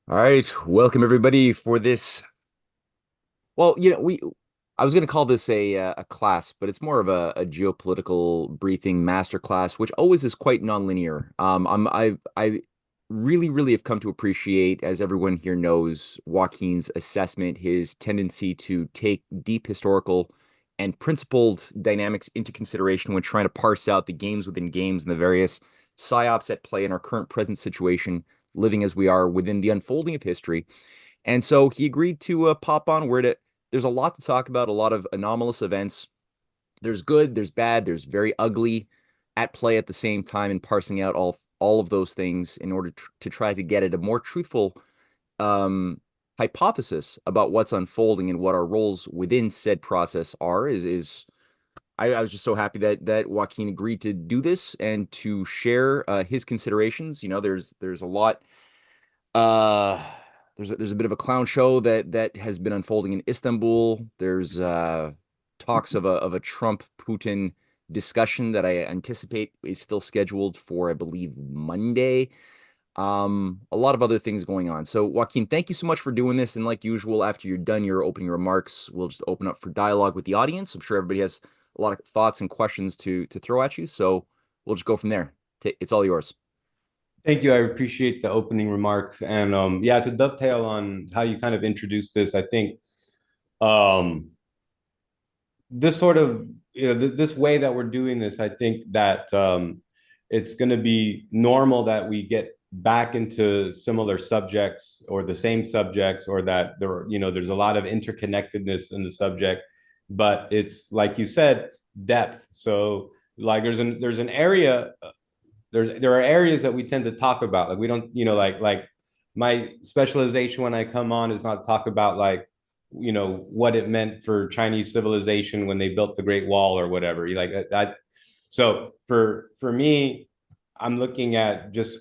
All right, welcome everybody for this. Well, I was going to call this a class, but it's more of a geopolitical briefing masterclass, which always is quite nonlinear. I really have come to appreciate, as everyone here knows, Joaquin's assessment, his tendency to take deep historical and principled dynamics into consideration when trying to parse out the games within games and the various psyops at play in our current present situation, living as we are within the unfolding of history. And so he agreed to pop on. There's a lot to talk about, a lot of anomalous events. There's good, there's bad, there's very ugly at play at the same time, and parsing out all of those things in order to try to get at a more truthful um, hypothesis about what's unfolding and what our roles within said process are. I was just so happy that Joaquin agreed to do this and to share his considerations. There's a lot uh, there's a bit of a clown show that has been unfolding in Istanbul. There's talks of a Trump Putin discussion that I anticipate is still scheduled for, I believe, Monday. A lot of other things going on. So, Joaquin, thank you so much for doing this. And like usual, after you're done your opening remarks, we'll just open up for dialogue with the audience. I'm sure everybody has a lot of thoughts and questions to throw at you. So we'll just go from there. It's all yours. Thank you. I appreciate the opening remarks. And yeah, to dovetail on how you kind of introduced this, I think um, this sort of, this way that we're doing this, I think that it's going to be normal that we get back into similar subjects or the same subjects, or that there's a lot of interconnectedness in the subject, but it's like you said, depth. So like there's an area, there are areas that we tend to talk about. Like we don't, like my specialization when I come on is not talk about like, what it meant for Chinese civilization when they built the Great Wall or whatever. You like that. So for me, I'm looking at just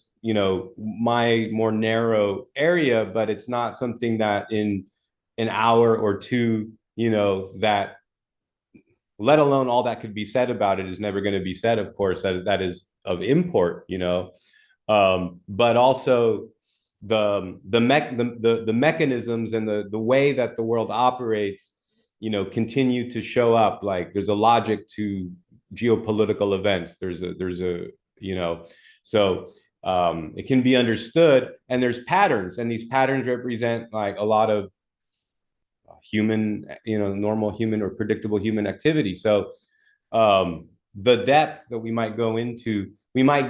my more narrow area, but it's not something that in an hour or two, that, let alone all that could be said about it, is never going to be said. Of course, that is of import, but also the mechanisms and the way that the world operates, continue to show up. Like there's a logic to geopolitical events. There's a so it can be understood, and there's patterns, and these patterns represent like a lot of human, normal human or predictable human activity. So the depth that we might go into, we might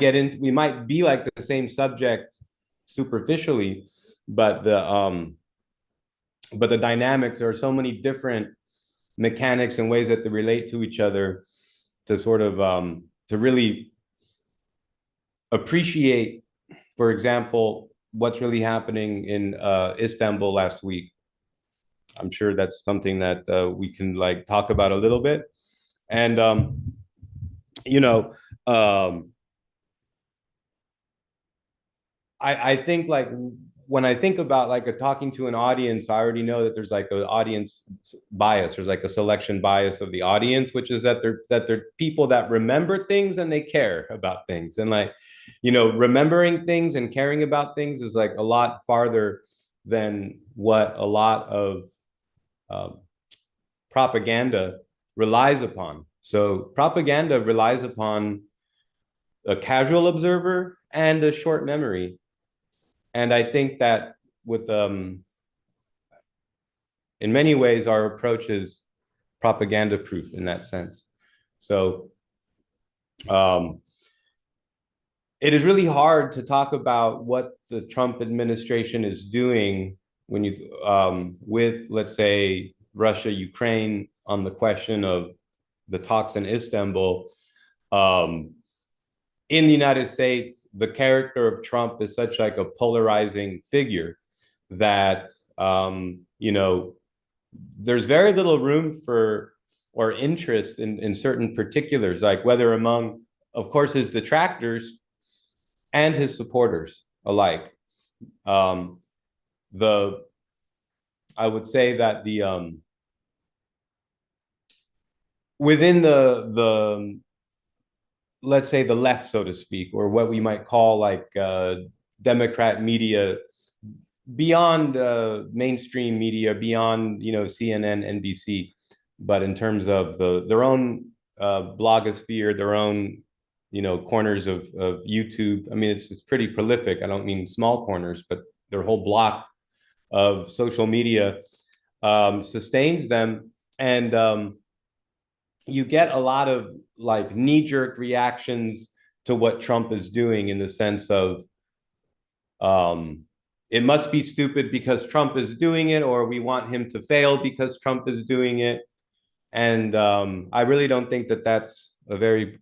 be like the same subject superficially, but the dynamics, are so many different mechanics and ways that they relate to each other, to sort of to really appreciate, for example, what's really happening in Istanbul last week. I'm sure that's something that we can like talk about a little bit. And you know, um, I think like when I think about like a talking to an audience, I already know that there's like an audience bias. There's like a selection bias of the audience, which is that they're people that remember things and they care about things. And like, remembering things and caring about things is like a lot farther than what a lot of um, propaganda relies upon. So propaganda relies upon a casual observer and a short memory. And I think that with in many ways our approach is propaganda proof in that sense. So um, it is really hard to talk about what the Trump administration is doing when you with, let's say, Russia, Ukraine, on the question of the talks in Istanbul. Um, in the United States, the character of Trump is such like a polarizing figure that there's very little room for or interest in certain particulars, like whether among, of course, his detractors and his supporters alike. Um, the I would say that the within the let's say the left, so to speak, or what we might call like Democrat media, beyond mainstream media, beyond CNN, NBC, but in terms of their own blogosphere, their own corners of YouTube. I mean, it's pretty prolific. I don't mean small corners, but their whole block of social media sustains them, and you get a lot of like knee-jerk reactions to what Trump is doing in the sense of um, it must be stupid because Trump is doing it, or we want him to fail because Trump is doing it. And I really don't think that that's a very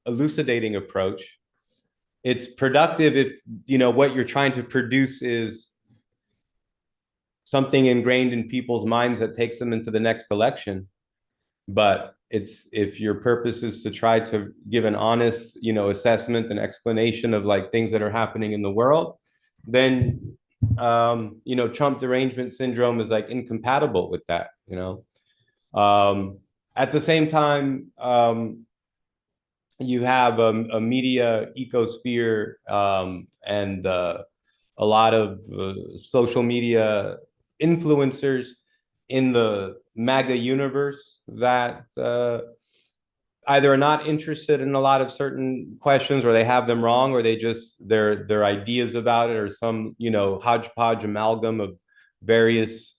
elucidating approach. It's productive if what you're trying to produce is something ingrained in people's minds that takes them into the next election. But it's if your purpose is to try to give an honest assessment and explanation of like things that are happening in the world, then Trump derangement syndrome is like incompatible with that. At the same time, you have a media ecosphere, and a lot of social media influencers in the MAGA universe that either are not interested in a lot of certain questions, or they have them wrong, or they just their ideas about it, or some hodgepodge amalgam of various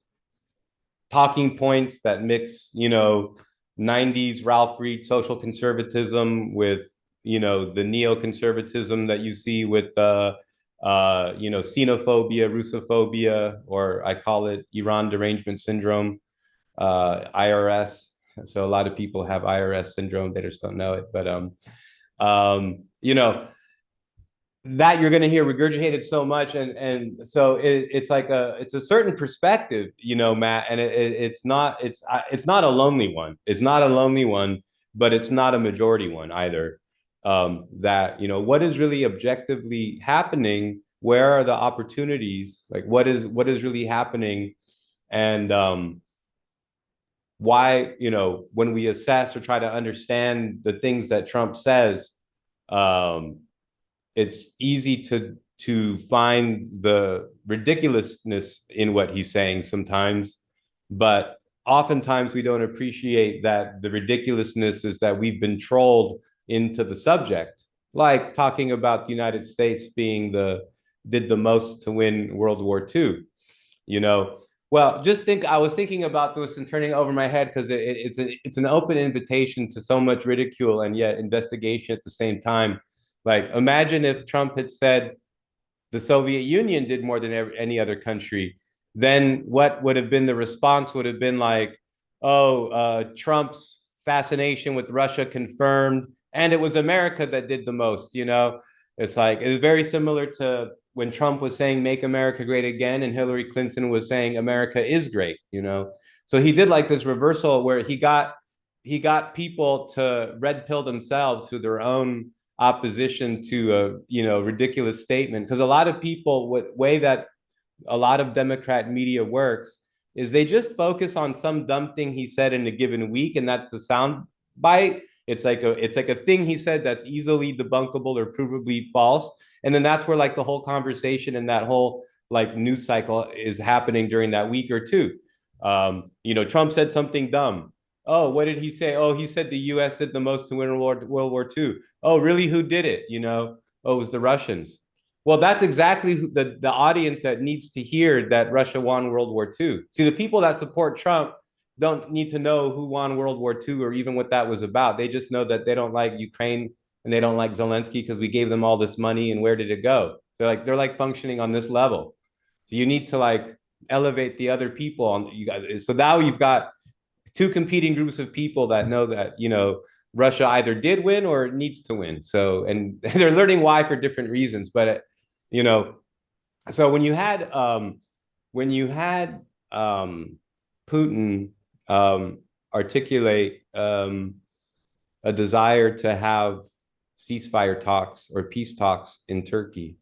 talking points that mix 90s Ralph Reed social conservatism with the neoconservatism that you see with xenophobia, Russophobia, or I call it Iran derangement syndrome, IRS. So a lot of people have IRS syndrome; they just don't know it. But that you're going to hear regurgitated so much, and so it's like it's a certain perspective, Matt, and it's not a lonely one. It's not a lonely one, but it's not a majority one either. That what is really objectively happening? Where are the opportunities? Like what is really happening? And why when we assess or try to understand the things that Trump says, um, it's easy to find the ridiculousness in what he's saying sometimes, but oftentimes we don't appreciate that the ridiculousness is that we've been trolled into the subject, like talking about the United States being did the most to win World War II. you know well, just think, I was thinking about this and turning over my head because it's an open invitation to so much ridicule and yet investigation at the same time. Like, imagine if Trump had said the Soviet Union did more than any other country, then what would have been the response? Would have been like, oh, Trump's fascination with Russia confirmed, and it was America that did the most. It's like, it was very similar to when Trump was saying "Make America Great Again" and Hillary Clinton was saying "America is great." So he did like this reversal where he got people to red pill themselves through their own opposition to a ridiculous statement, because a lot of people, way that a lot of Democrat media works is they just focus on some dumb thing he said in a given week, and that's the sound bite. It's like a thing he said that's easily debunkable or provably false, and then that's where like the whole conversation and that whole like news cycle is happening during that week or two. Trump said something dumb. Oh, what did he say? Oh, he said the U.S. did the most to win World War II. Oh, really? Who did it? Oh, it was the Russians. Well, that's exactly the audience that needs to hear that Russia won World War II. See, the people that support Trump don't need to know who won World War II or even what that was about. They just know that they don't like Ukraine and they don't like Zelensky because we gave them all this money, and where did it go? They're like functioning on this level. So you need to like elevate the other people on you guys. So now you've got two competing groups of people that know that Russia either did win or needs to win. So, and they're learning why for different reasons. But you know, so when you had Putin articulate a desire to have ceasefire talks or peace talks in Turkey,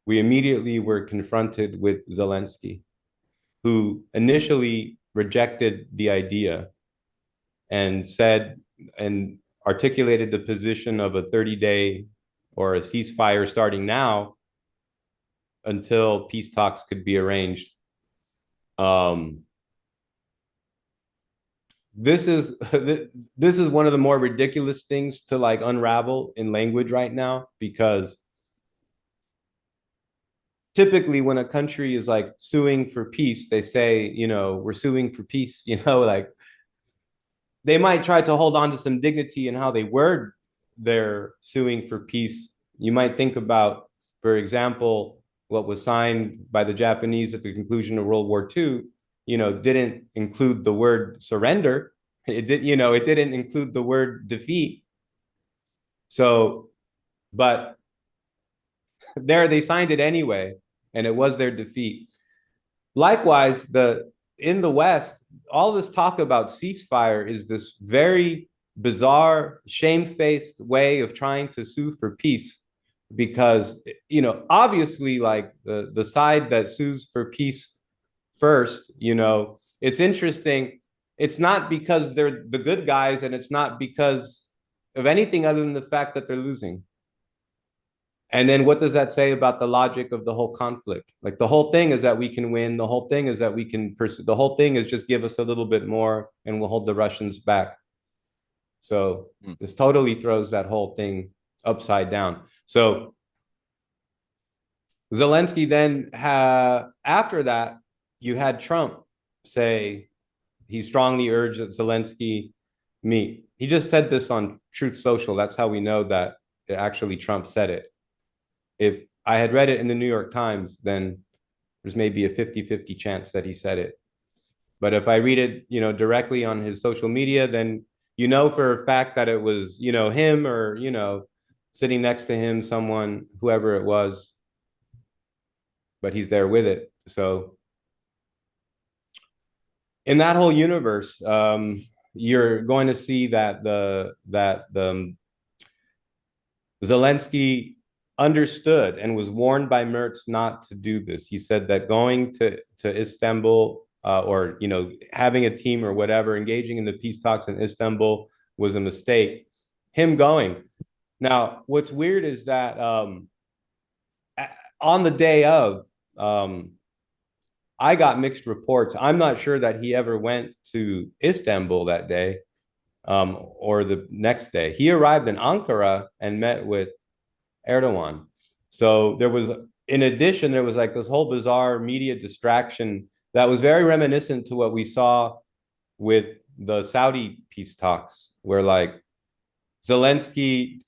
we immediately were confronted with Zelensky, who initially rejected the idea and said and articulated the position of a 30-day or a ceasefire starting now until peace talks could be arranged. Um, this is this is one of the more ridiculous things to like unravel in language right now, because typically when a country is like suing for peace, they say, you know, we're suing for peace, you know, like they might try to hold on to some dignity in how they word their suing for peace. You might think about, for example, what was signed by the Japanese at the conclusion of World War II, you know, didn't include the word surrender. It did, you know, it didn't include the word defeat. So, but there they signed it anyway, and it was their defeat. Likewise, the in the West, all this talk about ceasefire is this very bizarre, shamefaced way of trying to sue for peace, because you know, obviously, like the side that sues for peace first, you know, it's interesting. It's not because they're the good guys, and it's not because of anything other than the fact that they're losing. And then what does that say about the logic of the whole conflict? Like the whole thing is that we can win. The whole thing is that we can pursue. The whole thing is just give us a little bit more and we'll hold the Russians back. So this totally throws that whole thing upside down. So Zelensky then after that, you had Trump say he strongly urged that Zelensky meet. He just said this on Truth Social. That's how we know that actually Trump said it. If I had read it in the New York Times, then there's maybe a 50-50 chance that he said it. But if I read it, you know, directly on his social media, then you know for a fact that it was, you know, him or, you know, sitting next to him, someone, whoever it was, but he's there with it. So in that whole universe, you're going to see that the Zelensky understood and was warned by Merz not to do this. He said that going to Istanbul or, you know, having a team or whatever, engaging in the peace talks in Istanbul was a mistake. Him going. Now, what's weird is that on the day of, I got mixed reports. I'm not sure that he ever went to Istanbul that day or the next day. He arrived in Ankara and met with Erdogan. So there was, in addition, there was like this whole bizarre media distraction that was very reminiscent to what we saw with the Saudi peace talks, where like Zelensky,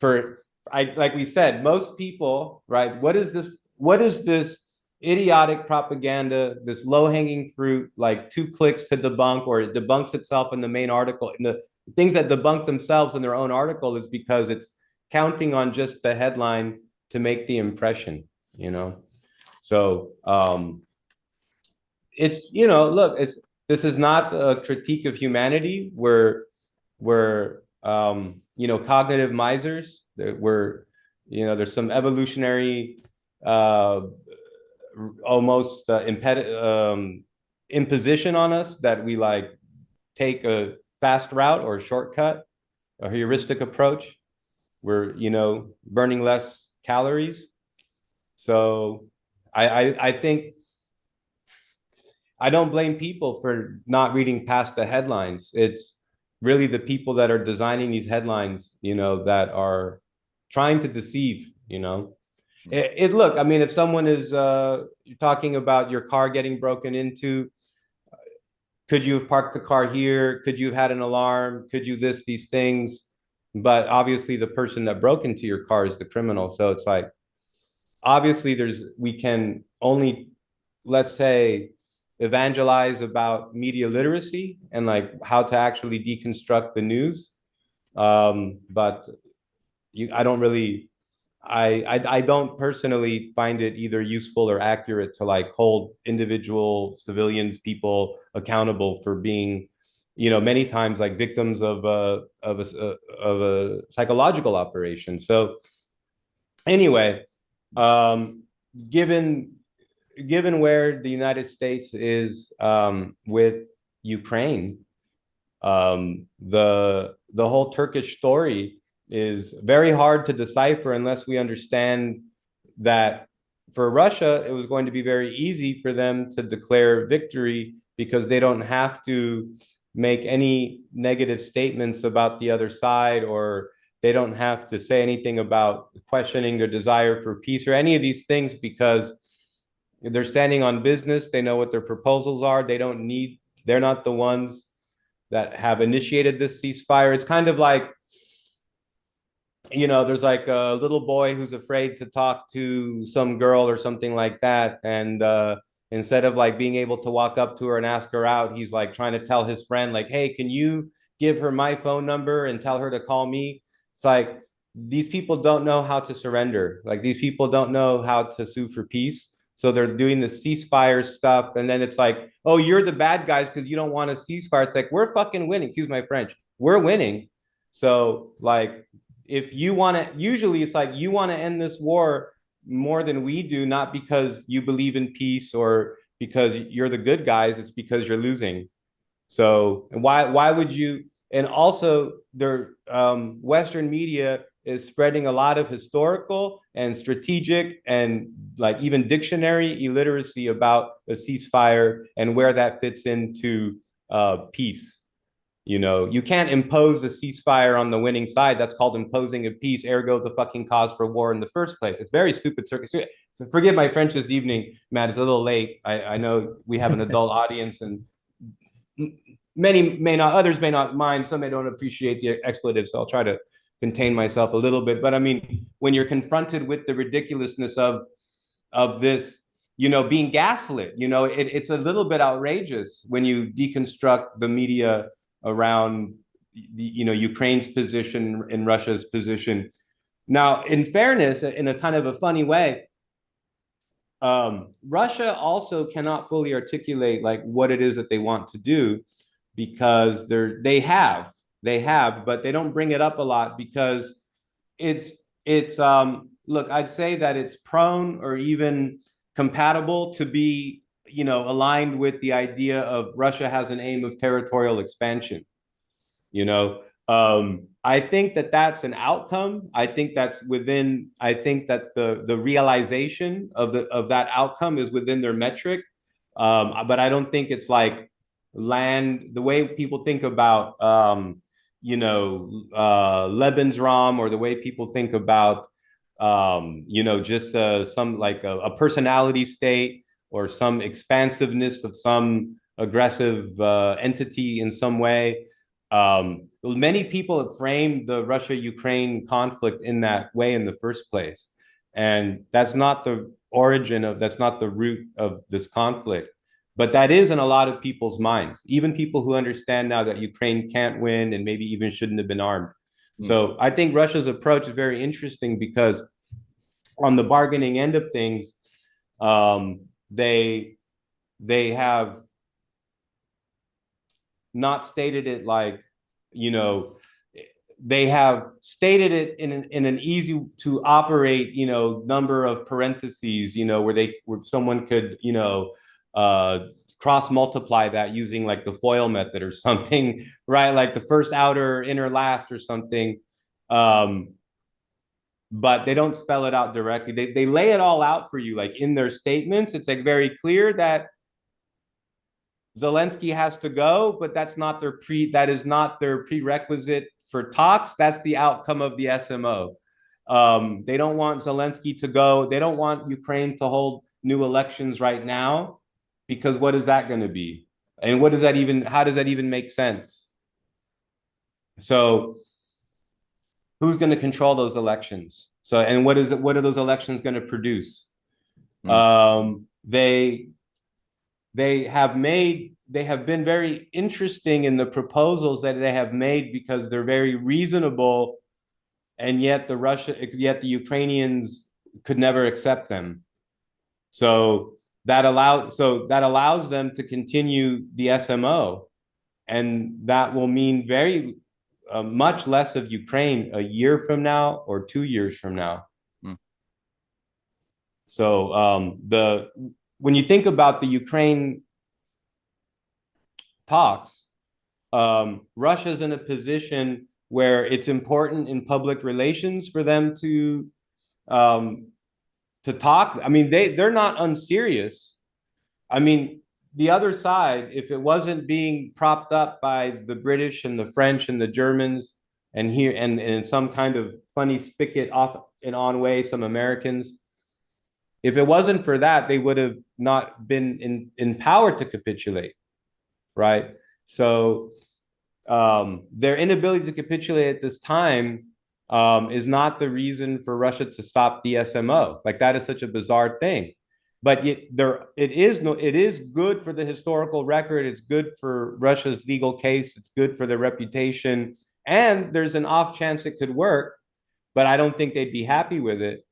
like we said, most people, right? What is this? What is this idiotic propaganda, this low-hanging fruit, like 2 clicks to debunk, or it debunks itself in the main article? And the things that debunk themselves in their own article is because it's counting on just the headline to make the impression, you know? So it's, you know, look, this is not a critique of humanity. We're you know, cognitive misers. We're, you know, there's some evolutionary almost imposition on us that we like take a fast route or a shortcut, a heuristic approach. We're, you know, burning less calories. So I think I don't blame people for not reading past the headlines. It's really the people that are designing these headlines, you know, that are trying to deceive, you know. Look, I mean, if someone is talking about your car getting broken into, could you have parked the car here? Could you have had an alarm? Could you these things? But obviously the person that broke into your car is the criminal. So it's like, obviously we can only, let's say, evangelize about media literacy and like how to actually deconstruct the news. But I don't really, I don't personally find it either useful or accurate to like hold individual civilians, people accountable for being, you know, many times like victims of a psychological operation. So anyway, given where the United States is with Ukraine, the whole Turkish story is very hard to decipher unless we understand that for Russia, it was going to be very easy for them to declare victory because they don't have to make any negative statements about the other side, or they don't have to say anything about questioning their desire for peace or any of these things, because they're standing on business. They know what their proposals are. They're not the ones that have initiated this ceasefire. It's kind of like, there's like a little boy who's afraid to talk to some girl or something like that. And instead of like being able to walk up to her and ask her out, he's like trying to tell his friend, like, hey, can you give her my phone number and tell her to call me? It's like, these people don't know how to surrender. Like, these people don't know how to sue for peace. So they're doing the ceasefire stuff. And then it's like, oh, you're the bad guys because you don't want a ceasefire. It's like, we're fucking winning. Excuse my French. We're winning. So, like, if you want to, usually it's like you want to end this war more than we do, not because you believe in peace or because you're the good guys, it's because you're losing. So why would you? And also, their Western media is spreading a lot of historical and strategic and like even dictionary illiteracy about a ceasefire and where that fits into peace. You can't impose a ceasefire on the winning side. That's called imposing a peace, ergo the fucking cause for war in the first place. It's very stupid circus. Forgive my French this evening, Matt. It's a little late. I know we have an adult audience, and many may not, others may not mind. Some may don't appreciate the expletive, so I'll try to contain myself a little bit. But I mean, when you're confronted with the ridiculousness of this, being gaslit, it's a little bit outrageous when you deconstruct the media around Ukraine's position and Russia's position. Now, in fairness, in a kind of a funny way, Russia also cannot fully articulate like what it is that they want to do, because they have, but they don't bring it up a lot because it's look, I'd say that it's prone or even compatible to be aligned with the idea of Russia has an aim of territorial expansion. I think that that's an outcome. I think that's within. I think that the realization of that outcome is within their metric. But I don't think it's like land the way people think about Lebensraum, or the way people think about just some like a personality state or some expansiveness of some aggressive entity in some way. Many people have framed the Russia-Ukraine conflict in that way in the first place. And that's not that's not the root of this conflict. But that is in a lot of people's minds, even people who understand now that Ukraine can't win and maybe even shouldn't have been armed. So I think Russia's approach is very interesting because on the bargaining end of things, they have not stated it like, they have stated it in an easy to operate, number of parentheses, where someone could, cross multiply that using like the FOIL method or something, right? Like the first outer, inner last or something. But they don't spell it out directly. They lay it all out for you, like in their statements. It's like very clear that Zelensky has to go, but that is not their prerequisite for talks. That's the outcome of the SMO. They don't want Zelensky to go. They don't want Ukraine to hold new elections right now, because what is that going to be? And how does that even make sense? So who's going to control those elections? So, and what are those elections going to produce? They have been very interesting in the proposals that they have made because they're very reasonable, and yet the Ukrainians could never accept them. So that allows them to continue the SMO, and that will mean very much less of Ukraine a year from now or 2 years from now. So when you think about the Ukraine talks, Russia's in a position where it's important in public relations for them to to talk. I mean, they're not unserious. I mean, the other side, if it wasn't being propped up by the British and the French and the Germans, and here and in some kind of funny spigot off and on way, some Americans, if it wasn't for that, they would have not been empowered to capitulate, right? So their inability to capitulate at this time is not the reason for Russia to stop the SMO. Like that is such a bizarre thing. But it is good for the historical record. It's good for Russia's legal case. It's good for their reputation. And there's an off chance it could work, but I don't think they'd be happy with it.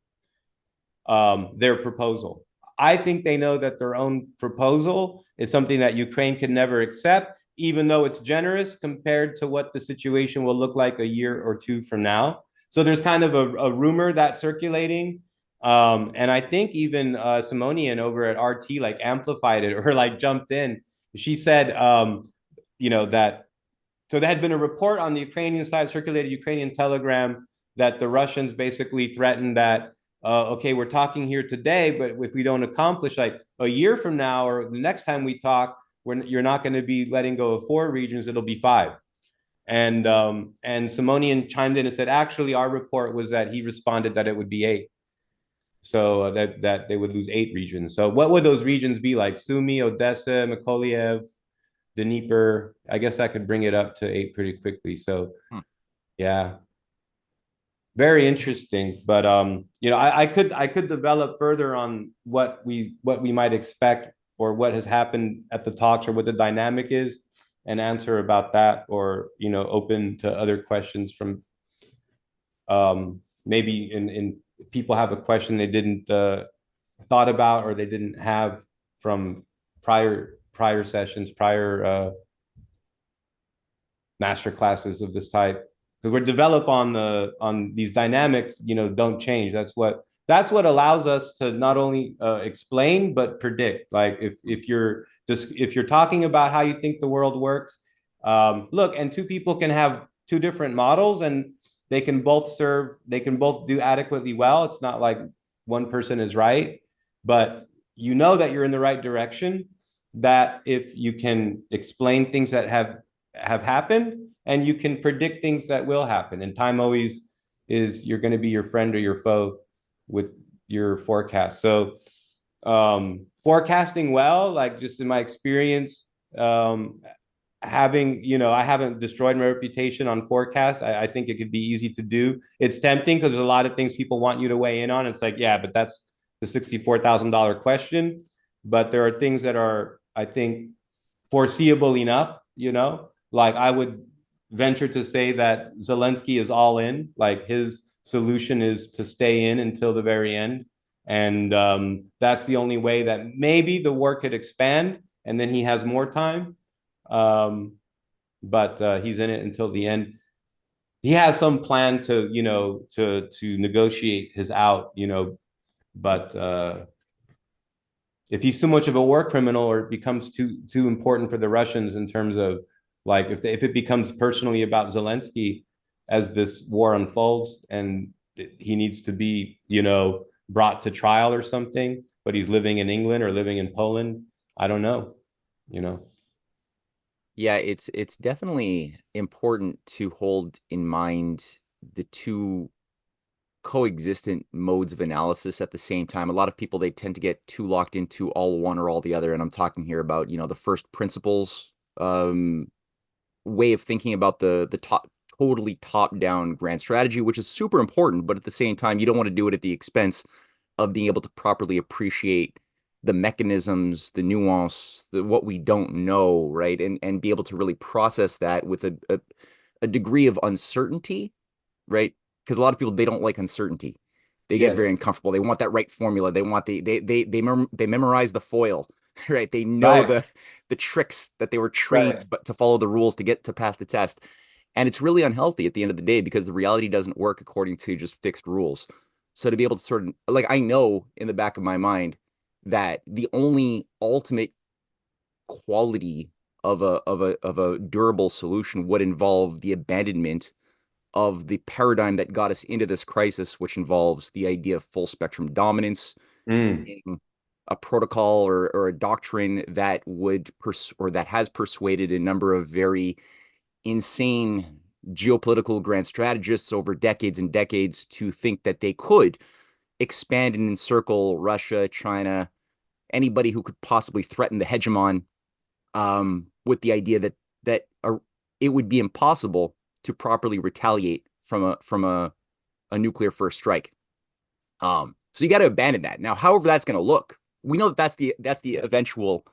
Their proposal. I think they know that their own proposal is something that Ukraine can never accept, even though it's generous compared to what the situation will look like a year or two from now. So there's kind of a rumor that's circulating. And I think even Simonian over at RT like amplified it or like jumped in. She said, that so there had been a report on the Ukrainian side, circulated Ukrainian telegram, that the Russians basically threatened that okay, we're talking here today, but if we don't accomplish, like a year from now or the next time we talk, you're not going to be letting go of 4 regions; it'll be 5. And Simonian chimed in and said, actually, our report was that he responded that it would be 8, so that they would lose 8 regions. So what would those regions be like? Sumy, Odessa, Mykolaiv, Dnieper. I guess I could bring it up to 8 pretty quickly. So Hmm. yeah, very interesting. But I could develop further on what we might expect or what has happened at the talks or what the dynamic is, and answer about that, or open to other questions from maybe in people have a question they didn't thought about or they didn't have from prior sessions, prior master classes of this type, because we're develop on these dynamics, don't change. That's what allows us to not only explain but predict. Like if you're talking about how you think the world works, look, and two people can have two different models and they can both do adequately well. It's not like one person is right, but that you're in the right direction, that if you can explain things that have happened, and you can predict things that will happen. And time always is, you're going to be your friend or your foe with your forecast. So forecasting well, like just in my experience, I haven't destroyed my reputation on forecast. I think it could be easy to do. It's tempting because there's a lot of things people want you to weigh in on. It's like, yeah, but that's the $64,000 question. But there are things that are, I think, foreseeable enough, like I would venture to say that Zelensky is all in. Like his solution is to stay in until the very end. And that's the only way that maybe the war could expand and then he has more time. But he's in it until the end. He has some plan to negotiate his out, but if he's too much of a war criminal or it becomes too important for the Russians in terms of like if it becomes personally about Zelensky as this war unfolds and he needs to be brought to trial or something, but he's living in England or living in Poland, I don't know, you know. Yeah, it's definitely important to hold in mind the two coexistent modes of analysis at the same time. A lot of people, they tend to get too locked into all one or all the other, and I'm talking here about, the first principles way of thinking about the totally top-down grand strategy, which is super important, but at the same time, you don't want to do it at the expense of being able to properly appreciate the mechanisms, the nuance, what we don't know, right? And be able to really process that with a degree of uncertainty, right? Because a lot of people, they don't like uncertainty. They get very Yes. uncomfortable. They want that right formula. They want they memorize the foil, right? They know Right. the tricks that they were Right. trained but to follow the rules to get to pass the test. And it's really unhealthy at the end of the day because the reality doesn't work according to just fixed rules. So to be able to sort of like, I know in the back of my mind that the only ultimate quality of a durable solution would involve the abandonment of the paradigm that got us into this crisis, which involves the idea of full spectrum dominance, Mm. a protocol or a doctrine that would or that has persuaded a number of very insane geopolitical grand strategists over decades and decades to think that they could expand and encircle Russia, China, anybody who could possibly threaten the hegemon, with the idea that it would be impossible to properly retaliate from a nuclear first strike. So you got to abandon that. Now, however that's going to look, we know that that's the eventual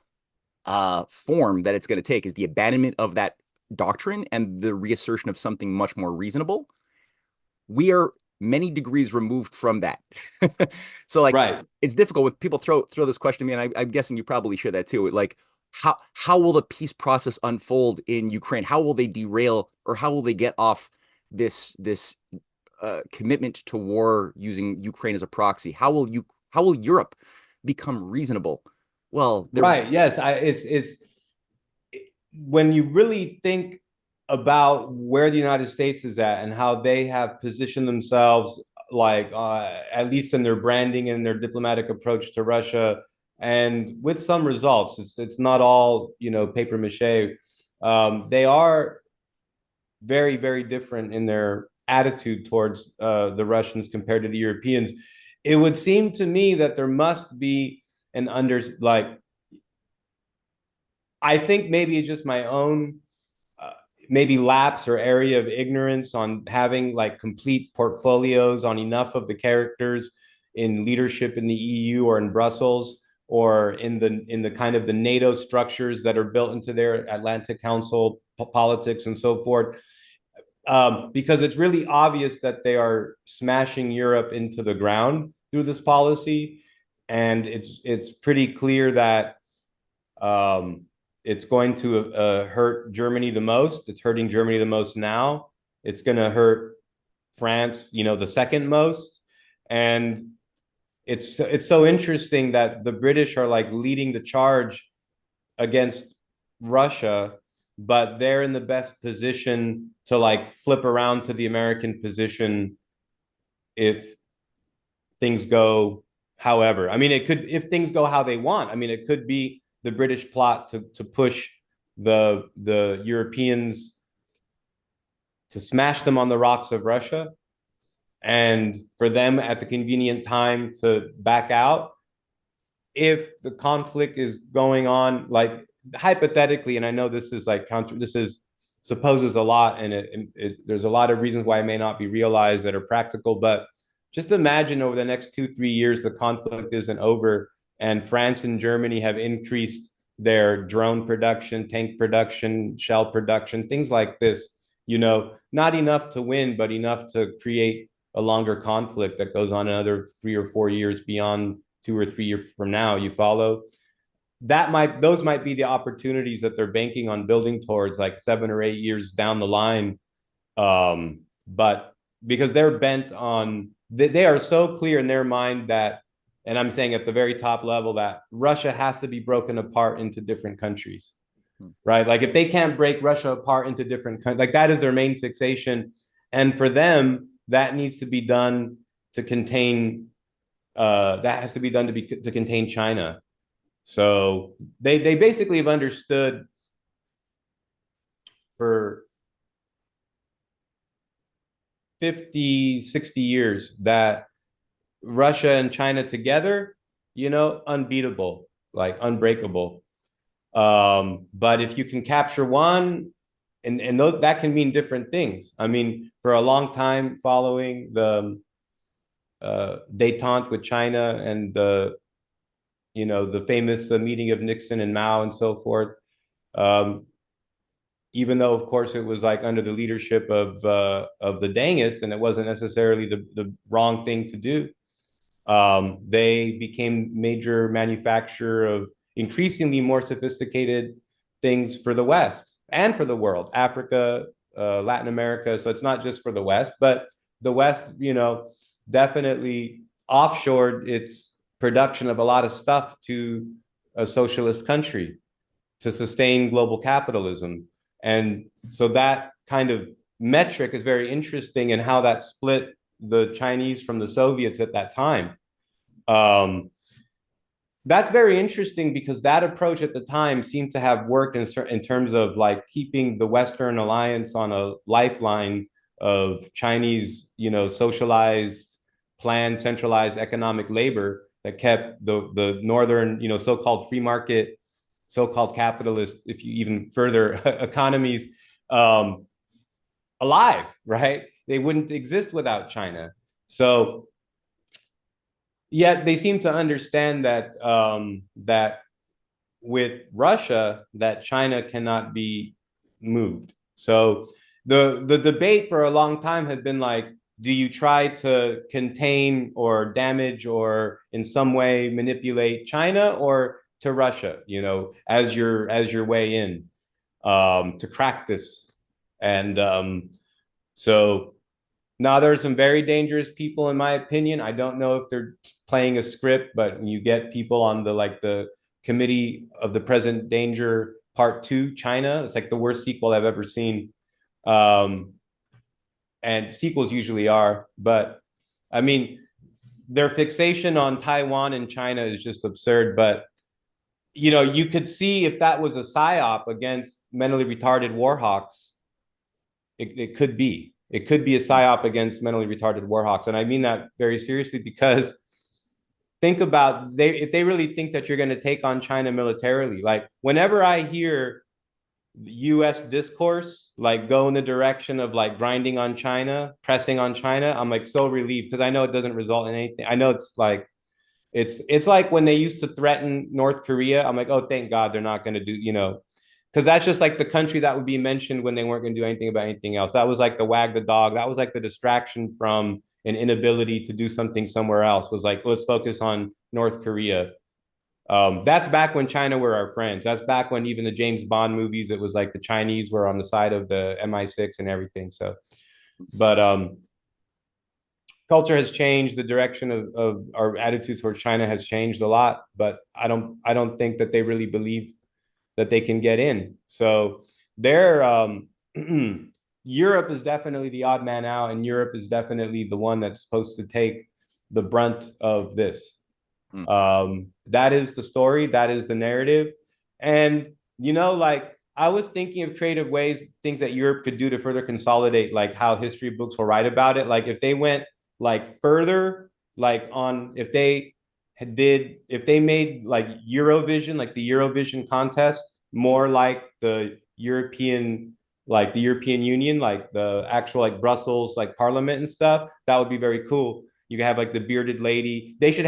form that it's going to take, is the abandonment of that doctrine and the reassertion of something much more reasonable. We are many degrees removed from that. So like Right. it's difficult when people throw this question to me, and I'm guessing you probably share that too. Like how will the peace process unfold in Ukraine? How will they derail, or how will they get off this commitment to war using Ukraine as a proxy? How will Europe become reasonable? Well, they're Right. Yes. It's when you really think about where the United States is at and how they have positioned themselves, like at least in their branding and their diplomatic approach to Russia, and with some results. It's not all paper mache. They are very very different in their attitude towards the Russians compared to the Europeans. It would seem to me that there must be an under like I think maybe it's just my own maybe lapse or area of ignorance on having like complete portfolios on enough of the characters in leadership in the EU or in Brussels or in the kind of the NATO structures that are built into their Atlantic Council politics and so forth. Because it's really obvious that they are smashing Europe into the ground through this policy, and it's pretty clear that it's going to hurt Germany the most. It's hurting Germany the most now. It's going to hurt France, the second most. And it's so interesting that the British are like leading the charge against Russia, but they're in the best position to like flip around to the American position if things go however. I mean, it could, if things go how they want. I mean, it could be the British plot to push the Europeans to smash them on the rocks of Russia, and for them at the convenient time to back out if the conflict is going on, like hypothetically. And I know this is like this is supposes a lot, and there's a lot of reasons why it may not be realized that are practical, but just imagine over the next 2-3 years the conflict isn't over and France and Germany have increased their drone production, tank production, shell production, things like this. Not enough to win, but enough to create a longer conflict that goes on another 3 or 4 years beyond 2 or 3 years from now. You follow? Those might be the opportunities that they're banking on building towards, like 7 or 8 years down the line. But because they're bent on, they are so clear in their mind that, and I'm saying at the very top level, that Russia has to be broken apart into different countries, right? Like if they can't break Russia apart into different countries, like that is their main fixation. And for them, that needs to be done to contain, that has to be done to contain China. So they basically have understood for 50, 60 years that Russia and China together, unbeatable, like unbreakable. But if you can capture one, and those, that can mean different things. I mean, for a long time following the détente with China and the famous meeting of Nixon and Mao and so forth, even though of course it was like under the leadership of the Dangists, and it wasn't necessarily the wrong thing to do. They became major manufacturer of increasingly more sophisticated things for the West and for the world, Africa, Latin America. So it's not just for the West, but the West, definitely offshored its production of a lot of stuff to a socialist country to sustain global capitalism. And so that kind of metric is very interesting in how that split the Chinese from the Soviets at that time. Um, that's very interesting because that approach at the time seemed to have worked in terms of like keeping the Western alliance on a lifeline of Chinese, socialized, planned, centralized economic labor that kept the northern, so-called free market, so-called capitalist, if you even further economies, um, alive, right? They wouldn't exist without China. So yet they seem to understand that with Russia, that China cannot be moved. So the debate for a long time had been like, do you try to contain or damage or in some way manipulate China or to Russia, as your way in to crack this? And so now there are some very dangerous people, in my opinion. I don't know if they're playing a script, but when you get people on the committee of the present danger part two, China, it's like the worst sequel I've ever seen. Um, and sequels usually are, but I mean, their fixation on Taiwan and China is just absurd. But you could see if that was a psyop against mentally retarded war hawks, it could be. It could be a psyop against mentally retarded war hawks. And I mean that very seriously because think about if they really think that you're going to take on China militarily. Like whenever I hear US discourse like go in the direction of like grinding on China, pressing on China, I'm like so relieved because I know it doesn't result in anything. I know it's like when they used to threaten North Korea. I'm like, oh, thank God they're not going to do, because that's just like the country that would be mentioned when they weren't going to do anything about anything else. That was like the wag the dog. That was like the distraction from an inability to do something somewhere else. Was like, let's focus on North Korea. That's back when China were our friends. That's back when even the James Bond movies, it was like the Chinese were on the side of the MI6 and everything. So, but culture has changed. The direction of our attitudes towards China has changed a lot. But I don't think that they really believe that they can get in. So they're Europe is definitely the odd man out, and Europe is definitely the one that's supposed to take the brunt of this. Mm. That is the story, that is the narrative. And like I was thinking of creative ways, things that Europe could do to further consolidate like how history books will write about it. Like if they went like further, like on if they made like Eurovision, like the Eurovision contest, more like the European Union, like the actual like Brussels, like Parliament and stuff, that would be very cool. You can have like the bearded lady. They should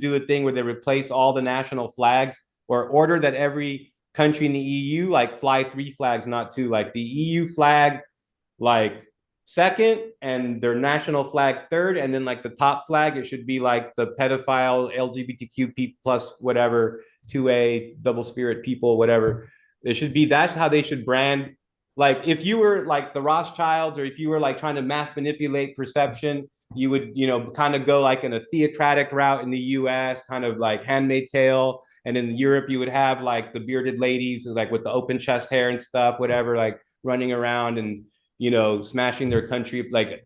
do a thing where they replace all the national flags or order that every country in the EU like fly three flags, not two, like the EU flag, like second and their national flag third, and then like the top flag it should be like the pedophile LGBTQ plus whatever 2A double spirit people whatever it should be. That's how they should brand. Like if you were like the Rothschilds or if you were like trying to mass manipulate perception, you would kind of go like in a theocratic route in the US, kind of like Handmaid's Tale, and in Europe you would have like the bearded ladies like with the open chest hair and stuff whatever, like running around and smashing their country, like,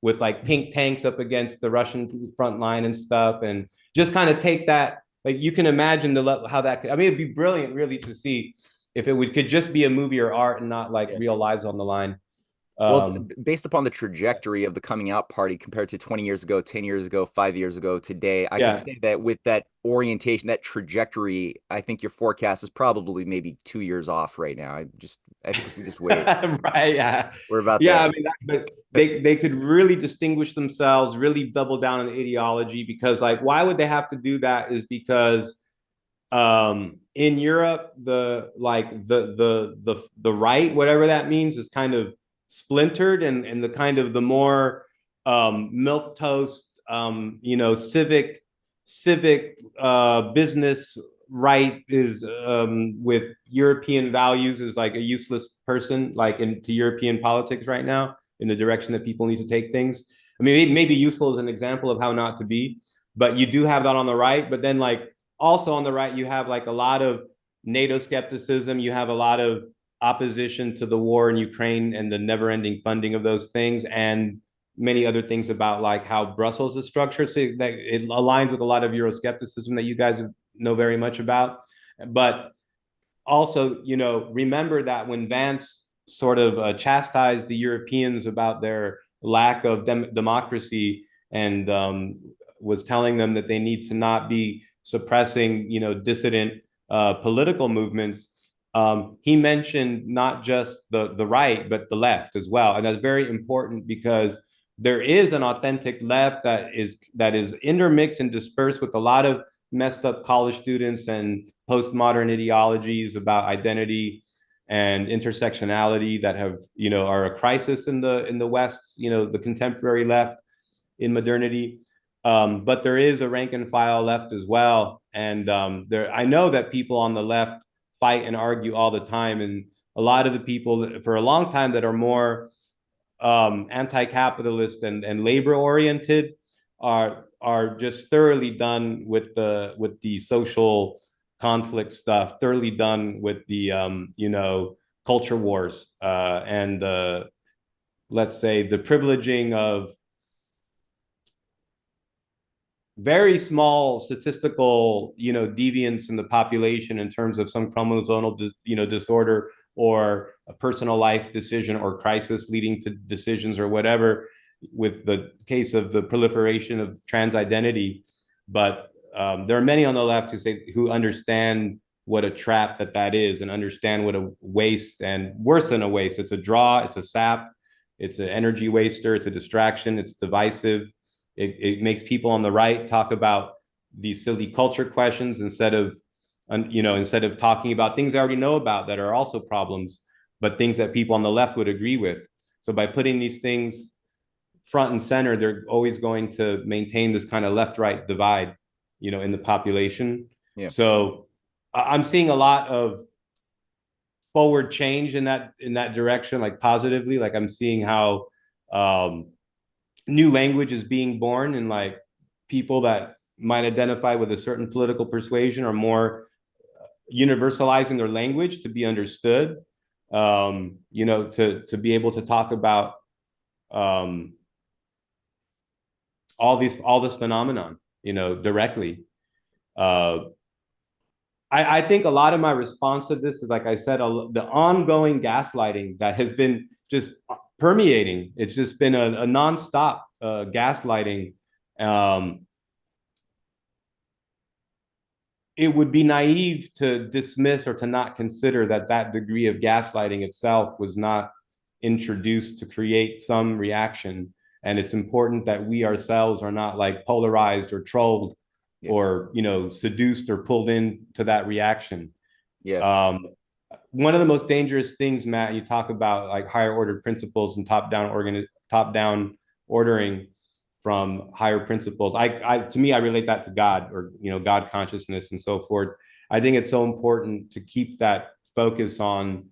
with like pink tanks up against the Russian front line and stuff. And just kind of take that, like, you can imagine how that could, I mean, it'd be brilliant really to see if could just be a movie or art and not like Yeah. real lives on the line. Well, Um, based upon the trajectory of the coming out party compared to 20 years ago, 10 years ago, 5 years ago, today, I could yeah. say that with that orientation, that trajectory, I think your forecast is probably maybe 2 years off right now. I think if we just wait, Right. Yeah. we're about Yeah. I there. mean, but they could really distinguish themselves, really double down on the ideology because, like, why would they have to do that? Is because in Europe, the right, whatever that means, is kind of splintered, and the kind of the more milk toast, civic business right is with European values is like a useless person, like into European politics right now, in the direction that people need to take things. I mean, it may be useful as an example of how not to be, but you do have that on the right. But then, like, also on the right, you have like a lot of NATO skepticism. You have a lot of opposition to the war in Ukraine and the never-ending funding of those things, and many other things about like how Brussels is structured. So that it aligns with a lot of Euroscepticism that you guys know very much about. But also, remember that when Vance sort of chastised the Europeans about their lack of democracy, and was telling them that they need to not be suppressing, dissident political movements. He mentioned not just the right, but the left as well, and that's very important because there is an authentic left that is intermixed and dispersed with a lot of messed up college students and postmodern ideologies about identity and intersectionality that are a crisis in the West, the contemporary left in modernity. But there is a rank and file left as well, and I know that people on the left fight and argue all the time, and a lot of the people that, for a long time, that are more anti-capitalist and labor oriented are just thoroughly done with the social conflict stuff, thoroughly done with the culture wars, and let's say the privileging of very small statistical deviance in the population in terms of some chromosomal disorder or a personal life decision or crisis leading to decisions or whatever, with the case of the proliferation of trans identity. But there are many on the left who understand what a trap that is, and understand what a waste, and worse than a waste, it's a draw, it's a sap, it's an energy waster, it's a distraction, it's divisive. It makes people on the right talk about these silly culture questions instead of talking about things I already know about that are also problems, but things that people on the left would agree with. So by putting these things front and center, they're always going to maintain this kind of left-right divide, in the population. Yeah. So I'm seeing a lot of forward change in that direction, like positively. Like I'm seeing how new language is being born, and like people that might identify with a certain political persuasion are more universalizing their language to be understood, to be able to talk about all this phenomenon, directly. I think a lot of my response to this is, like I said, the ongoing gaslighting that has been just permeating. It's just been a nonstop gaslighting. It would be naive to dismiss or to not consider that degree of gaslighting itself was not introduced to create some reaction. And it's important that we ourselves are not like polarized or trolled, yeah, or seduced or pulled into that reaction. Yeah. One of the most dangerous things, Matt, you talk about like higher order principles and top-down ordering from higher principles. To me, I relate that to God, or God consciousness and so forth. I think it's so important to keep that focus on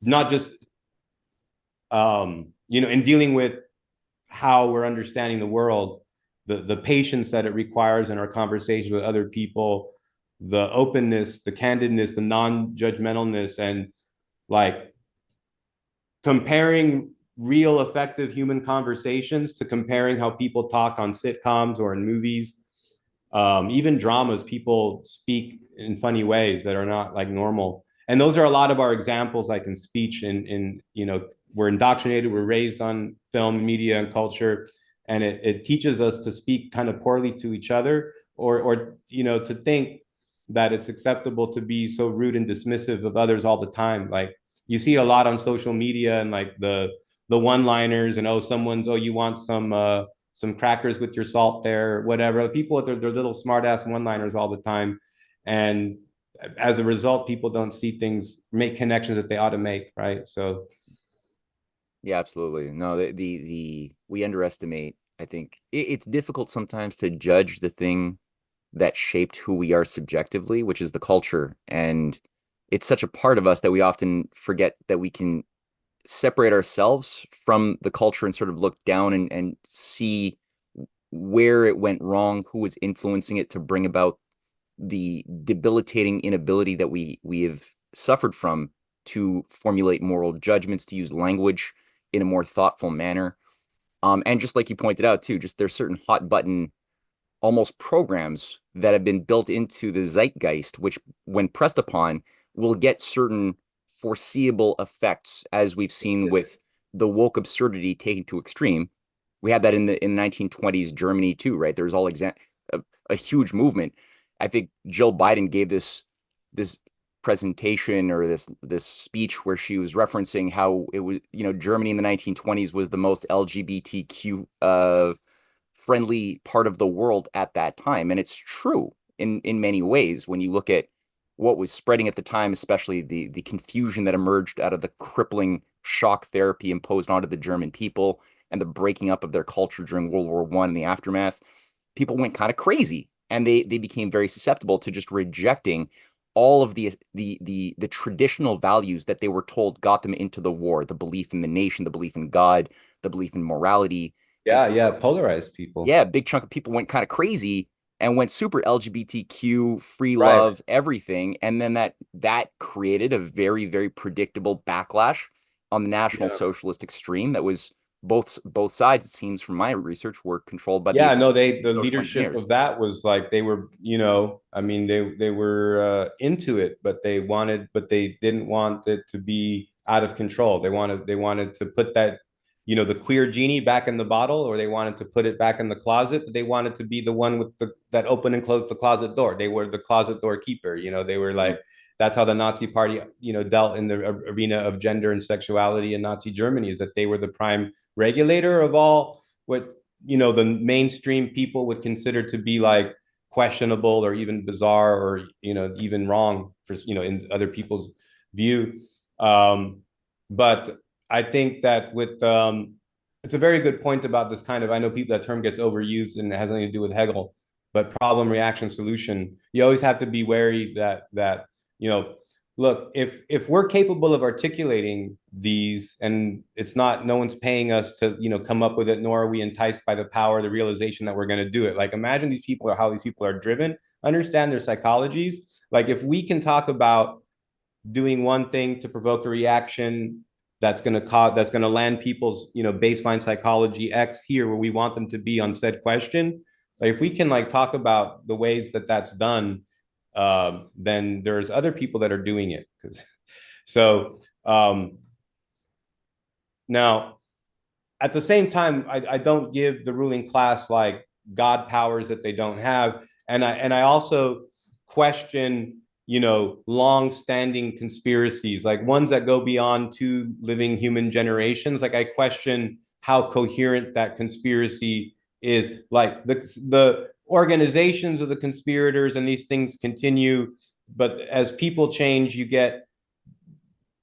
not just in dealing with how we're understanding the world, the patience that it requires in our conversations with other people, the openness, the candidness, the non-judgmentalness, and like comparing real effective human conversations to comparing how people talk on sitcoms or in movies, even dramas. People speak in funny ways that are not like normal, and those are a lot of our examples, like in speech. In we're indoctrinated, we're raised on film, media, and culture, and it teaches us to speak kind of poorly to each other, or to think that it's acceptable to be so rude and dismissive of others all the time. Like you see a lot on social media, and like the one-liners, and you want some crackers with your salt there, whatever. People with their little smart-ass one-liners all the time, and as a result, people don't see things, make connections that they ought to make, right? So Yeah, absolutely. No, the we underestimate. I think it's difficult sometimes to judge the thing that shaped who we are subjectively, which is the culture. And it's such a part of us that we often forget that we can separate ourselves from the culture and sort of look down and see where it went wrong, who was influencing it to bring about the debilitating inability that we have suffered from to formulate moral judgments, to use language in a more thoughtful manner. And just like you pointed out too, just there's certain hot button almost programs that have been built into the zeitgeist, which, when pressed upon, will get certain foreseeable effects, as we've seen with the woke absurdity taken to extreme. We had that in the 1920s Germany too, right? There was a huge movement. I think Jill Biden gave this presentation or this speech where she was referencing how it was, Germany in the 1920s was the most LGBTQ friendly part of the world at that time. And it's true in many ways when you look at what was spreading at the time, especially the confusion that emerged out of the crippling shock therapy imposed onto the German people and the breaking up of their culture during World War I and the aftermath. People went kind of crazy, and they became very susceptible to just rejecting all of the traditional values that they were told got them into the war, the belief in the nation, the belief in God, the belief in morality. And Yeah, so yeah, polarized people. yeah, a big chunk of people went kind of crazy and went super LGBTQ, free Right. love, everything. And then that created a very, very predictable backlash on the National Yeah. Socialist extreme that was both sides, it seems from my research, were controlled by Yeah, the no, the social leadership engineers. of that was like they were, I mean, they were into it, but they didn't want it to be out of control. They wanted to put that, the queer genie back in the bottle, or they wanted to put it back in the closet. But they wanted to be the one with the that open and close the closet door. They were the closet door keeper. They were Yeah. like that's how the Nazi Party, dealt in the arena of gender and sexuality in Nazi Germany, is that they were the prime regulator of all what the mainstream people would consider to be like questionable or even bizarre or even wrong for in other people's view. But I think that with it's a very good point about this kind of, I know people, that term gets overused and it has nothing to do with Hegel, but problem, reaction, solution. You always have to be wary that you know look, if we're capable of articulating these, and it's not, no one's paying us to come up with it, nor are we enticed by the power, the realization that we're going to do it. Like, imagine these people, or how these people are driven, understand their psychologies. Like, if we can talk about doing one thing to provoke a reaction that's going to land people's baseline psychology X here, where we want them to be on said question. Like, if we can like talk about the ways that that's done, then there's other people that are doing it. So now, at the same time, I don't give the ruling class like God powers that they don't have, and I also question long-standing conspiracies, like ones that go beyond two living human generations. Like, I question how coherent that conspiracy is. Like, the organizations of the conspirators and these things continue, but as people change, you get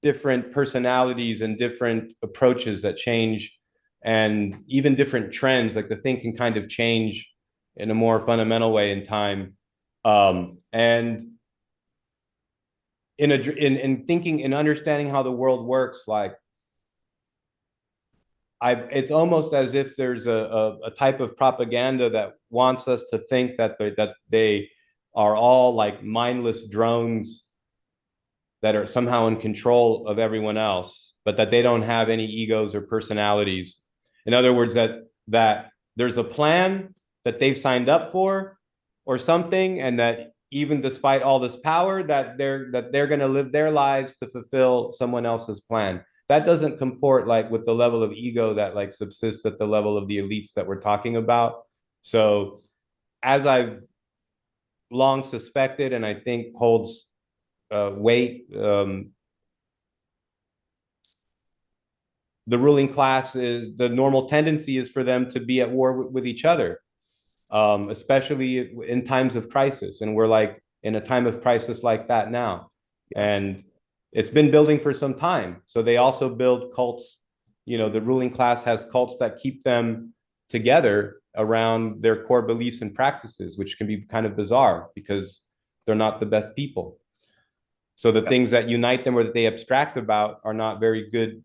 different personalities and different approaches that change, and even different trends. Like, the thing can kind of change in a more fundamental way in time. And in thinking and understanding how the world works, like, it's almost as if there's a type of propaganda that wants us to think that they are all like mindless drones that are somehow in control of everyone else, but that they don't have any egos or personalities. In other words, that there's a plan that they've signed up for or something, and that even despite all this power, that they're going to live their lives to fulfill someone else's plan. That doesn't comport like with the level of ego that like subsists at the level of the elites that we're talking about. So, as I've long suspected, and I think holds weight, the ruling class, is the normal tendency is for them to be at war with each other, especially in times of crisis. And we're like in a time of crisis like that now. Yeah. And it's been building for some time. So they also build cults. The ruling class has cults that keep them together around their core beliefs and practices, which can be kind of bizarre because they're not the best people. So the things that unite them or that they abstract about are not very good,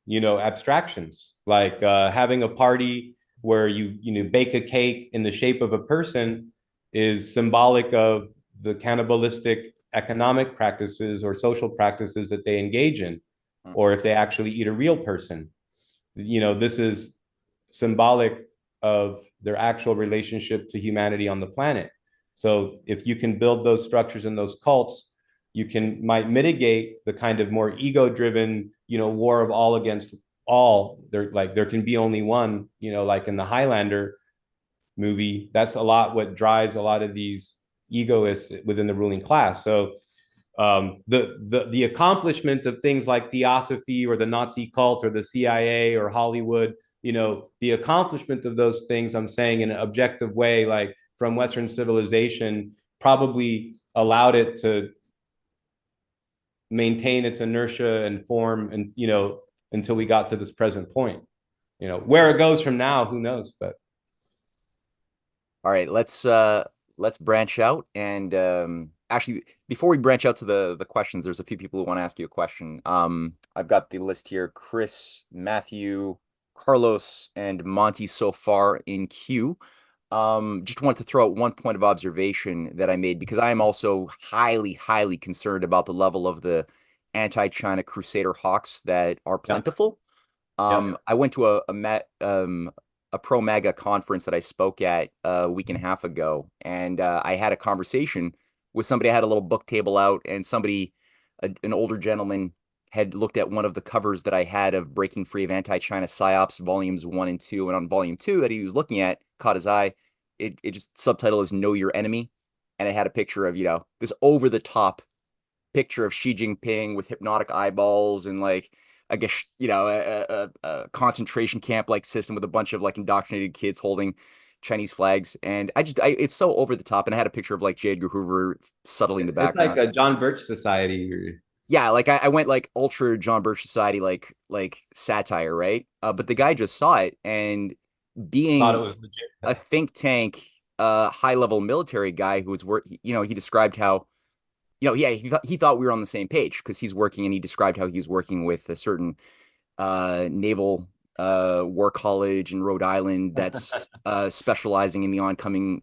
abstractions. Like having a party where you bake a cake in the shape of a person is symbolic of the cannibalistic economic practices or social practices that they engage in, Hmm. or if they actually eat a real person. This is symbolic of their actual relationship to humanity on the planet. So if you can build those structures and those cults, you might mitigate the kind of more ego-driven, war of all against all. There can be only one, like in the Highlander movie. That's a lot what drives a lot of these egoists within the ruling class. So the accomplishment of things like theosophy or the Nazi cult or the CIA or Hollywood, the accomplishment of those things, I'm saying in an objective way, like from Western civilization, probably allowed it to maintain its inertia and form, and until we got to this present point. Where it goes from now, who knows? But All right, let's branch out and actually before we branch out to the questions, there's a few people who want to ask you a question. I've got the list here: Chris, Matthew, Carlos, and Monty so far in queue. Just wanted to throw out one point of observation that I made because I am also highly, highly concerned about the level of the anti-China Crusader hawks that are yeah, plentiful. yeah. I went to a pro MAGA conference that I spoke at a week and a half ago, and I had a conversation with somebody. I had a little book table out, and an older gentleman, had looked at one of the covers that I had of Breaking Free of Anti-China Psyops, volumes 1 and 2, and on volume 2 that he was looking at caught his eye. It just subtitle is "Know Your Enemy," and it had a picture of this over the top picture of Xi Jinping with hypnotic eyeballs and like I guess a concentration camp like system with a bunch of like indoctrinated kids holding Chinese flags, and it's so over the top. And I had a picture of like J. Edgar Hoover subtly in the It's like background. a John Birch Society. Yeah, like I went like ultra John Birch Society like satire, right? But the guy just saw it, and Thought it being was legit. a think tank, high level military guy who was he described how yeah, he thought we were on the same page because he's working, and he described how he's working with a certain naval war college in Rhode Island that's specializing in the oncoming,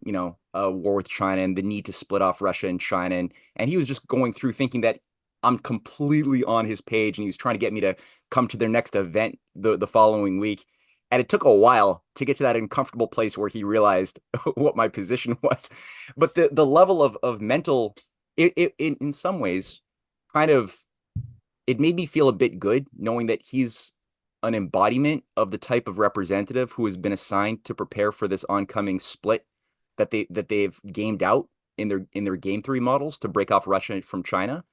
war with China and the need to split off Russia and China. And he was just going through thinking that I'm completely on his page, and he was trying to get me to come to their next event the following week. And it took a while to get to that uncomfortable place where he realized what my position was. But the level of mental, in some ways, kind of, it made me feel a bit good knowing that he's an embodiment of the type of representative who has been assigned to prepare for this oncoming split that they've gamed out in their game theory models to break off Russia from China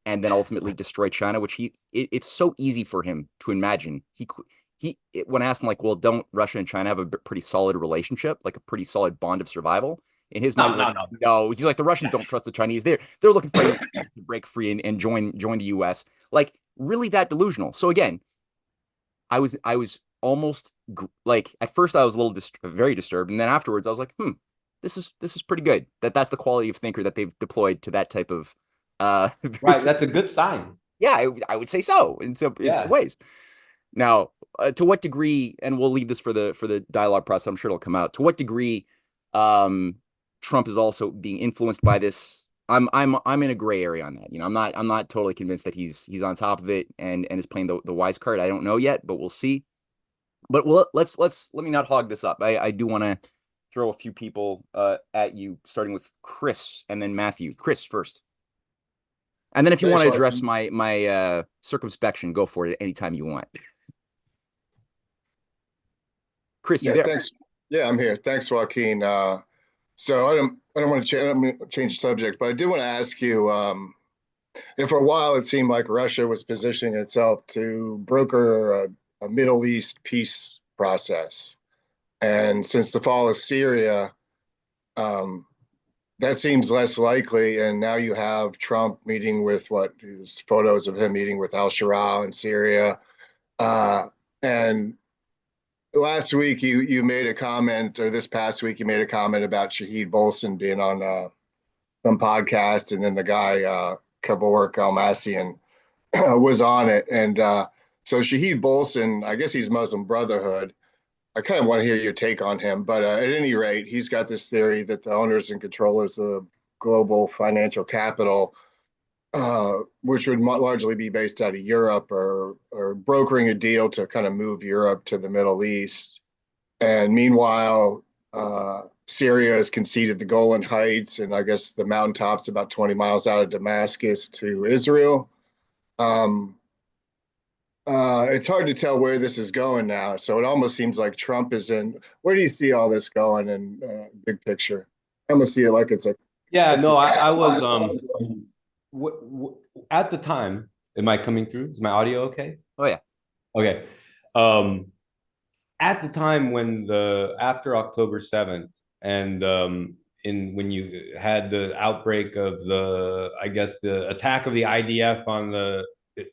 and then ultimately destroy China, which it's so easy for him to imagine. When I asked him like, well, don't Russia and China have a pretty solid relationship, like a pretty solid bond of survival? In his mind, No, he's like, no, no. no. He's like, the Russians don't trust the Chinese. They're looking for anyone to break free and join the U.S. Like really that delusional. So again, I was almost like at first I was a little very disturbed, and then afterwards I was like, this is pretty good. That's the quality of thinker that they've deployed to that type of very Right. That's a good sign. yeah, I would say so in some Yeah. ways. Now, to what degree, and we'll leave this for the dialogue process. I'm sure it'll come out. To what degree, um, Trump is also being influenced by this? I'm in a gray area on that. I'm not totally convinced that he's on top of it and is playing the wise card. I don't know yet, but we'll see. But let me not hog this up. I do want to throw a few people at you, starting with Chris and then Matthew. Chris first. And then if you want Thanks, to address Joaquin. my circumspection, go for it anytime you want. Chris, you Yeah, there? thanks. Yeah, I'm here. Thanks, Joaquin. So I don't want to change the subject, but I do want to ask you. For a while, it seemed like Russia was positioning itself to broker a Middle East peace process, and since the fall of Syria, um, that seems less likely. And now you have Trump meeting with there's photos of him meeting with Al Shara in Syria, and last week you made a comment, or this past week you made a comment about Shahid Bolson being on some podcast, and then the guy Kavork Almasian was on it, and so Shahid Bolson, I guess he's Muslim Brotherhood. I kind of want to hear your take on him, but at any rate, he's got this theory that the owners and controllers of global financial capital which would largely be based out of Europe, or brokering a deal to kind of move Europe to the Middle East. And meanwhile, Syria has conceded the Golan Heights and I guess the mountaintops about 20 miles out of Damascus to Israel. Um, it's hard to tell where this is going now. So it almost seems like Trump is in. Where do you see all this going in big picture? I almost see it like it's a. Yeah, It's a no, I was at the time. Am I coming through? Is my audio okay? Oh yeah. Okay. Um, at the time when the after October 7th and in when you had the outbreak of the I guess the attack of the IDF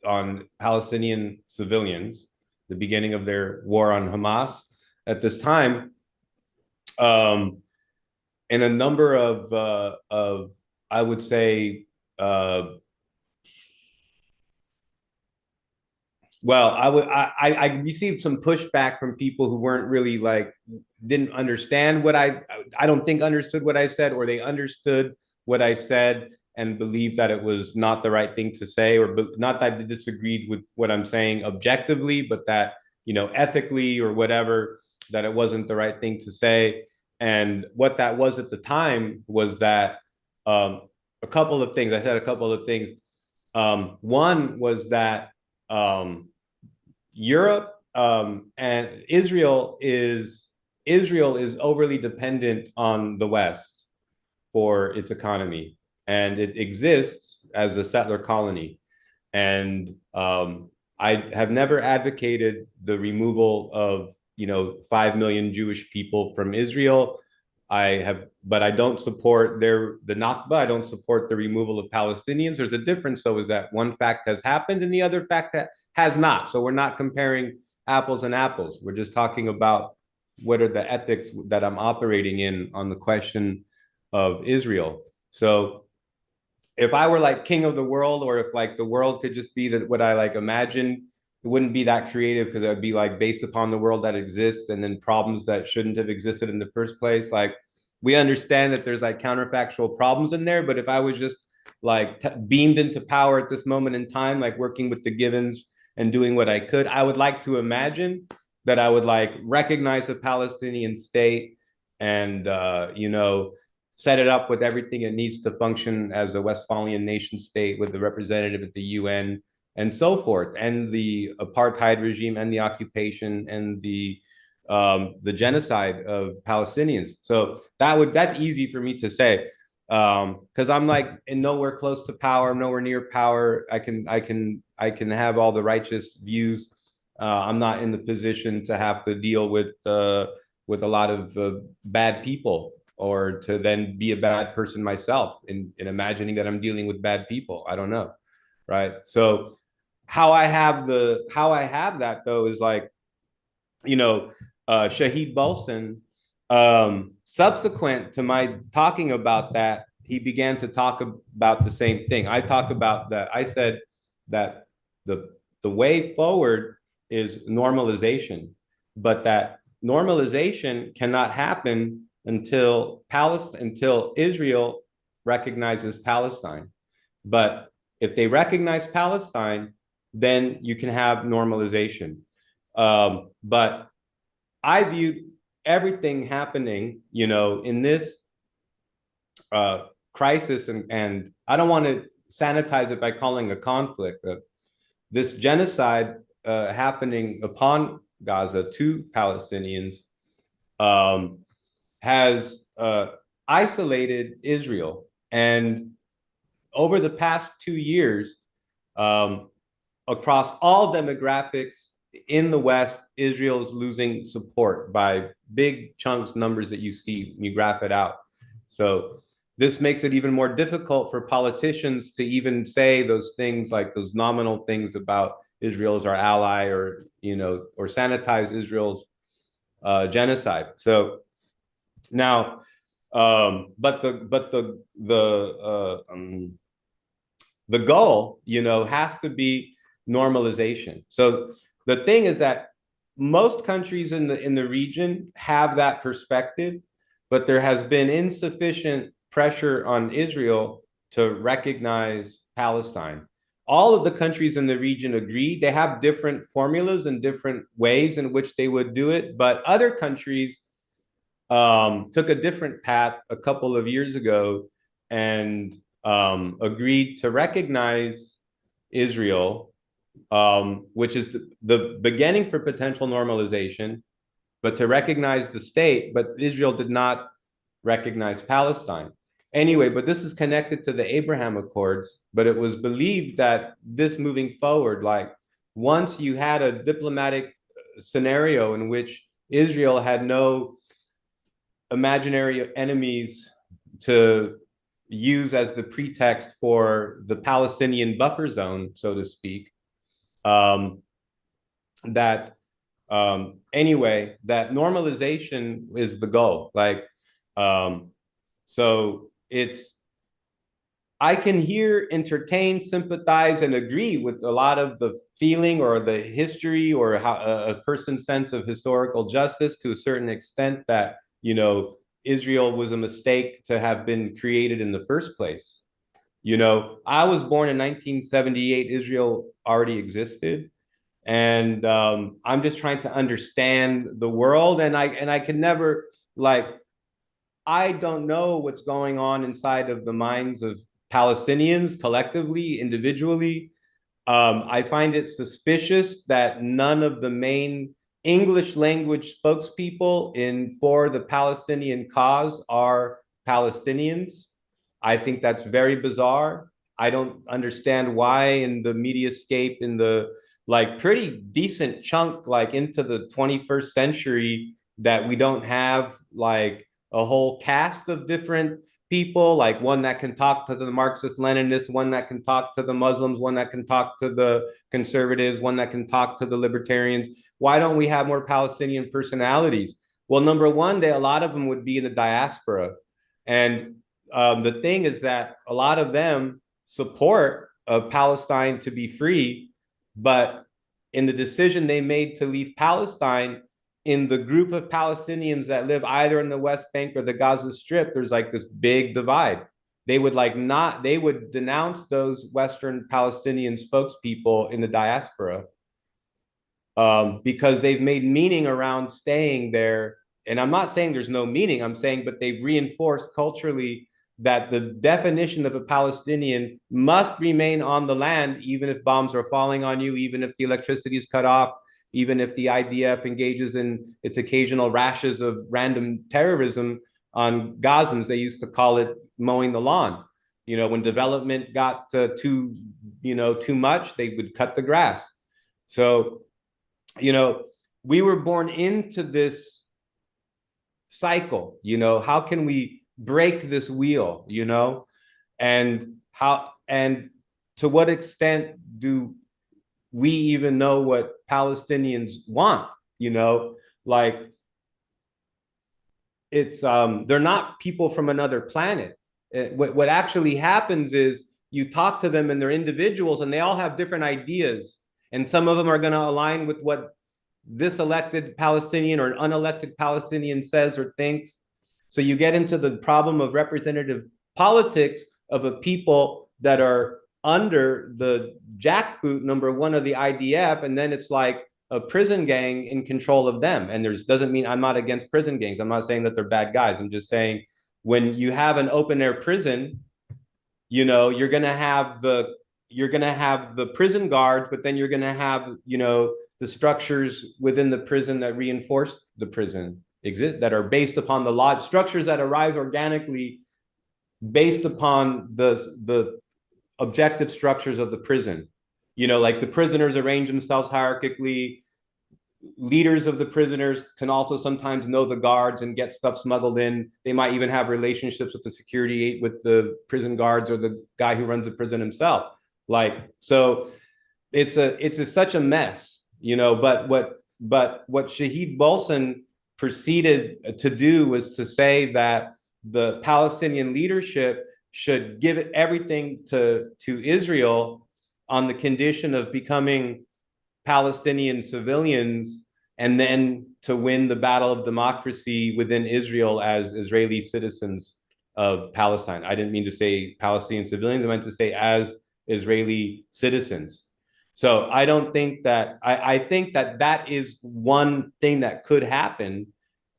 on Palestinian civilians, the beginning of their war on Hamas at this time, um, and a number of I would say well, I received some pushback from people who weren't really like didn't understand what I don't think understood what I said, or they understood what I said and believed that it was not the right thing to say, or not that they disagreed with what I'm saying objectively, but that ethically or whatever, that it wasn't the right thing to say. And what that was at the time was that a couple of things. I said a couple of things. One was that Europe and Israel is overly dependent on the West for its economy, and it exists as a settler colony. And I have never advocated the removal of 5 million Jewish people from Israel. But I don't support the Nakba. I don't support the removal of Palestinians. There's a difference, though, is that one fact has happened and the other fact that has not. So we're not comparing apples and apples. We're just talking about what are the ethics that I'm operating in on the question of Israel. So if I were like king of the world, or if like the world could just be that what I like imagine, it wouldn't be that creative, because it would be like based upon the world that exists and then problems that shouldn't have existed in the first place. Like, we understand that there's like counterfactual problems in there, but if I was just like beamed into power at this moment in time, like working with the givens and doing what I could, I would like to imagine that I would like recognize a Palestinian state and set it up with everything it needs to function as a Westphalian nation state, with the representative at the UN and so forth, and the apartheid regime and the occupation and the genocide of Palestinians. So that's easy for me to say, because I'm like in nowhere close to power, nowhere near power. I can have all the righteous views. I'm not in the position to have to deal with a lot of bad people, or to then be a bad person myself in imagining that I'm dealing with bad people. I don't know, right? So how I have that though is like, Shahid Balsan, subsequent to my talking about that, he began to talk about the same thing. I said that the way forward is normalization, but that normalization cannot happen until Israel recognizes Palestine. But if they recognize Palestine, then you can have normalization. But I viewed everything happening, in this crisis, and I don't want to sanitize it by calling a conflict. This genocide happening upon Gaza to Palestinians has isolated Israel. And over the past 2 years, across all demographics in the West, Israel is losing support by big chunks, numbers that you see when you graph it out. So this makes it even more difficult for politicians to even say those things, like those nominal things about Israel as our ally, or sanitize Israel's genocide. So now, but the goal, has to be normalization. So the thing is that most countries in the region have that perspective, but there has been insufficient pressure on Israel to recognize Palestine. All of the countries in the region agreed. They have different formulas and different ways in which they would do it, but other countries took a different path a couple of years ago and agreed to recognize Israel, which is the beginning for potential normalization, but to recognize the state. But Israel did not recognize Palestine. Anyway, but this is connected to the Abraham Accords, but it was believed that this moving forward, like once you had a diplomatic scenario in which Israel had no imaginary enemies to use as the pretext for the Palestinian buffer zone, so to speak, that anyway, that normalization is the goal. Like, so it's, I can hear, entertain, sympathize, and agree with a lot of the feeling or the history or how a person's sense of historical justice to a certain extent that, you know, Israel was a mistake to have been created in the first place. You know, I was born in 1978. Israel already existed. And I'm just trying to understand the world. And I can never, like, I don't know what's going on inside of the minds of Palestinians collectively, individually. I find it suspicious that none of the main English language spokespeople for the Palestinian cause are Palestinians. I think that's very bizarre. I don't understand why in the mediascape, in the like pretty decent chunk, like into the 21st century, that we don't have like a whole cast of different people, like one that can talk to the Marxist Leninists, one that can talk to the Muslims, one that can talk to the conservatives, one that can talk to the libertarians. Why don't we have more Palestinian personalities? Well, number one, a lot of them would be in the diaspora. And the thing is that a lot of them support Palestine to be free, but in the decision they made to leave Palestine, in the group of Palestinians that live either in the West Bank or the Gaza Strip, there's like this big divide. They would they would denounce those Western Palestinian spokespeople in the diaspora because they've made meaning around staying there. And I'm not saying there's no meaning, I'm saying, but they've reinforced culturally that the definition of a Palestinian must remain on the land, even if bombs are falling on you, even if the electricity is cut off, even if the IDF engages in its occasional rashes of random terrorism on Gazans. They used to call it mowing the lawn. You know, when development got too much, they would cut the grass. So, you know, we were born into this cycle. You know, how can we break this wheel? You know, and to what extent do we even know what Palestinians want? You know, like it's they're not people from another planet. What actually happens is you talk to them and they're individuals and they all have different ideas, and some of them are going to align with what this elected Palestinian or an unelected Palestinian says or thinks. So you get into the problem of representative politics of a people that are under the jackboot number one of the IDF, and then it's like a prison gang in control of them. And there's doesn't mean I'm not against prison gangs. I'm not saying that they're bad guys. I'm just saying when you have an open air prison, you know, you're gonna have the prison guards, but then you're gonna have, you know, the structures within the prison that reinforce the prison exist, that are based upon the law, structures that arise organically based upon the objective structures of the prison. You know, like the prisoners arrange themselves hierarchically. Leaders of the prisoners can also sometimes know the guards and get stuff smuggled in. They might even have relationships with the security, with the prison guards or the guy who runs the prison himself. Like, so it's such a mess, you know, but what Shahid Bolson proceeded to do was to say that the Palestinian leadership should give it everything to Israel on the condition of becoming Palestinian civilians, and then to win the battle of democracy within Israel as Israeli citizens of Palestine. I didn't mean to say Palestinian civilians. I meant to say as Israeli citizens. So I don't think that I think that that is one thing that could happen.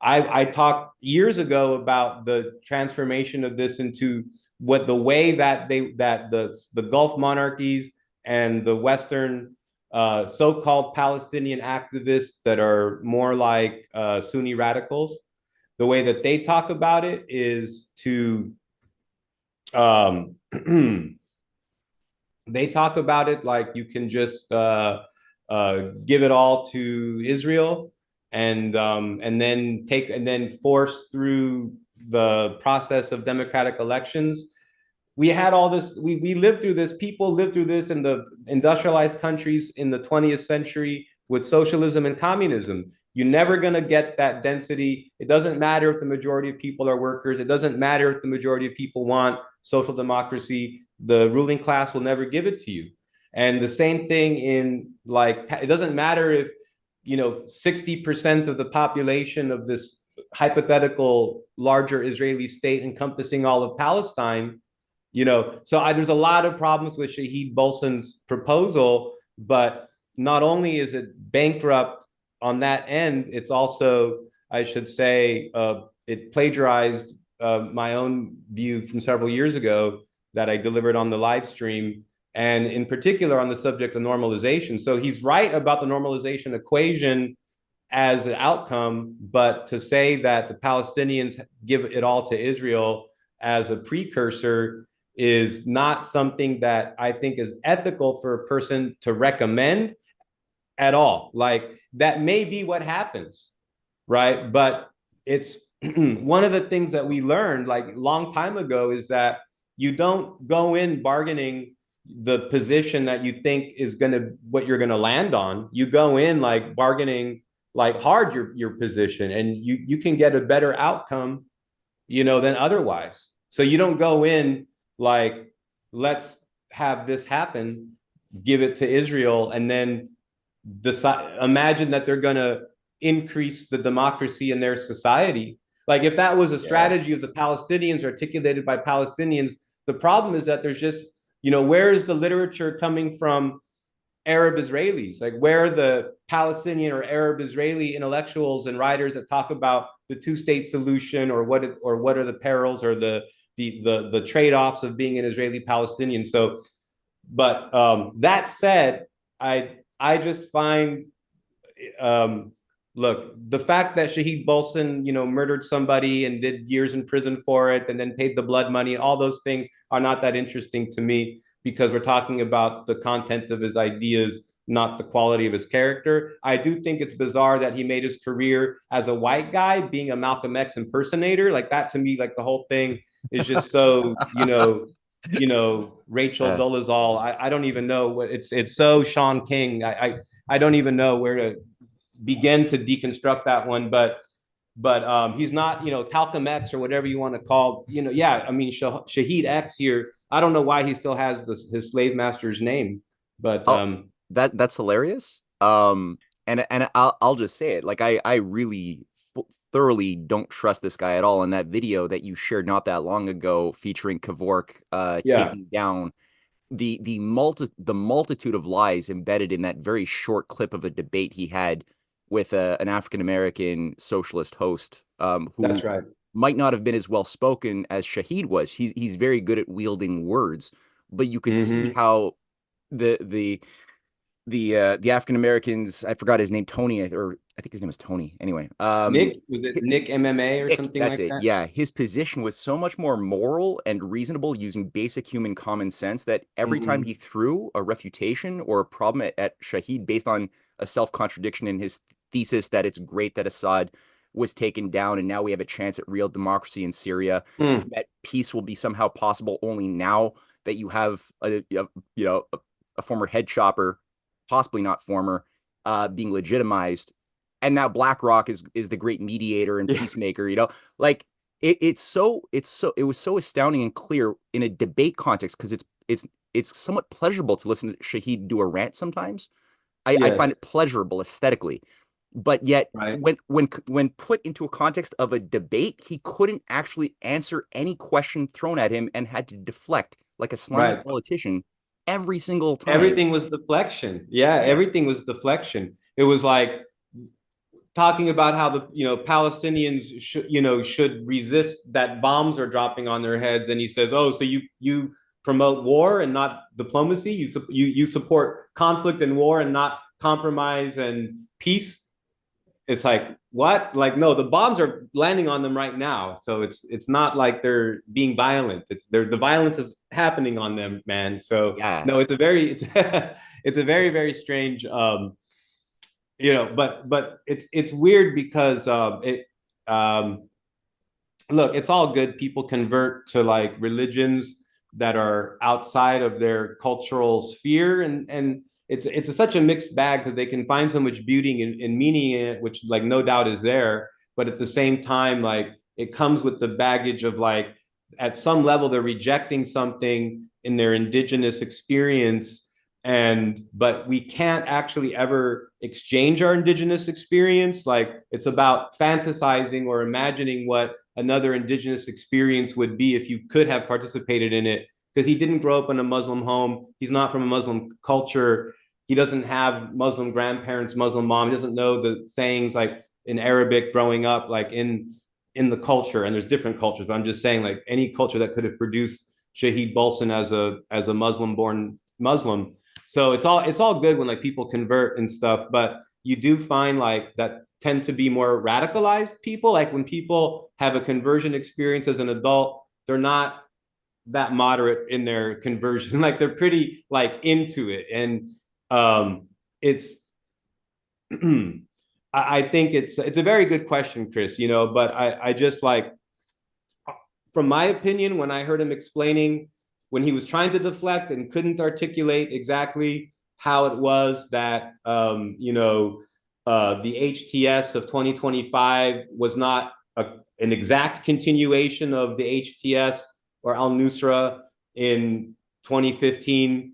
I talked years ago about the transformation of this into what the way that the Gulf monarchies and the Western so-called Palestinian activists that are more like Sunni radicals, the way that they talk about it is to um, they talk about it like you can just give it all to Israel and then force through the process of democratic elections. We had all this, we lived through this, people lived through this in the industrialized countries in the 20th century with socialism and communism. You're never going to get that density. It doesn't matter if the majority of people are workers. It doesn't matter if the majority of people want social democracy. The ruling class will never give it to you. And the same thing in like, it doesn't matter if, 60% of the population of this hypothetical larger Israeli state encompassing all of Palestine, there's a lot of problems with Shahid Bolson's proposal, but not only is it bankrupt on that end, it's also, I should say, it plagiarized my own view from several years ago that I delivered on the live stream, and in particular on the subject of normalization. So he's right about the normalization equation as an outcome, but to say that the Palestinians give it all to Israel as a precursor is not something that I think is ethical for a person to recommend at all. Like that may be what happens, right? But it's one of the things that we learned like a long time ago is that you don't go in bargaining the position that you think is going to what you're going to land on. You go in like bargaining like hard your position, and you can get a better outcome, than otherwise. So you don't go in like, let's have this happen, give it to Israel, and then decide, imagine that they're going to increase the democracy in their society. Like if that was a strategy of the Palestinians articulated by Palestinians, the problem is that there's just, where is the literature coming from Arab Israelis? Like where are the Palestinian or Arab Israeli intellectuals and writers that talk about the two-state solution or what are the perils or the trade-offs of being an Israeli Palestinian? So, but that said, I just find look, the fact that Shahid Bolson, murdered somebody and did years in prison for it and then paid the blood money, all those things are not that interesting to me because we're talking about the content of his ideas, not the quality of his character. I do think it's bizarre that he made his career as a white guy being a Malcolm X impersonator. Like that to me, like the whole thing is just so, Rachel Dolezal. I don't even know what it's so Sean King. I don't even know where to begin to deconstruct that one, but he's not, Talcum X or whatever you want to call, I mean, Shahid X here. I don't know why he still has his slave master's name, but that's hilarious. And I'll just say it, like I really thoroughly don't trust this guy at all. In that video that you shared not that long ago, featuring Kevork taking down the multitude of lies embedded in that very short clip of a debate he had with an African-American socialist host, who that's right. might not have been as well spoken as Shahid was. He's very good at wielding words, but you could see how the African Americans, I forgot his name, Tony, or I think his name was Tony. Anyway, Nick, was it Nick MMA or something that's like it. that? Yeah, his position was so much more moral and reasonable, using basic human common sense, that every time he threw a refutation or a problem at Shahid based on a self-contradiction in his thesis that it's great that Assad was taken down and now we have a chance at real democracy in Syria, that peace will be somehow possible only now that you have a former head chopper, possibly not former, being legitimized, and now BlackRock is the great mediator and peacemaker. Like it was so astounding and clear in a debate context, because it's somewhat pleasurable to listen to Shahid do a rant sometimes. I find it pleasurable aesthetically. but yet Right. when put into a context of a debate, he couldn't actually answer any question thrown at him and had to deflect like a slimy Right. politician every single time. Everything was deflection. Yeah, Yeah. everything was deflection. It was like talking about how the Palestinians should resist that bombs are dropping on their heads, and he says, "Oh, so you promote war and not diplomacy? You support conflict and war and not compromise and peace?" It's like, what? Like, no, the bombs are landing on them right now, so it's not like they're being violent. The violence is happening on them, man. So Yeah. no, it's a very very strange but it's weird because it um look, it's all good. People convert to like religions that are outside of their cultural sphere, and it's such a mixed bag because they can find so much beauty and meaning in it, which like no doubt is there. But at the same time, like it comes with the baggage of like at some level they're rejecting something in their indigenous experience, and but we can't actually ever exchange our indigenous experience. Like it's about fantasizing or imagining what another indigenous experience would be if you could have participated in it, because he didn't grow up in a Muslim home, he's not from a Muslim culture, he doesn't have Muslim grandparents, Muslim mom, he doesn't know the sayings like in Arabic growing up, like in the culture. And there's different cultures, but I'm just saying like any culture that could have produced Shahid Bolson as a Muslim born Muslim. So it's all good when like people convert and stuff, but you do find like that tend to be more radicalized people. Like when people have a conversion experience as an adult, they're not that moderate in their conversion. Like they're pretty like into it. And it's I think it's a very good question, Chris, but I just like from my opinion, when I heard him explaining when he was trying to deflect and couldn't articulate exactly how it was that the HTS of 2025 was not an exact continuation of the HTS or Al Nusra in 2015,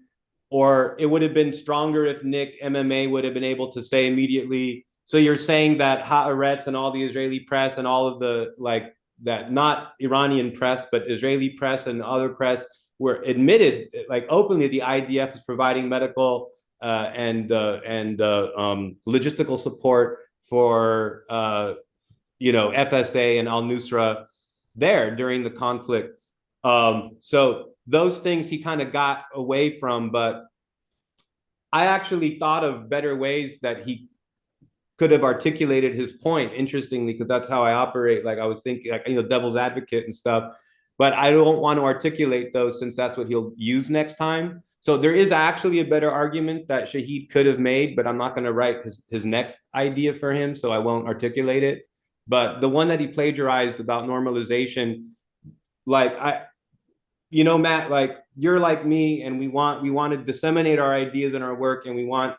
or it would have been stronger if Nick MMA would have been able to say immediately. So you're saying that Haaretz and all the Israeli press and all of the like that, not Iranian press, but Israeli press and other press were admitted like openly the IDF is providing medical and logistical support for FSA and Al Nusra there during the conflict. So those things he kind of got away from, but I actually thought of better ways that he could have articulated his point, interestingly, because that's how I operate. Like I was thinking, like, devil's advocate and stuff, but I don't want to articulate those since that's what he'll use next time. So there is actually a better argument that Shahid could have made, but I'm not going to write his next idea for him, so I won't articulate it. But the one that he plagiarized about normalization, like Matt, like you're like me, and we want to disseminate our ideas and our work, and we want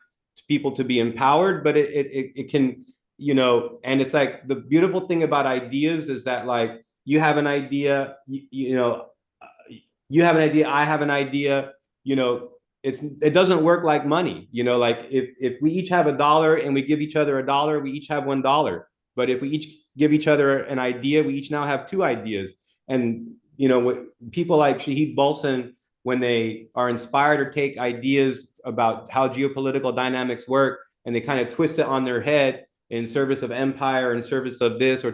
people to be empowered, but it can, and it's like the beautiful thing about ideas is that like you have an idea, you have an idea, I have an idea, it doesn't work like money, like if we each have $1 and we give each other $1, we each have $1. But if we each give each other an idea, we each now have two ideas. And people like Shahid Bolson, when they are inspired or take ideas about how geopolitical dynamics work and they kind of twist it on their head in service of empire, in service of this, or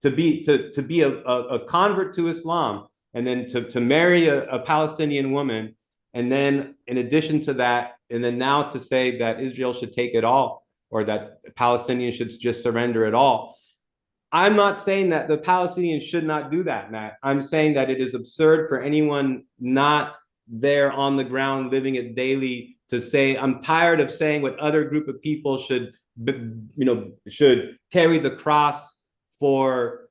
to be a convert to Islam, and then to marry a Palestinian woman, and then in addition to that, and then now to say that Israel should take it all, or that Palestinians should just surrender it all. I'm not saying that the Palestinians should not do that, Matt. I'm saying that it is absurd for anyone not there on the ground living it daily to say, I'm tired of saying what other group of people should carry the cross for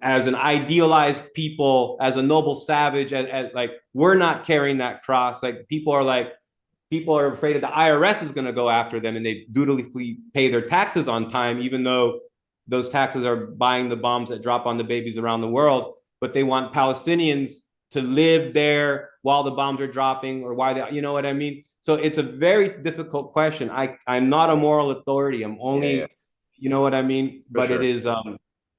as an idealized people, as a noble savage, as like we're not carrying that cross. Like people are afraid that the IRS is going to go after them, and they dutifully pay their taxes on time, even though those taxes are buying the bombs that drop on the babies around the world. But they want Palestinians to live there while the bombs are dropping, or why they, you know what I mean? So it's a very difficult question. I'm not a moral authority. I'm Yeah, yeah, only, you know what I mean? for But it sure. is,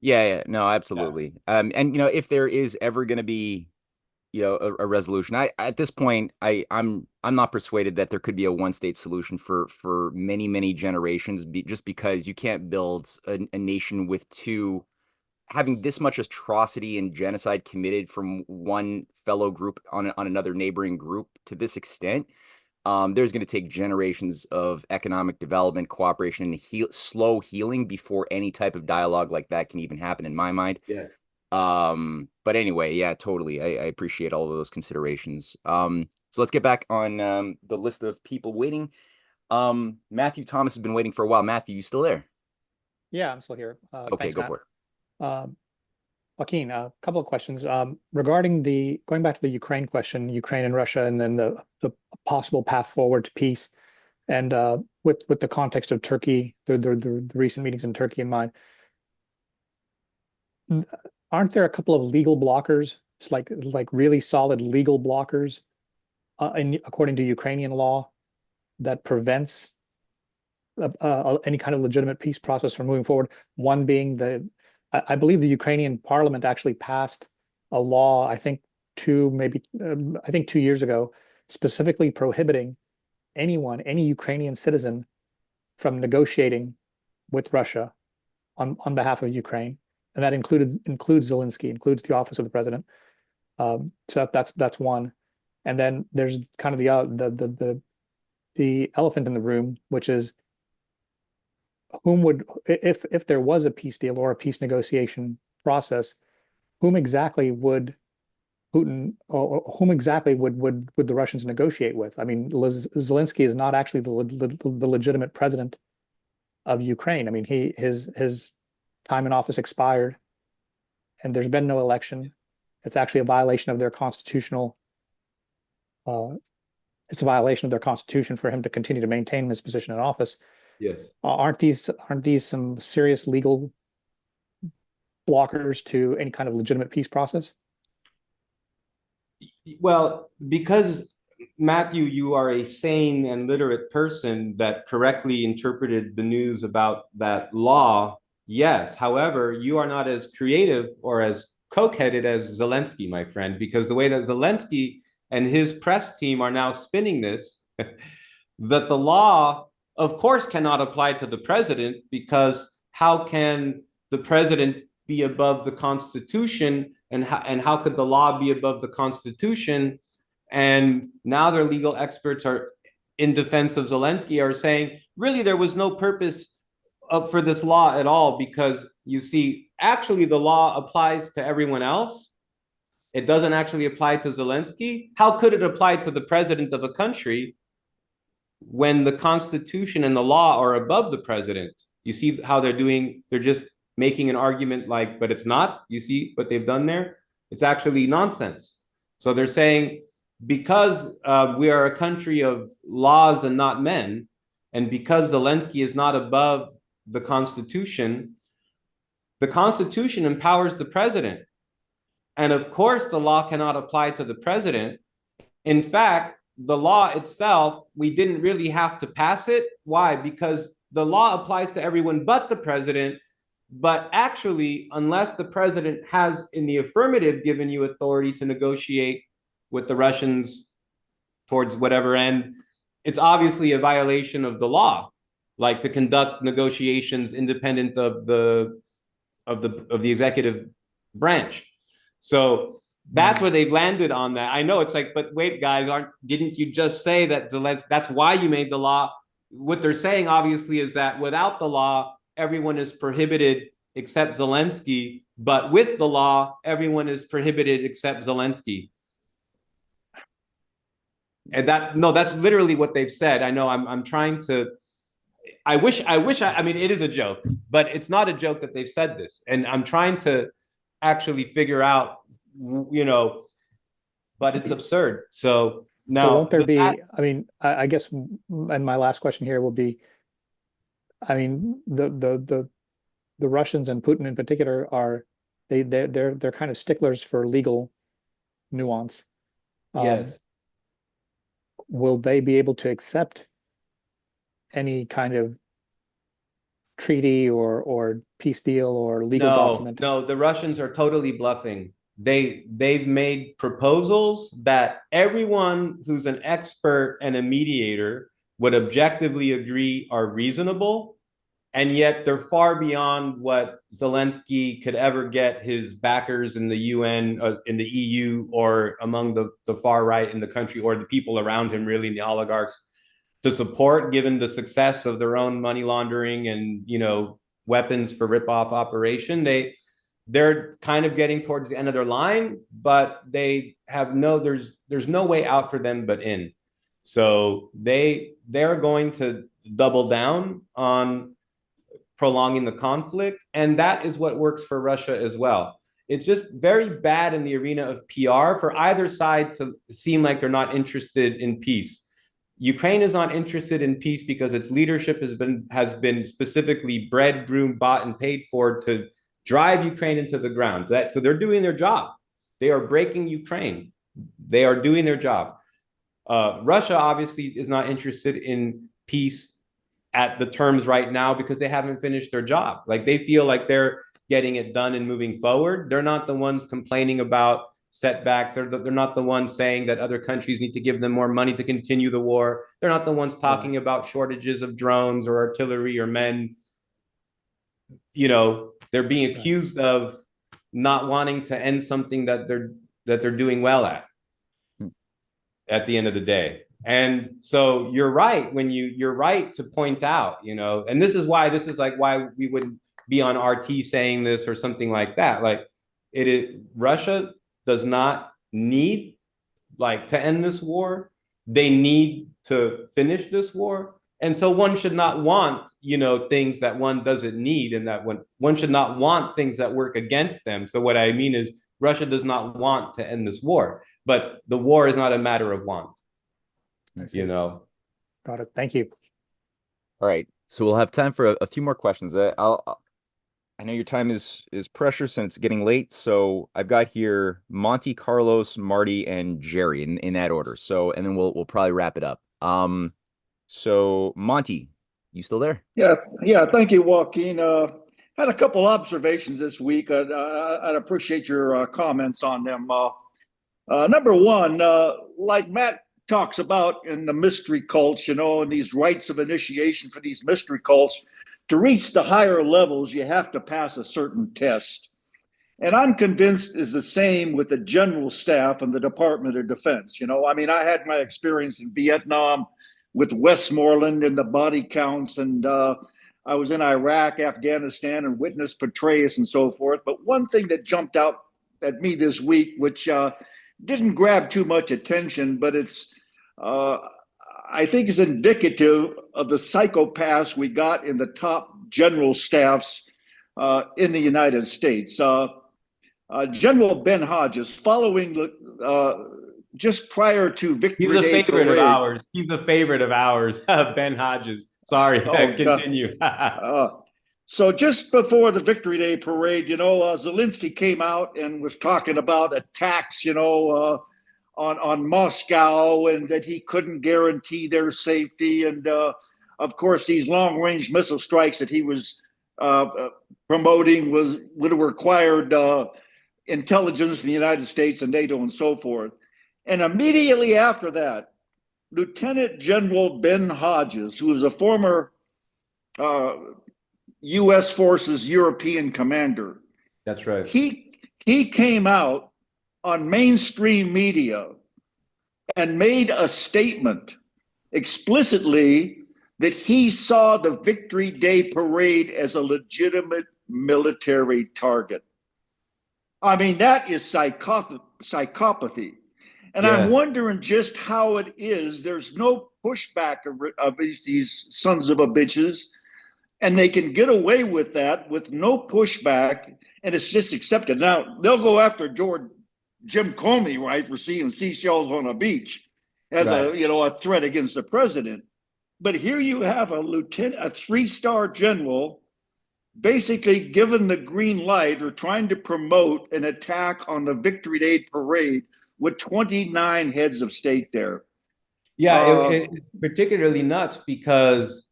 Yeah, yeah, no, yeah. absolutely. And if there is ever going to be, a resolution, I at this point, I'm not persuaded that there could be a one state solution for many, many generations, just because you can't build a nation with two having this much atrocity and genocide committed from one fellow group on another neighboring group to this extent. There's going to take generations of economic development, cooperation, and slow healing before any type of dialogue like that can even happen, in my mind. Yes. But anyway, yeah, totally. I appreciate all of those considerations. So let's get back on the list of people waiting. Matthew Thomas has been waiting for a while. Matthew, you still there? Yeah, I'm still here. Okay, Thanks, go Matt. for it. Joaquin, a couple of questions regarding going back to the Ukraine question, Ukraine and Russia, and then the possible path forward to peace, and with the context of Turkey, the recent meetings in Turkey in mind. Aren't there a couple of legal blockers? It's like really solid legal blockers, according to Ukrainian law, that prevents any kind of legitimate peace process from moving forward. One being I believe the Ukrainian parliament actually passed a law, I think 2 years ago, specifically prohibiting any Ukrainian citizen from negotiating with Russia on behalf of Ukraine. And that includes Zelensky, includes the office of the president. So that's one. And then there's kind of the elephant in the room, which is if there was a peace deal or a peace negotiation process, whom exactly would Putin, or whom exactly would the Russians negotiate with? I mean, Zelensky is not actually the legitimate president of Ukraine. I mean, his time in office expired, and there's been no election. It's actually a violation of their constitutional. It's a violation of their constitution for him to continue to maintain his position in office. Yes. Aren't these some serious legal blockers to any kind of legitimate peace process? Well, because Matthew, you are a sane and literate person that correctly interpreted the news about that law. Yes. However, you are not as creative or as coke-headed as Zelensky, my friend, because the way that Zelensky and his press team are now spinning this, that the law, of course, cannot apply to the president, because how can the president be above the Constitution, and how could the law be above the Constitution? And now their legal experts are in defense of Zelensky are saying, really, there was no purpose for this law at all, because you see, actually, the law applies to everyone else. It doesn't actually apply to Zelensky. How could it apply to the president of a country when the Constitution and the law are above the president? You see how they're just making an argument like, but it's not. You see what they've done there? It's actually nonsense. So they're saying, because we are a country of laws and not men, and because Zelensky is not above the Constitution empowers the president. And of course, the law cannot apply to the president. In fact, the law itself, we didn't really have to pass it. Why? Because the law applies to everyone but the president. But actually, unless the president has in the affirmative given you authority to negotiate with the Russians towards whatever end, it's obviously a violation of the law, like to conduct negotiations independent of the executive branch. So that's where they've landed on that. I know it's like, but wait, guys, didn't you just say that that's why you made the law? What they're saying, obviously, is that without the law, everyone is prohibited except Zelensky, but with the law, everyone is prohibited except Zelensky. And that's literally what they've said. I know I'm trying to, I mean, it is a joke, but it's not a joke that they've said this. And I'm trying to actually figure out, but it's absurd. So now, but won't there be, I mean, I guess, and my last question here will be, I mean, the Russians and Putin in particular they're kind of sticklers for legal nuance. Yes. Will they be able to accept any kind of treaty or peace deal or legal document? No, the Russians are totally bluffing. They've made proposals that everyone who's an expert and a mediator would objectively agree are reasonable, and yet they're far beyond what Zelensky could ever get his backers in the UN, in the EU, or among the far right in the country, or the people around him, really, the oligarchs, to support, given the success of their own money laundering and, weapons for rip-off operation. They're kind of getting towards the end of their line, but there's no way out for them but in. So they're going to double down on prolonging the conflict, and that is what works for Russia as well. It's just very bad in the arena of PR for either side to seem like they're not interested in peace. Ukraine is not interested in peace because its leadership has been specifically bred, groomed, bought, and paid for to drive Ukraine into the ground. So they're doing their job. They are breaking Ukraine. They are doing their job. Russia obviously is not interested in peace at the terms right now because they haven't finished their job. Like, they feel like they're getting it done and moving forward. They're not the ones complaining about setbacks. They're not the ones saying that other countries need to give them more money to continue the war. They're not the ones talking about shortages of drones or artillery or men. They're being accused of not wanting to end something that they're doing well at the end of the day. And so you're right when you're right to point out, and this is why we wouldn't be on RT saying this or something like that. Like, Russia does not need to end this war. They need to finish this war. And so one should not want, things that one doesn't need, and that one should not want things that work against them. So what I mean is, Russia does not want to end this war, but the war is not a matter of want. Got it. Thank you. All right. So we'll have time for a few more questions. I know your time is precious and it's getting late. So I've got here Monty, Carlos, Marty, and Jerry in that order. So, and then we'll probably wrap it up. So Monty, you still there? Yeah. Thank you, Joaquin. Had a couple observations this week. I'd appreciate your comments on them. Number one, like Matt talks about in the mystery cults, and these rites of initiation for these mystery cults, to reach the higher levels, you have to pass a certain test. And I'm convinced is the same with the general staff and the Department of Defense. I had my experience in Vietnam with Westmoreland and the body counts, and I was in Iraq, Afghanistan, and witnessed Petraeus and so forth. But one thing that jumped out at me this week, which didn't grab too much attention, but it's I think is indicative of the psychopaths we got in the top general staffs in the United States. General Ben Hodges, following just prior to Victory Day He's a favorite parade, of ours. He's a favorite of ours, Ben Hodges. Sorry, continue. So just before the Victory Day parade, Zelensky came out and was talking about attacks, on Moscow, and that he couldn't guarantee their safety. And of course, these long-range missile strikes that he was promoting would have required intelligence from the United States and NATO and so forth. And immediately after that, Lieutenant General Ben Hodges, who was a former U.S. Forces European commander. That's right. He came out on mainstream media and made a statement explicitly that he saw the Victory Day parade as a legitimate military target. I mean, that is psychopathy. And yes. I'm wondering just how it is. There's no pushback of these sons of a bitches, and they can get away with that with no pushback, and it's just accepted. Now, they'll go after Jim Comey, right, for seeing seashells on a beach as a threat against the president. But here you have a three-star general basically given the green light or trying to promote an attack on the Victory Day parade with 29 heads of state there. Yeah, it's particularly nuts because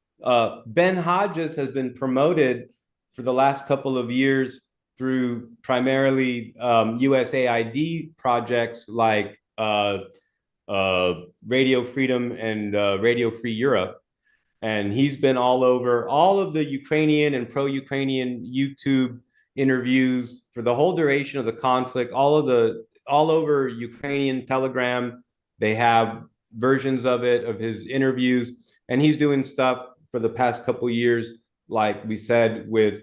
Ben Hodges has been promoted for the last couple of years through primarily USAID projects like Radio Freedom and Radio Free Europe. And he's been all over all of the Ukrainian and pro-Ukrainian YouTube interviews for the whole duration of the conflict, all over Ukrainian Telegram. They have versions of it, of his interviews, and he's doing stuff for the past couple of years, like we said, with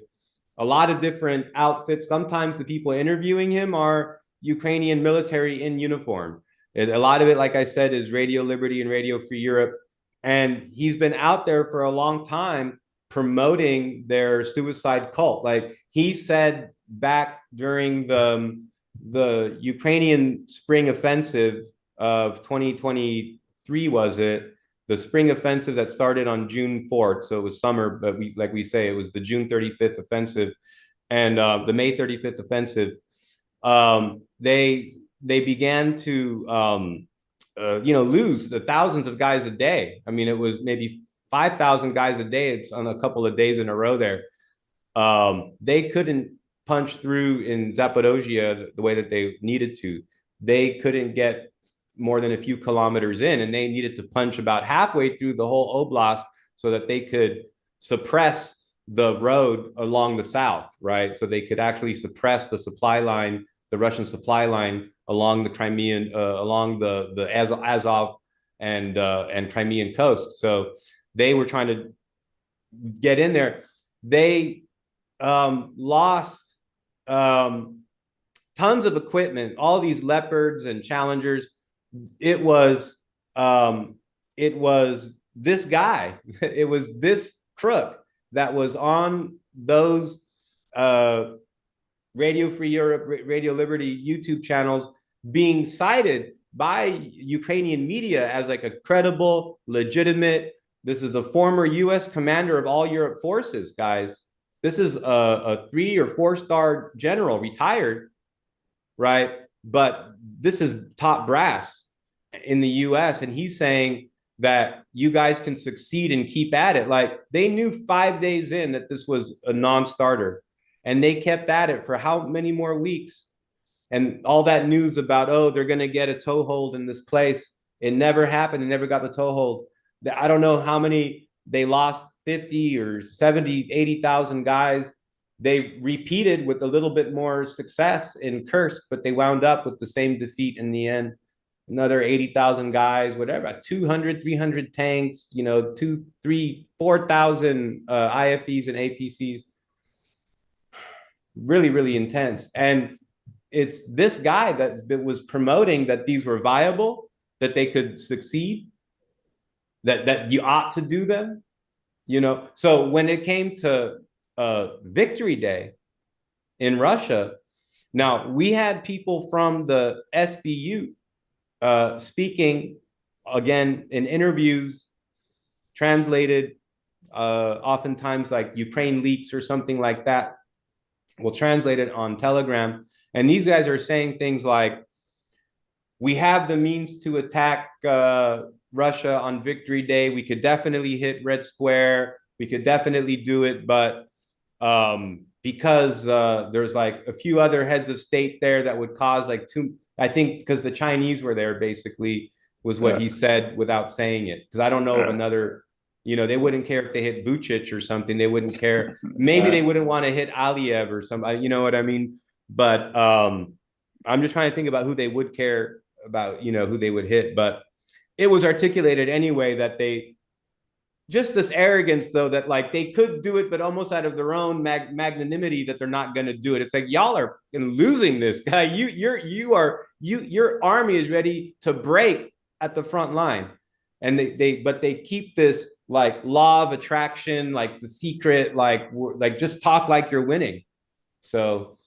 a lot of different outfits. Sometimes the people interviewing him are Ukrainian military in uniform. A lot of it, like I said, is Radio Liberty and Radio Free Europe. And he's been out there for a long time promoting their suicide cult. Like he said back during the Ukrainian spring offensive of 2023, was it? The spring offensive that started on June 4th. So it was summer, but like we say, it was the June 35th offensive and the May 35th offensive. They began to lose the thousands of guys a day. I mean, it was maybe 5,000 guys a day. It's on a couple of days in a row there. They couldn't punch through in Zaporozhye the way that they needed to. They couldn't get more than a few kilometers in, and they needed to punch about halfway through the whole oblast so that they could suppress the road along the south, right? So they could actually suppress the supply line, the Russian supply line along the Crimean, along the Azov and Crimean coast. So they were trying to get in there. They lost tons of equipment, all these Leopards and Challengers. It was this guy, it was this crook that was on those Radio Free Europe, Radio Liberty YouTube channels being cited by Ukrainian media as like a credible, legitimate. This is the former US commander of all Europe forces, guys. This is a 3 or 4 star general, retired, right? But this is top brass in the US. And he's saying that you guys can succeed and keep at it. Like they knew 5 days in that this was a non-starter. And they kept at it for how many more weeks? And all that news about, oh, they're going to get a toehold in this place. It never happened. They never got the toehold. I don't know how many they lost, 50 or 70, 80,000 guys. They repeated with a little bit more success in Kursk, but they wound up with the same defeat in the end. Another 80,000 guys, whatever, 200, 300 tanks, 2, 3, 4,000 IFEs and APCs. Really, really intense. And it's this guy that was promoting that these were viable, that they could succeed, that you ought to do them, So when it came to Victory Day in Russia, now we had people from the SBU speaking, again, in interviews, translated, oftentimes like Ukraine leaks or something like that. We'll translate it on Telegram. And these guys are saying things like, we have the means to attack Russia on Victory Day. We could definitely hit Red Square. We could definitely do it. But because there's like a few other heads of state there that would cause I think because the Chinese were there, basically, was what he said without saying it. Because I don't know of another, they wouldn't care if they hit Vucic or something. They wouldn't care. Maybe they wouldn't want to hit Aliyev or something. You know what I mean? But I'm just trying to think about who they would care about, who they would hit. But it was articulated anyway that just this arrogance, though, that like they could do it, but almost out of their own magnanimity that they're not going to do it. It's like, y'all are losing this guy. Your army is ready to break at the front line. And they keep this like law of attraction, like the secret, like just talk like you're winning. So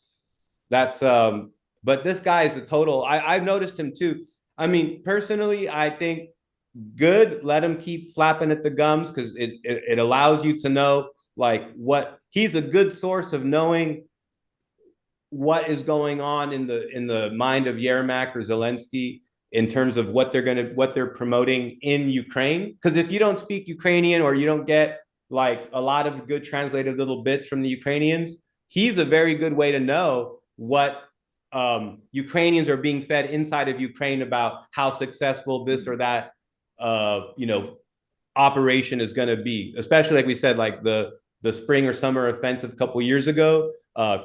that's, but this guy is a total, I've noticed him too. I mean, personally, I think good, let him keep flapping at the gums because it allows you to know like what he's a good source of knowing what is going on in the mind of Yermak or Zelensky in terms of what they're promoting in Ukraine. Because if you don't speak Ukrainian or you don't get like a lot of good translated little bits from the Ukrainians, he's a very good way to know what Ukrainians are being fed inside of Ukraine about how successful this or that operation is going to be. Especially like we said, like the spring or summer offensive a couple years ago.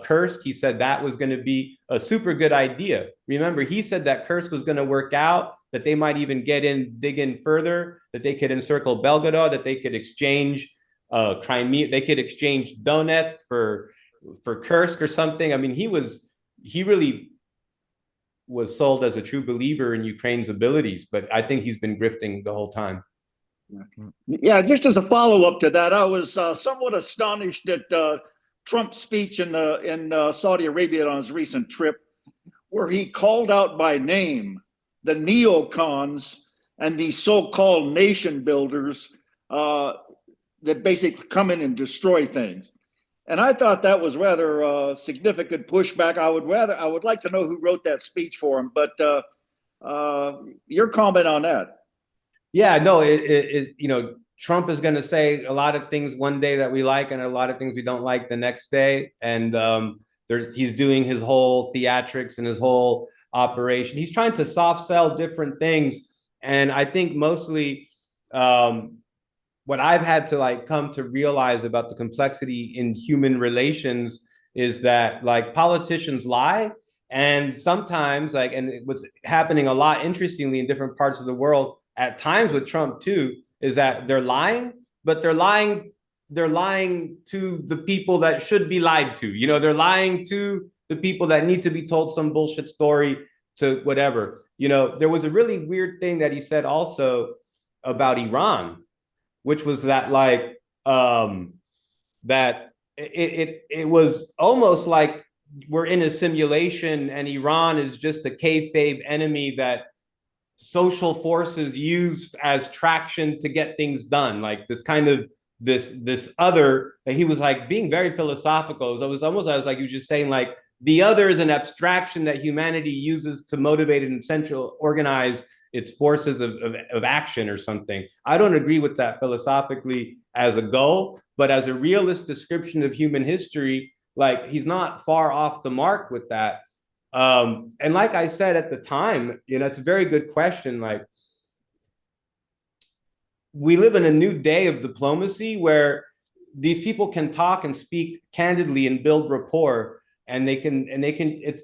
Kursk, he said that was going to be a super good idea. Remember, he said that Kursk was going to work out, that they might even dig in further, that they could encircle Belgorod, that they could exchange Crimea, they could exchange Donetsk for Kursk or something. I mean, he really was sold as a true believer in Ukraine's abilities, but I think he's been grifting the whole time. Yeah, just as a follow-up to that, I was somewhat astonished at Trump's speech in Saudi Arabia on his recent trip, where he called out by name the neocons and the so-called nation builders that basically come in and destroy things. And I thought that was rather significant pushback. I would like to know who wrote that speech for him, but your comment on that. Yeah, no, Trump is going to say a lot of things one day that we like and a lot of things we don't like the next day. And he's doing his whole theatrics and his whole operation. He's trying to soft sell different things. And I think mostly what I've had to like come to realize about the complexity in human relations is that like politicians lie. And sometimes and what's happening a lot interestingly in different parts of the world at times with Trump too, is that they're lying, but they're lying to the people that should be lied to. They're lying to the people that need to be told some bullshit story to whatever. There was a really weird thing that he said also about Iran, which was that that it was almost like we're in a simulation and Iran is just a kayfabe enemy that social forces use as traction to get things done, like this kind of this other. He was like being very philosophical. I was like he was just saying like the other is an abstraction that humanity uses to motivate and essential organize its forces of action or something. I don't agree with that philosophically as a goal, but as a realist description of human history, like he's not far off the mark with that. And like I said at the time, it's a very good question. Like, we live in a new day of diplomacy where these people can talk and speak candidly and build rapport, and they can it's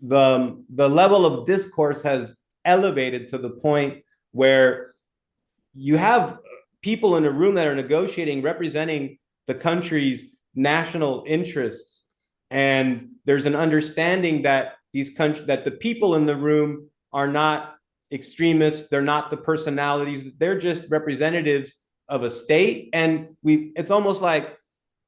the level of discourse has elevated to the point where you have people in a room that are negotiating, representing the country's national interests. And there's an understanding that that the people in the room are not extremists. They're not the personalities. They're just representatives of a state. And it's almost like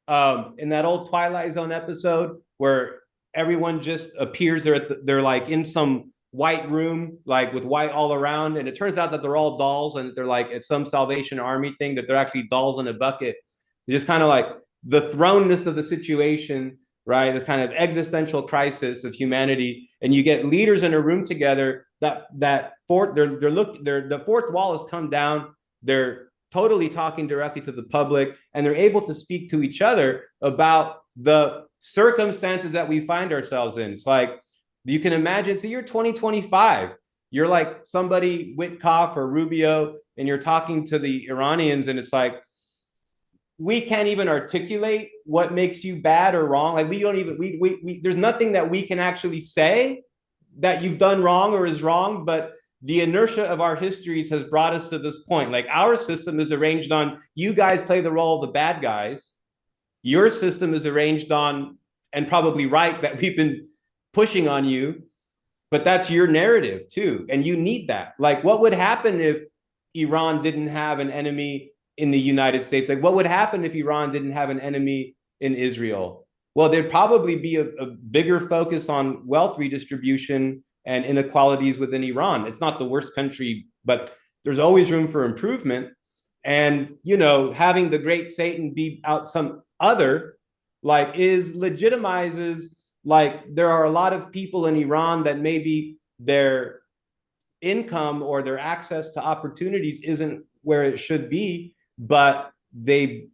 in that old Twilight Zone episode where everyone just appears. They're like in some white room, like with white all around. And it turns out that they're all dolls and they're like, it's some Salvation Army thing, that they're actually dolls in a bucket. They're just kind of like the throneness of the situation, right? This kind of existential crisis of humanity, and you get leaders in a room together. The fourth wall has come down. They're totally talking directly to the public, and they're able to speak to each other about the circumstances that we find ourselves in. It's like you can imagine. It's the year 2025. You're like somebody Witkoff or Rubio, and you're talking to the Iranians, and it's like, we can't even articulate what makes you bad or wrong. Like we don't even, there's nothing that we can actually say that you've done wrong or is wrong, but the inertia of our histories has brought us to this point. Like our system is arranged on, you guys play the role of the bad guys. Your system is arranged on, and probably right, that we've been pushing on you, but that's your narrative too. And you need that. Like what would happen if Iran didn't have an enemy in the United States? Like what would happen if Iran didn't have an enemy in Israel? Well, there'd probably be a bigger focus on wealth redistribution and inequalities within Iran. It's not the worst country, but there's always room for improvement. And, having the great Satan be out some other, like legitimizes like there are a lot of people in Iran that maybe their income or their access to opportunities isn't where it should be, but they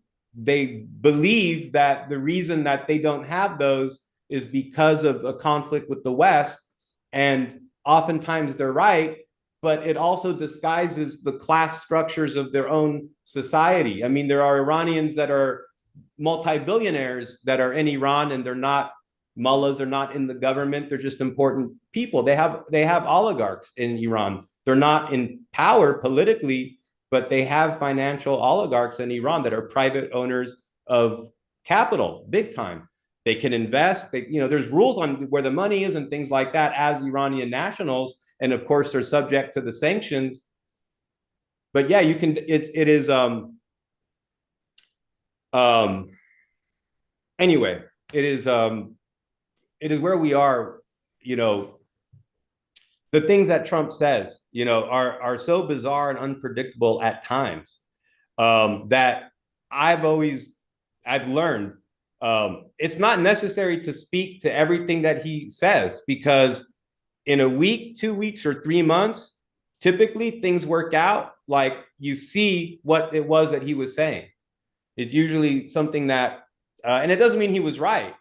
believe that the reason that they don't have those is because of a conflict with the West. And oftentimes they're right, but it also disguises the class structures of their own society. I mean, there are Iranians that are multi-billionaires that are in Iran, and they're not mullahs, are not in the government. They're just important people. They have oligarchs in Iran. They're not in power politically, but they have financial oligarchs in Iran that are private owners of capital, big time. They can invest. There's rules on where the money is and things like that as Iranian nationals, and of course they're subject to the sanctions. But yeah, you can. It is. Anyway, it is. It is where we are. The things that Trump says, are so bizarre and unpredictable at times, that I've learned it's not necessary to speak to everything that he says, because in a week, 2 weeks, or 3 months, typically things work out. Like you see what it was that he was saying. It's usually something that, and it doesn't mean he was right,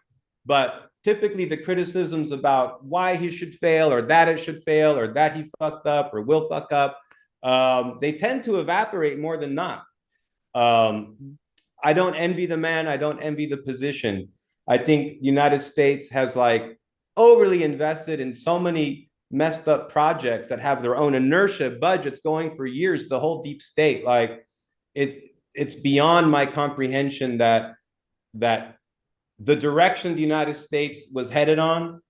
but typically the criticisms about why he should fail, or that it should fail, or that he fucked up or will fuck up, they tend to evaporate more than not. I don't envy the man. I don't envy the position. I think the United States has like overly invested in so many messed up projects that have their own inertia budgets going for years. The whole deep state, like it's beyond my comprehension that the direction the United States was headed on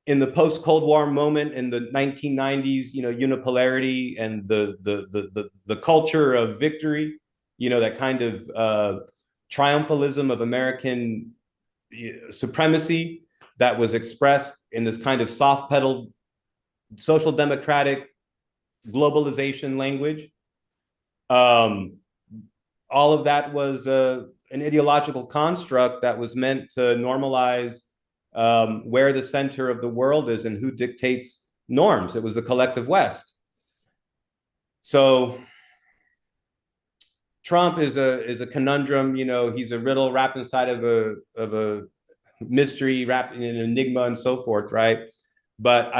in the post-Cold War moment in the 1990s, unipolarity and the culture of victory, that kind of triumphalism of American supremacy that was expressed in this kind of soft-pedaled social democratic globalization language. All of that was an ideological construct that was meant to normalize where the center of the world is and who dictates norms. It was the collective West. So Trump is a conundrum. He's a riddle wrapped inside of a mystery, wrapped in an enigma, and so forth, right? But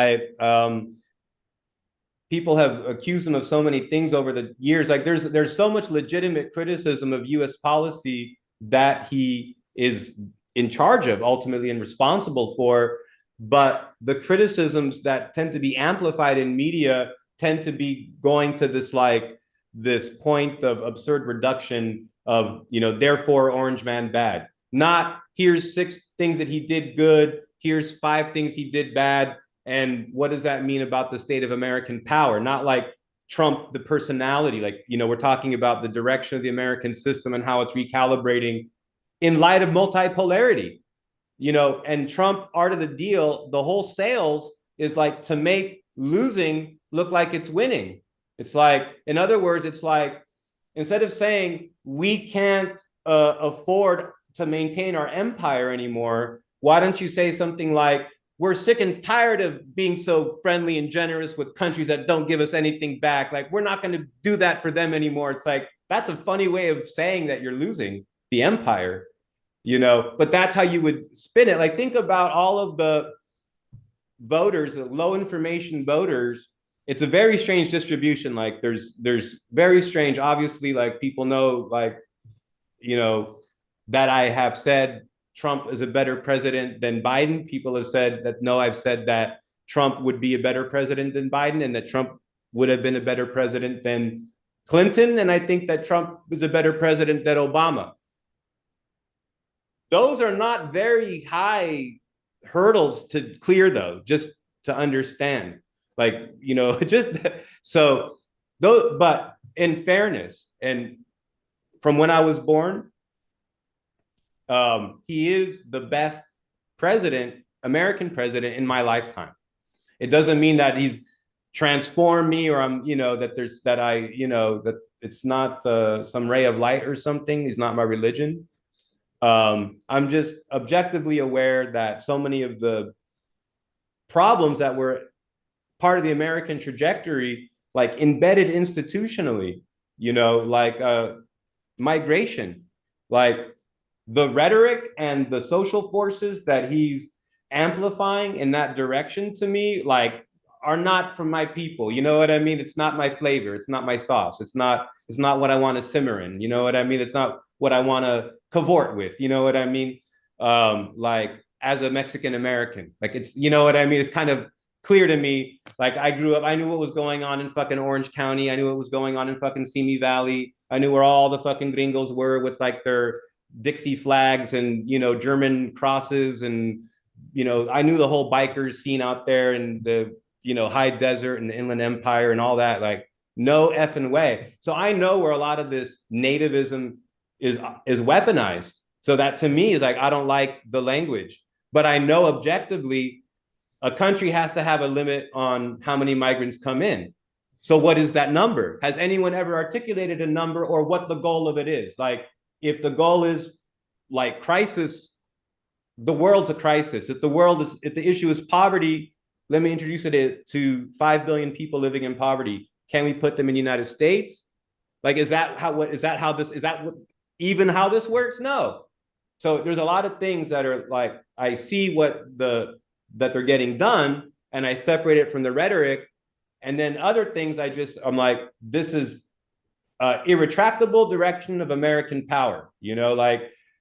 people have accused him of so many things over the years. Like there's so much legitimate criticism of U.S. policy that he is in charge of ultimately and responsible for. But the criticisms that tend to be amplified in media tend to be going to this point of absurd reduction of, therefore Orange Man bad. Not here's 6 things that he did good, here's 5 things he did bad, and what does that mean about the state of American power? Not like Trump, the personality, like, we're talking about the direction of the American system and how it's recalibrating in light of multipolarity, and Trump, art of the deal, the whole sales is like to make losing look like it's winning. It's like, in other words, it's like, instead of saying we can't afford to maintain our empire anymore, why don't you say something like, we're sick and tired of being so friendly and generous with countries that don't give us anything back. Like, we're not going to do that for them anymore. It's like, that's a funny way of saying that you're losing the empire, but that's how you would spin it. Like, think about all of the voters, the low information voters. It's a very strange distribution. Like there's very strange, obviously, like people know, like, that I have said Trump is a better president than Biden. People have said that, no, I've said that Trump would be a better president than Biden, and that Trump would have been a better president than Clinton. And I think that Trump was a better president than Obama. Those are not very high hurdles to clear, though, just to understand. Like, just so though, but in fairness, and from when I was born, he is the best American president in my lifetime. It doesn't mean that he's transformed me, or I'm, that it's not some ray of light or something. He's not my religion. I'm just objectively aware that so many of the problems that were part of the American trajectory, like embedded institutionally, like migration, like the rhetoric and the social forces that he's amplifying in that direction, to me, like, are not from my people. You know what I mean? It's not my flavor. It's not my sauce. It's not what I want to simmer in. You know what I mean? It's not what I want to cavort with. You know what I mean? Like, as a Mexican American, like, it's, you know what I mean? It's kind of clear to me. Like, I grew up, I knew what was going on in fucking Orange County. I knew what was going on in fucking Simi Valley. I knew where all the fucking gringos were with like their Dixie flags and, German crosses. And, I knew the whole bikers scene out there and the, high desert and the Inland Empire and all that. Like, no effing way. So I know where a lot of this nativism is weaponized. So that, to me, is like, I don't like the language, but I know objectively a country has to have a limit on how many migrants come in. So what is that number? Has anyone ever articulated a number or what the goal of it is? Like, if the goal is like crisis, the world's a crisis. If the issue is poverty, let me introduce it to 5 billion people living in poverty. Can we put them in the United States? Like, is that how this works? No. So there's a lot of things that are like, I see that they're getting done, and I separate it from the rhetoric. And then other things, I'm like, this is irretractable direction of American power.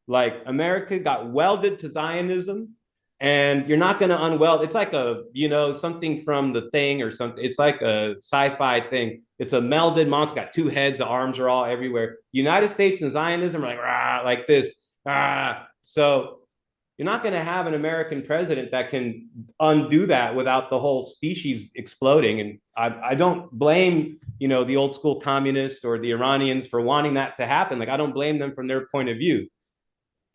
Like America got welded to Zionism, and you're not going to unweld. It's like something from The Thing or something. It's like a sci-fi thing. It's a melded monster, got two heads, the arms are all everywhere. United States and Zionism are like, rah, like this. Ah. So you're not going to have an American president that can undo that without the whole species exploding. And I don't blame, the old school communists or the Iranians for wanting that to happen. Like, I don't blame them from their point of view.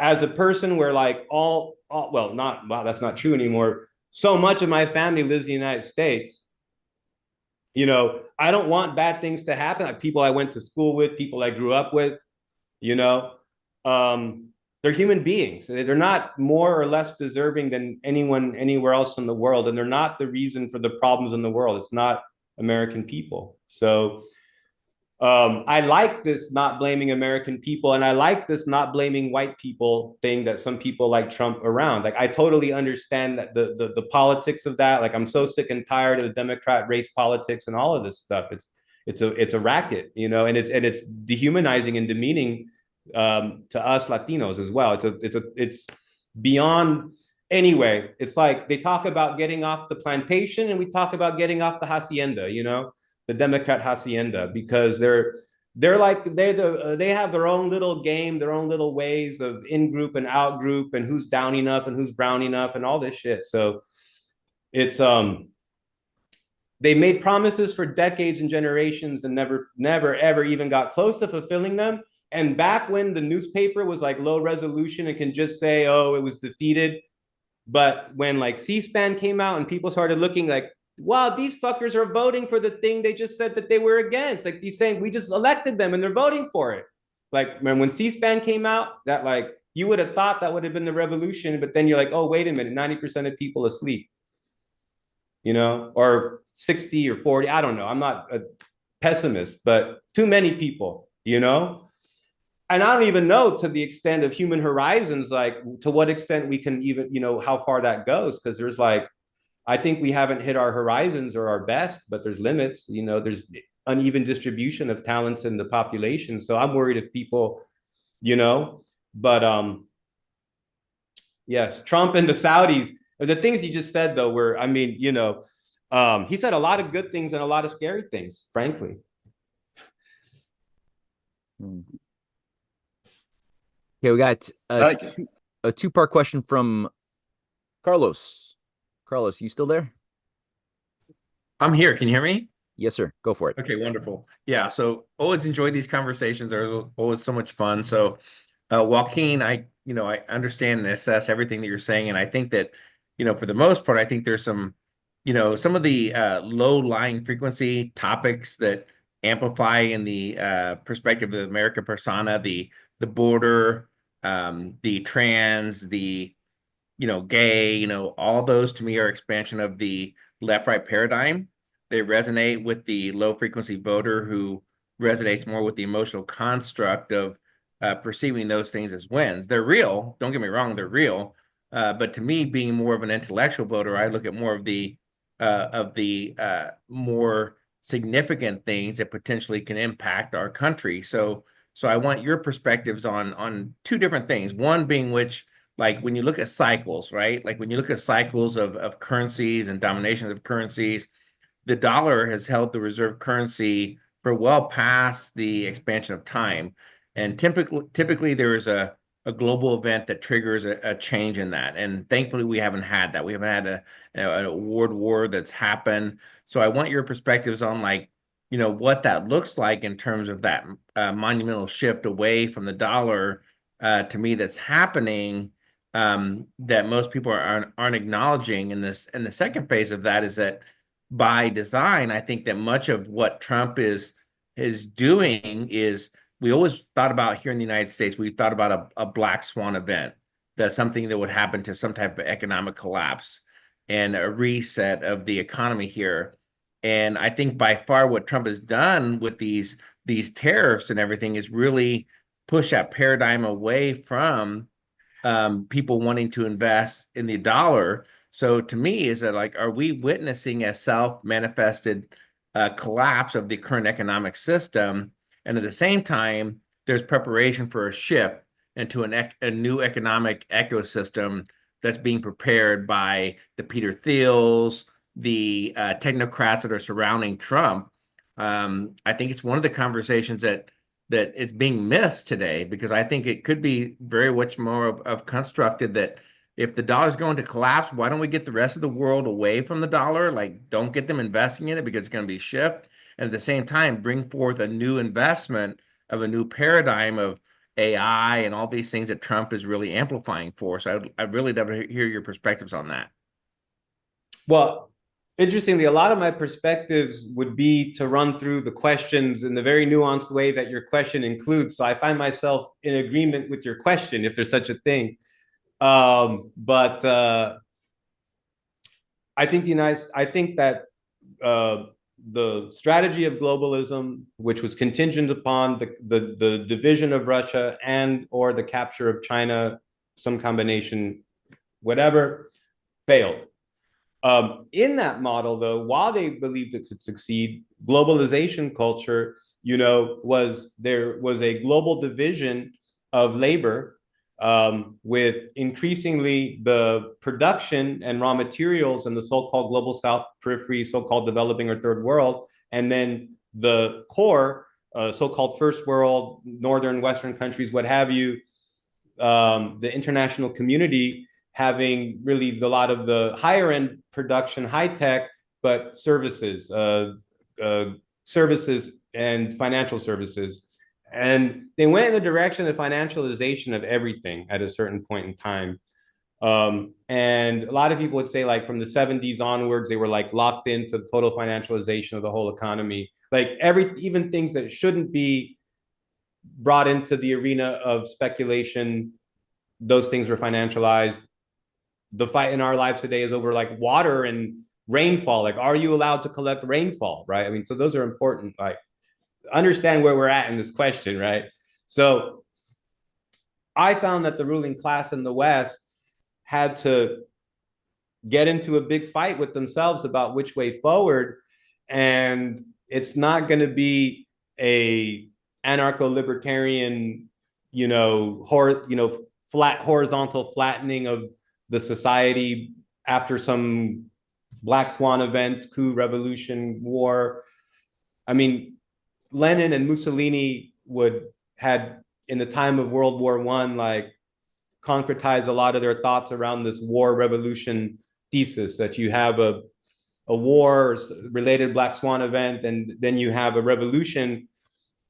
As a person where like that's not true anymore. So much of my family lives in the United States. I don't want bad things to happen. Like, people I went to school with, people I grew up with, they're human beings. They're not more or less deserving than anyone anywhere else in the world. And they're not the reason for the problems in the world. It's not American people. So I like this not blaming American people, and I like this not blaming white people thing that some people like Trump around. Like, I totally understand that the politics of that. Like, I'm so sick and tired of the Democrat race politics and all of this stuff. It's a racket, and it's dehumanizing and demeaning to us Latinos as well. It's beyond. Anyway, it's like they talk about getting off the plantation, and we talk about getting off the hacienda. The Democrat hacienda, because they have their own little game, their own little ways of in group and out group, and who's down enough and who's brown enough and all this shit. So it's they made promises for decades and generations and never ever even got close to fulfilling them. And back when the newspaper was like low resolution and can just say, oh, it was defeated. But when like C-SPAN came out and people started looking like, wow, these fuckers are voting for the thing they just said that they were against. Like, these saying we just elected them and they're voting for it. Like, when C-SPAN came out, that, like, you would have thought that would have been the revolution, but then you're like, oh, wait a minute, 90% of people asleep, or 60 or 40. I don't know. I'm not a pessimist, but too many people, And I don't even know to the extent of human horizons, like to what extent we can even, how far that goes. Because there's like, I think we haven't hit our horizons or our best, but there's limits. There's uneven distribution of talents in the population. So I'm worried if people, but yes, Trump and the Saudis, the things he just said though were, he said a lot of good things and a lot of scary things, frankly. Okay, we got a two-part question from Carlos. Carlos, you still there? I'm here. Can you hear me? Yes, sir. Go for it. Okay, wonderful. Yeah, so always enjoy these conversations. They're always so much fun. So, Joaquin, I understand and assess everything that you're saying, and I think that, for the most part, I think there's some of the low-lying frequency topics that amplify in the perspective of the American persona, the border, the trans, the gay, all those to me are expansion of the left-right paradigm. They resonate with the low-frequency voter who resonates more with the emotional construct of perceiving those things as wins. They're real. Don't get me wrong, they're real. But to me, being more of an intellectual voter, I look at more of the more significant things that potentially can impact our country. So I want your perspectives on two different things. One being which, like when you look at cycles, right? Like when you look at cycles of currencies and dominations of currencies, the dollar has held the reserve currency for well past the expansion of time. And typically there is a global event that triggers a change in that. And thankfully, we haven't had that. We haven't had a world war that's happened. So I want your perspectives on like, what that looks like in terms of that monumental shift away from the dollar to me that's happening that most people aren't acknowledging in this. And the second phase of that is that by design, I think that much of what Trump is doing is we always thought about here in the United States, we thought about a black swan event, that's something that would happen to some type of economic collapse and a reset of the economy here. And I think by far what Trump has done with these tariffs and everything is really push that paradigm away from people wanting to invest in the dollar. So to me, is that like, are we witnessing a self-manifested collapse of the current economic system? And at the same time, there's preparation for a shift into a new economic ecosystem that's being prepared by the Peter Thiels, the technocrats that are surrounding Trump. I think it's one of the conversations that it's being missed today, because I think it could be very much more of constructed that if the dollar's going to collapse, why don't we get the rest of the world away from the dollar? Like, don't get them investing in it because it's going to be a shift. And at the same time, bring forth a new investment of a new paradigm of AI and all these things that Trump is really amplifying for. So I'd really love to hear your perspectives on that. Well, interestingly, a lot of my perspectives would be to run through the questions in the very nuanced way that your question includes. So I find myself in agreement with your question, if there's such a thing. But I think that the strategy of globalism, which was contingent upon the division of Russia and or the capture of China, some combination, whatever, failed. In that model, though, while they believed it could succeed, globalization culture, there was a global division of labor with increasingly the production and raw materials in the so-called global South periphery, so-called developing or third world, and then the core, so-called first world, northern, western countries, what have you, the international community having really a lot of the higher end production, high tech, but services and financial services. And they went in the direction of financialization of everything at a certain point in time. And a lot of people would say, like, from the 70s onwards, they were like locked into the total financialization of the whole economy. Like even things that shouldn't be brought into the arena of speculation, those things were financialized. The fight in our lives today is over like water and rainfall. Like, are you allowed to collect rainfall, right? I mean, so those are important. Like, understand where we're at in this question, right? So I found that the ruling class in the West had to get into a big fight with themselves about which way forward. And it's not going to be a anarcho-libertarian, flat horizontal flattening of the society after some black swan event, coup, revolution, war. I mean, Lenin and Mussolini had in the time of World War I, like, concretize a lot of their thoughts around this war revolution thesis, that you have a war related black swan event, and then you have a revolution,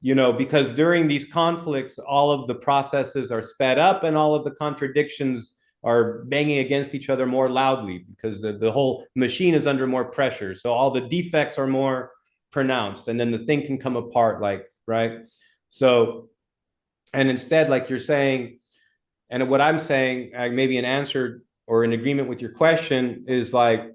because during these conflicts, all of the processes are sped up and all of the contradictions are banging against each other more loudly because the whole machine is under more pressure. So all the defects are more pronounced, and then the thing can come apart, like, right? So, and instead, like you're saying, And what I'm saying, maybe an answer or an agreement with your question is like,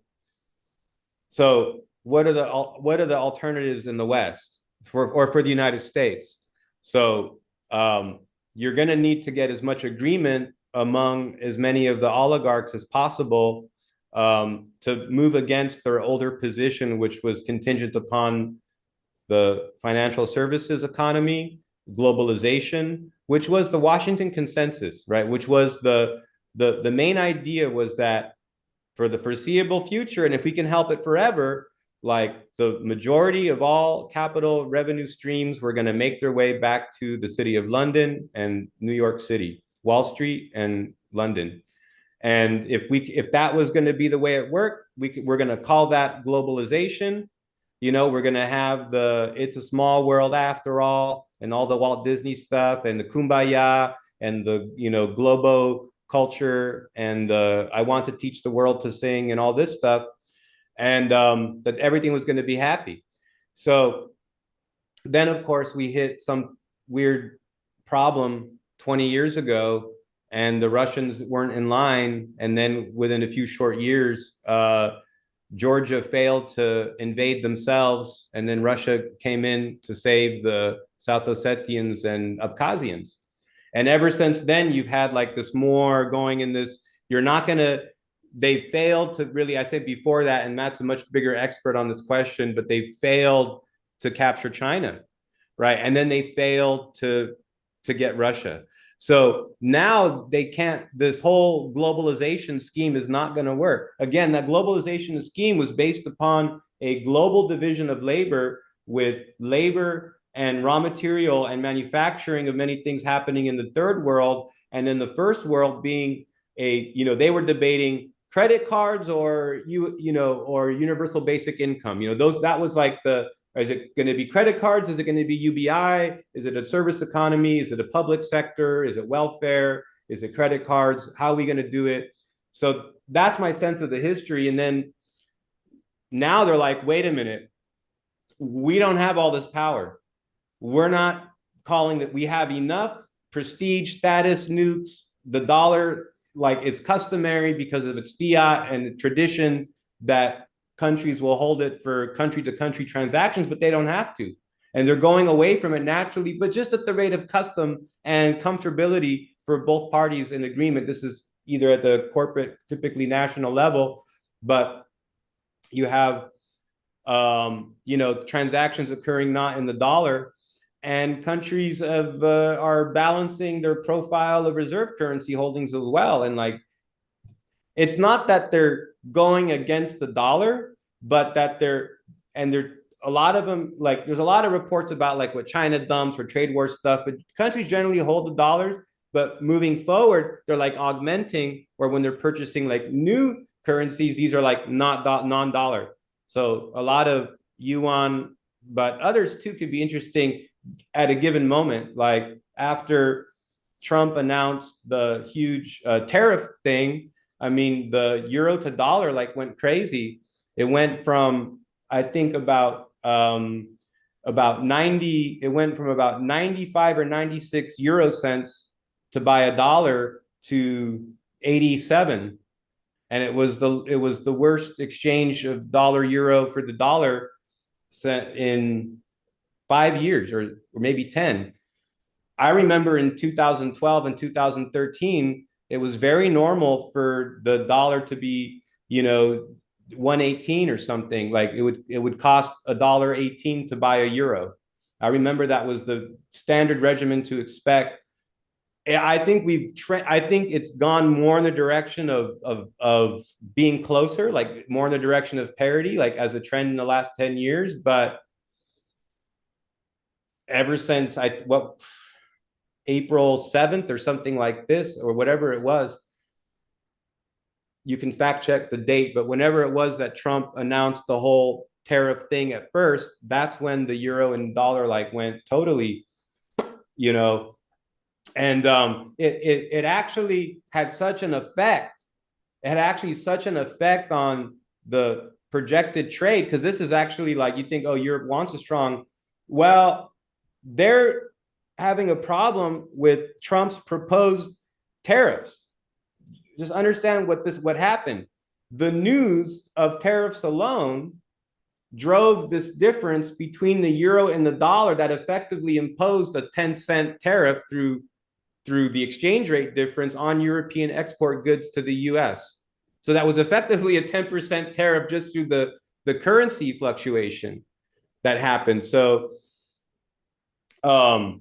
so what are the alternatives in the West for the United States? So you're going to need to get as much agreement among as many of the oligarchs as possible to move against their older position, which was contingent upon the financial services economy, globalization, which was the Washington Consensus, right? Which was the main idea was that for the foreseeable future, and if we can help it forever, like the majority of all capital revenue streams were going to make their way back to the city of London and New York City, Wall Street and London. And if that was going to be the way it worked, we're going to call that globalization. You know, we're going to have the It's a Small World After All and all the Walt Disney stuff and the Kumbaya and the, you know, Globo culture and I want to teach the world to sing and all this stuff. And that everything was going to be happy. So then, of course, we hit some weird problem 20 years ago and the Russians weren't in line. And then within a few short years, Georgia failed to invade themselves, and then Russia came in to save the South Ossetians and Abkhazians. And ever since then, you've had like this more going in this, you're not going to, they failed to really, I said before that, and Matt's a much bigger expert on this question, but they failed to capture China, right? And then they failed to get Russia. So now they can't, this whole globalization scheme is not going to work. Again, that globalization scheme was based upon a global division of labor with labor and raw material and manufacturing of many things happening in the third world. And in the first world being a, you know, they were debating credit cards or, or universal basic income. You know, that was like is it going to be credit cards? Is it going to be UBI? Is it a service economy? Is it a public sector? Is it welfare? Is it credit cards? How are we going to do it? So that's my sense of the history. And then now they're like, wait a minute, we don't have all this power. We're not calling that we have enough prestige, status, nukes, the dollar, like it's customary because of its fiat and tradition that countries will hold it for country to country transactions, but they don't have to. And they're going away from it naturally, but just at the rate of custom and comfortability for both parties in agreement. This is either at the corporate, typically national level, but you have, transactions occurring not in the dollar, and countries are balancing their profile of reserve currency holdings as well. And like, it's not that they're going against the dollar, but that a lot of them, like there's a lot of reports about like what China dumps or trade war stuff, but countries generally hold the dollars, but moving forward, they're like augmenting, or when they're purchasing like new currencies, these are like not non-dollar. So a lot of yuan, but others too could be interesting at a given moment. Like after Trump announced the huge tariff thing, I mean, the euro to dollar like went crazy. It went from, I think about 90, it went from about 95 or 96 euro cents to buy a dollar to 87. And it was the worst exchange of dollar euro for the dollar in 5 years or maybe 10. I remember in 2012 and 2013, it was very normal for the dollar to be, 118 or something. Like it would cost $1.18 to buy a euro. I remember that was the standard regimen to expect. I think I think it's gone more in the direction of being closer, like more in the direction of parity, like as a trend in the last 10 years. But ever since April 7th or something like this, or whatever it was, you can fact check the date, but whenever it was that Trump announced the whole tariff thing at first, that's when the euro and dollar like went totally, and it actually had such an effect. It had actually such an effect on the projected trade, because this is actually like, you think, oh, Europe wants a strong, well, they're having a problem with Trump's proposed tariffs. Just understand what happened. The news of tariffs alone drove this difference between the euro and the dollar that effectively imposed a 10-cent tariff through the exchange rate difference on European export goods to the US. So that was effectively a 10% tariff just through the currency fluctuation that happened. So that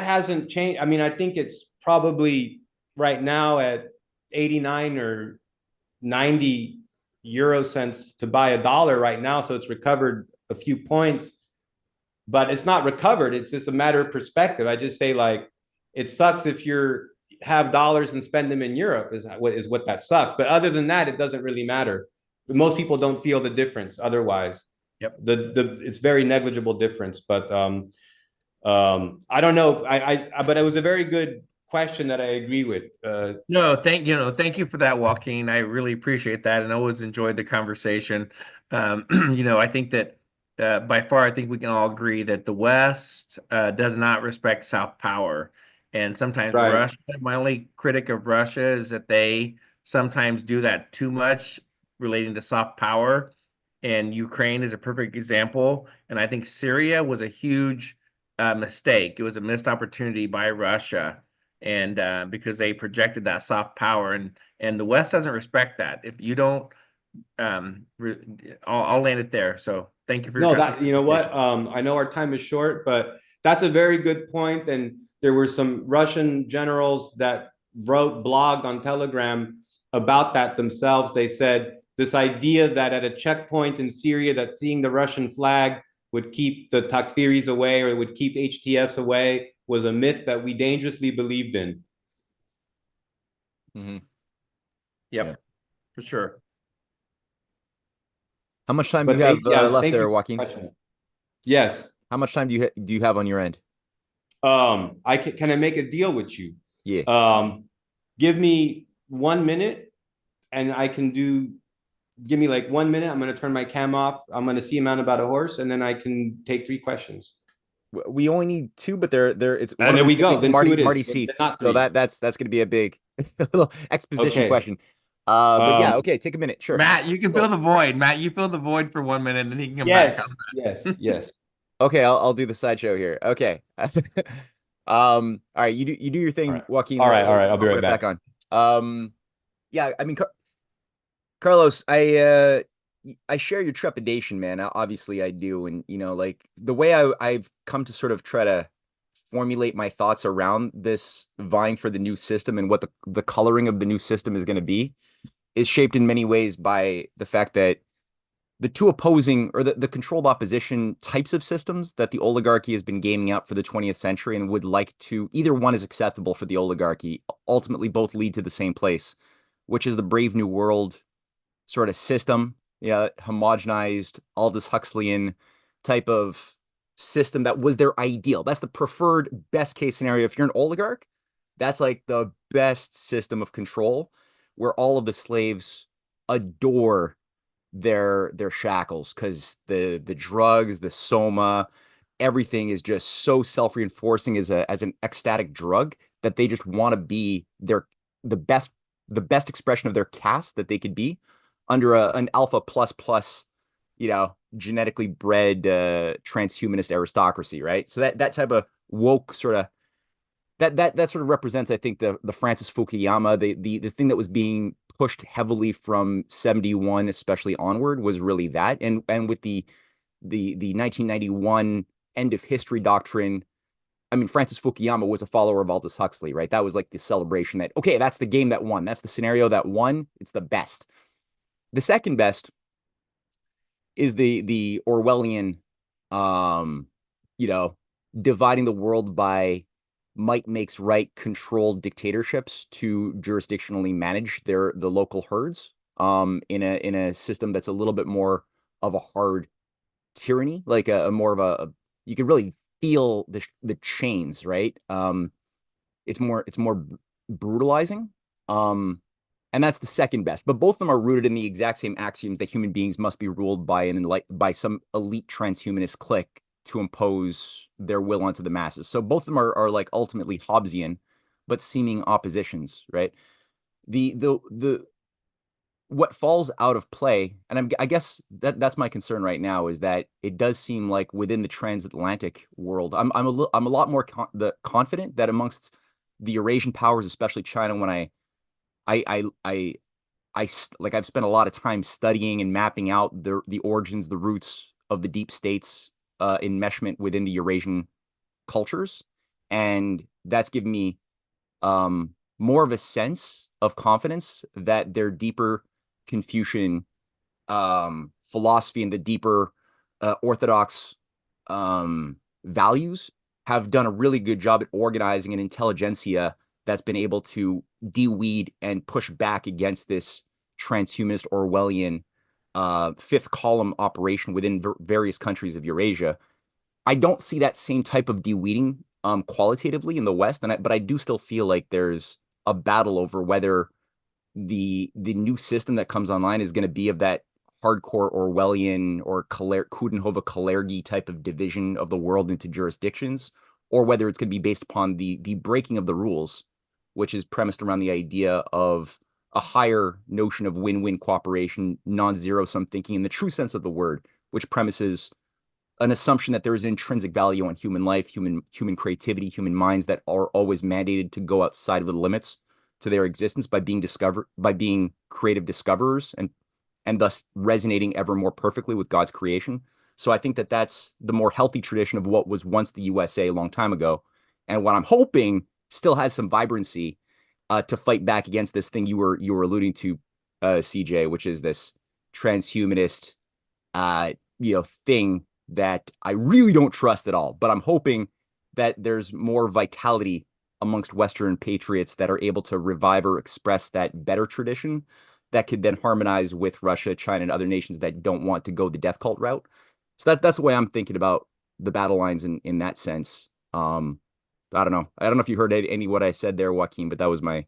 hasn't changed. I mean, I think it's probably right now at 89 or 90 euro cents to buy a dollar right now. So it's recovered a few points, but it's not recovered. It's just a matter of perspective. I just say, like, it sucks if you have dollars and spend them in Europe is what that sucks. But other than that, it doesn't really matter. Most people don't feel the difference otherwise. Yep. It's very negligible difference, but I don't know. But it was a very good question that I agree with. No, thank you for that, Joaquin. I really appreciate that, and always enjoyed the conversation. I think that by far, I think we can all agree that the West does not respect soft power, and sometimes Right. Russia. My only critic of Russia is that they sometimes do that too much relating to soft power, and Ukraine is a perfect example. And I think Syria was a huge mistake. It was a missed opportunity by Russia, and because they projected that soft power, and the West doesn't respect that. If you don't, I'll land it there. So thank you for your you know what? I know our time is short, but that's a very good point. And there were some Russian generals that blogged on Telegram about that themselves. They said this idea that at a checkpoint in Syria, that seeing the Russian flag would keep the Takfiris away or would keep HTS away was a myth that we dangerously believed in. Mm-hmm. Yep, Yeah. for sure. How much time do you have left there, Joaquin? Yes. How much time do you have on your end? Can I make a deal with you? Yeah. Give me 1 minute, and give me like 1 minute. I'm going to turn my cam off. I'm going to see a man about a horse, and then I can take 3 questions. We only need 2, but it's and there we go. Then Marty Seath. So that's going to be a big little exposition question. But yeah, okay, take a minute. Sure. Matt, you can fill the void. Matt, you fill the void for 1 minute, and then he can come back. Yes. Okay, I'll do the sideshow here. Okay. All right, you do your thing, Joaquin. All right. I'll be right back on. Yeah, I mean, Carlos, I share your trepidation, man. Obviously, I do, and like the way I've come to sort of try to formulate my thoughts around this vying for the new system and what the coloring of the new system is going to be is shaped in many ways by the fact that the two opposing or the controlled opposition types of systems that the oligarchy has been gaming out for the 20th century and would like to, either one is acceptable for the oligarchy, ultimately both lead to the same place, which is the Brave New World sort of system, homogenized, Aldous Huxleyan type of system that was their ideal. That's the preferred best case scenario. If you're an oligarch, that's like the best system of control where all of the slaves adore their shackles because the drugs, the soma, everything is just so self-reinforcing as an ecstatic drug that they just want to be the best expression of their caste that they could be under an alpha plus, genetically bred transhumanist aristocracy, right? So that type of woke sort of that sort of represents, I think, the Francis Fukuyama, the thing that was being pushed heavily from 71 especially onward was really that, and with the 1991 end of history doctrine. I mean, Francis Fukuyama was a follower of Aldous Huxley, right? That was like the celebration that, okay, that's the game that won. That's the scenario that won. It's the best. The second best is the Orwellian, dividing the world by might makes right controlled dictatorships to jurisdictionally manage the local herds in a system that's a little bit more of a hard tyranny, like a more of a you can really feel the chains, right? It's more brutalizing. And that's the second best. But both of them are rooted in the exact same axioms that human beings must be ruled by some elite transhumanist clique to impose their will onto the masses. So both of them are like ultimately Hobbesian, but seeming oppositions, right? The what falls out of play, and I guess that's my concern right now, is that it does seem like within the transatlantic world, I'm a lot more confident that amongst the Eurasian powers, especially China, when I I I like I've spent a lot of time studying and mapping out the origins, the roots of the deep states enmeshment within the Eurasian cultures, and that's given me more of a sense of confidence that their deeper Confucian philosophy and the deeper Orthodox values have done a really good job at organizing an intelligentsia that's been able to de-weed and push back against this transhumanist Orwellian fifth column operation within various countries of Eurasia. I don't see that same type of de-weeding qualitatively in the West, but I do still feel like there's a battle over whether the new system that comes online is going to be of that hardcore Orwellian or Coudenhove-Kalergi type of division of the world into jurisdictions, or whether it's going to be based upon the breaking of the rules, which is premised around the idea of a higher notion of win-win cooperation, non-zero sum thinking in the true sense of the word, which premises an assumption that there is an intrinsic value on human life, human creativity, human minds that are always mandated to go outside of the limits to their existence by being creative discoverers and thus resonating ever more perfectly with God's creation. So I think that that's the more healthy tradition of what was once the USA a long time ago, and what I'm hoping still has some vibrancy to fight back against this thing you were alluding to, CJ, which is this transhumanist thing that I really don't trust at all. But I'm hoping that there's more vitality amongst Western patriots that are able to revive or express that better tradition that could then harmonize with Russia, China, and other nations that don't want to go the death cult route. So that's the way I'm thinking about the battle lines in that sense. I don't know. I don't know if you heard any what I said there, Joaquin, but that was my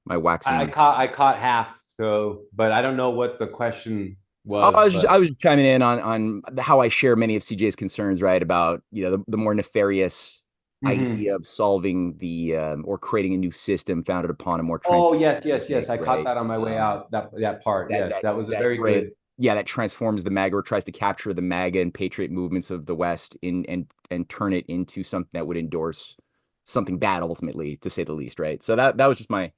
waxing. I caught half, so but I don't know what the question was. I was just chiming in on how I share many of CJ's concerns, right? About the more nefarious idea of solving the or creating a new system founded upon a more yes. I caught that on my way out. That part. That was a very good. Yeah, that transforms the MAGA or tries to capture the MAGA and patriot movements of the West and turn it into something that would endorse something bad ultimately, to say the least, right? So that was just my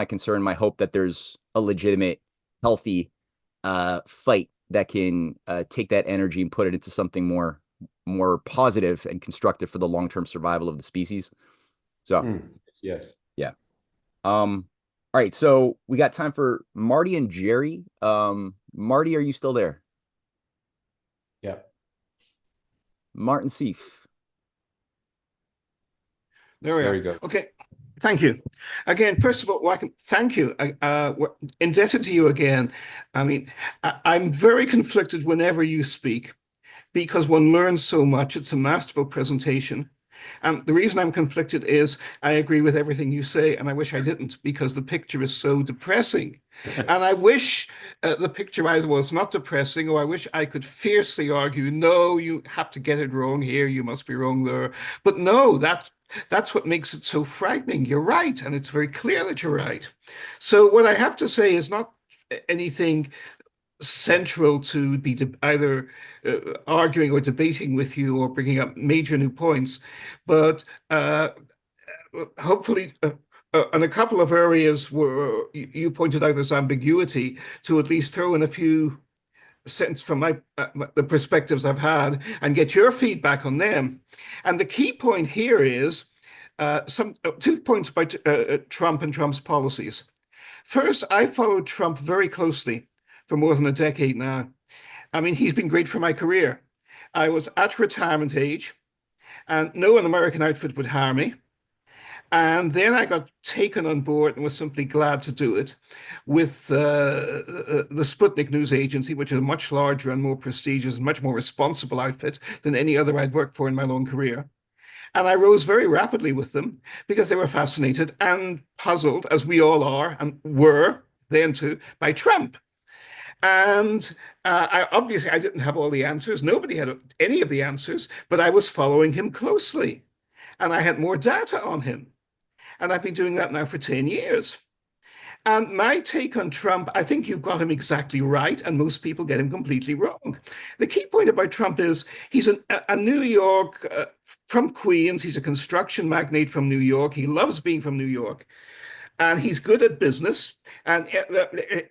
concern, my hope that there's a legitimate, healthy fight that can take that energy and put it into something more positive and constructive for the long-term survival of the species. So yes. Yeah. All right, so we got time for Marty and Jerry. Marty, are you still there? Yeah. Martin Seif. There we There are. you go. Okay. Thank you. Again, first of all, Joaquin, thank you. We're indebted to you again. I mean, I'm very conflicted whenever you speak because one learns so much. It's a masterful presentation. And the reason I'm conflicted is I agree with everything you say, and I wish I didn't because the picture is so depressing. And I wish the picture either was not depressing, or I wish I could fiercely argue, no, you have to get it wrong here, you must be wrong there. But no, that's what makes it so frightening. You're right, and it's very clear that you're right. So what I have to say is not anything central to be either arguing or debating with you or bringing up major new points, but hopefully in a couple of areas where you pointed out this ambiguity, to at least throw in a few sense from the perspectives I've had and get your feedback on them. And the key point here is some 2 points about Trump and Trump's policies. First, I followed Trump very closely for more than a decade now. I mean, he's been great for my career. I was at retirement age, and no American outfit would hire me. And then I got taken on board and was simply glad to do it with the Sputnik news agency, which is a much larger and more prestigious and much more responsible outfit than any other I'd worked for in my long career. And I rose very rapidly with them because they were fascinated and puzzled, as we all are and were then too, by Trump. And obviously, I didn't have all the answers. Nobody had any of the answers, but I was following him closely. And I had more data on him. And I've been doing that now for 10 years. And my take on Trump, I think you've got him exactly right, and most people get him completely wrong. The key point about Trump is he's a New York, from Queens. He's a construction magnate from New York. He loves being from New York. And he's good at business. And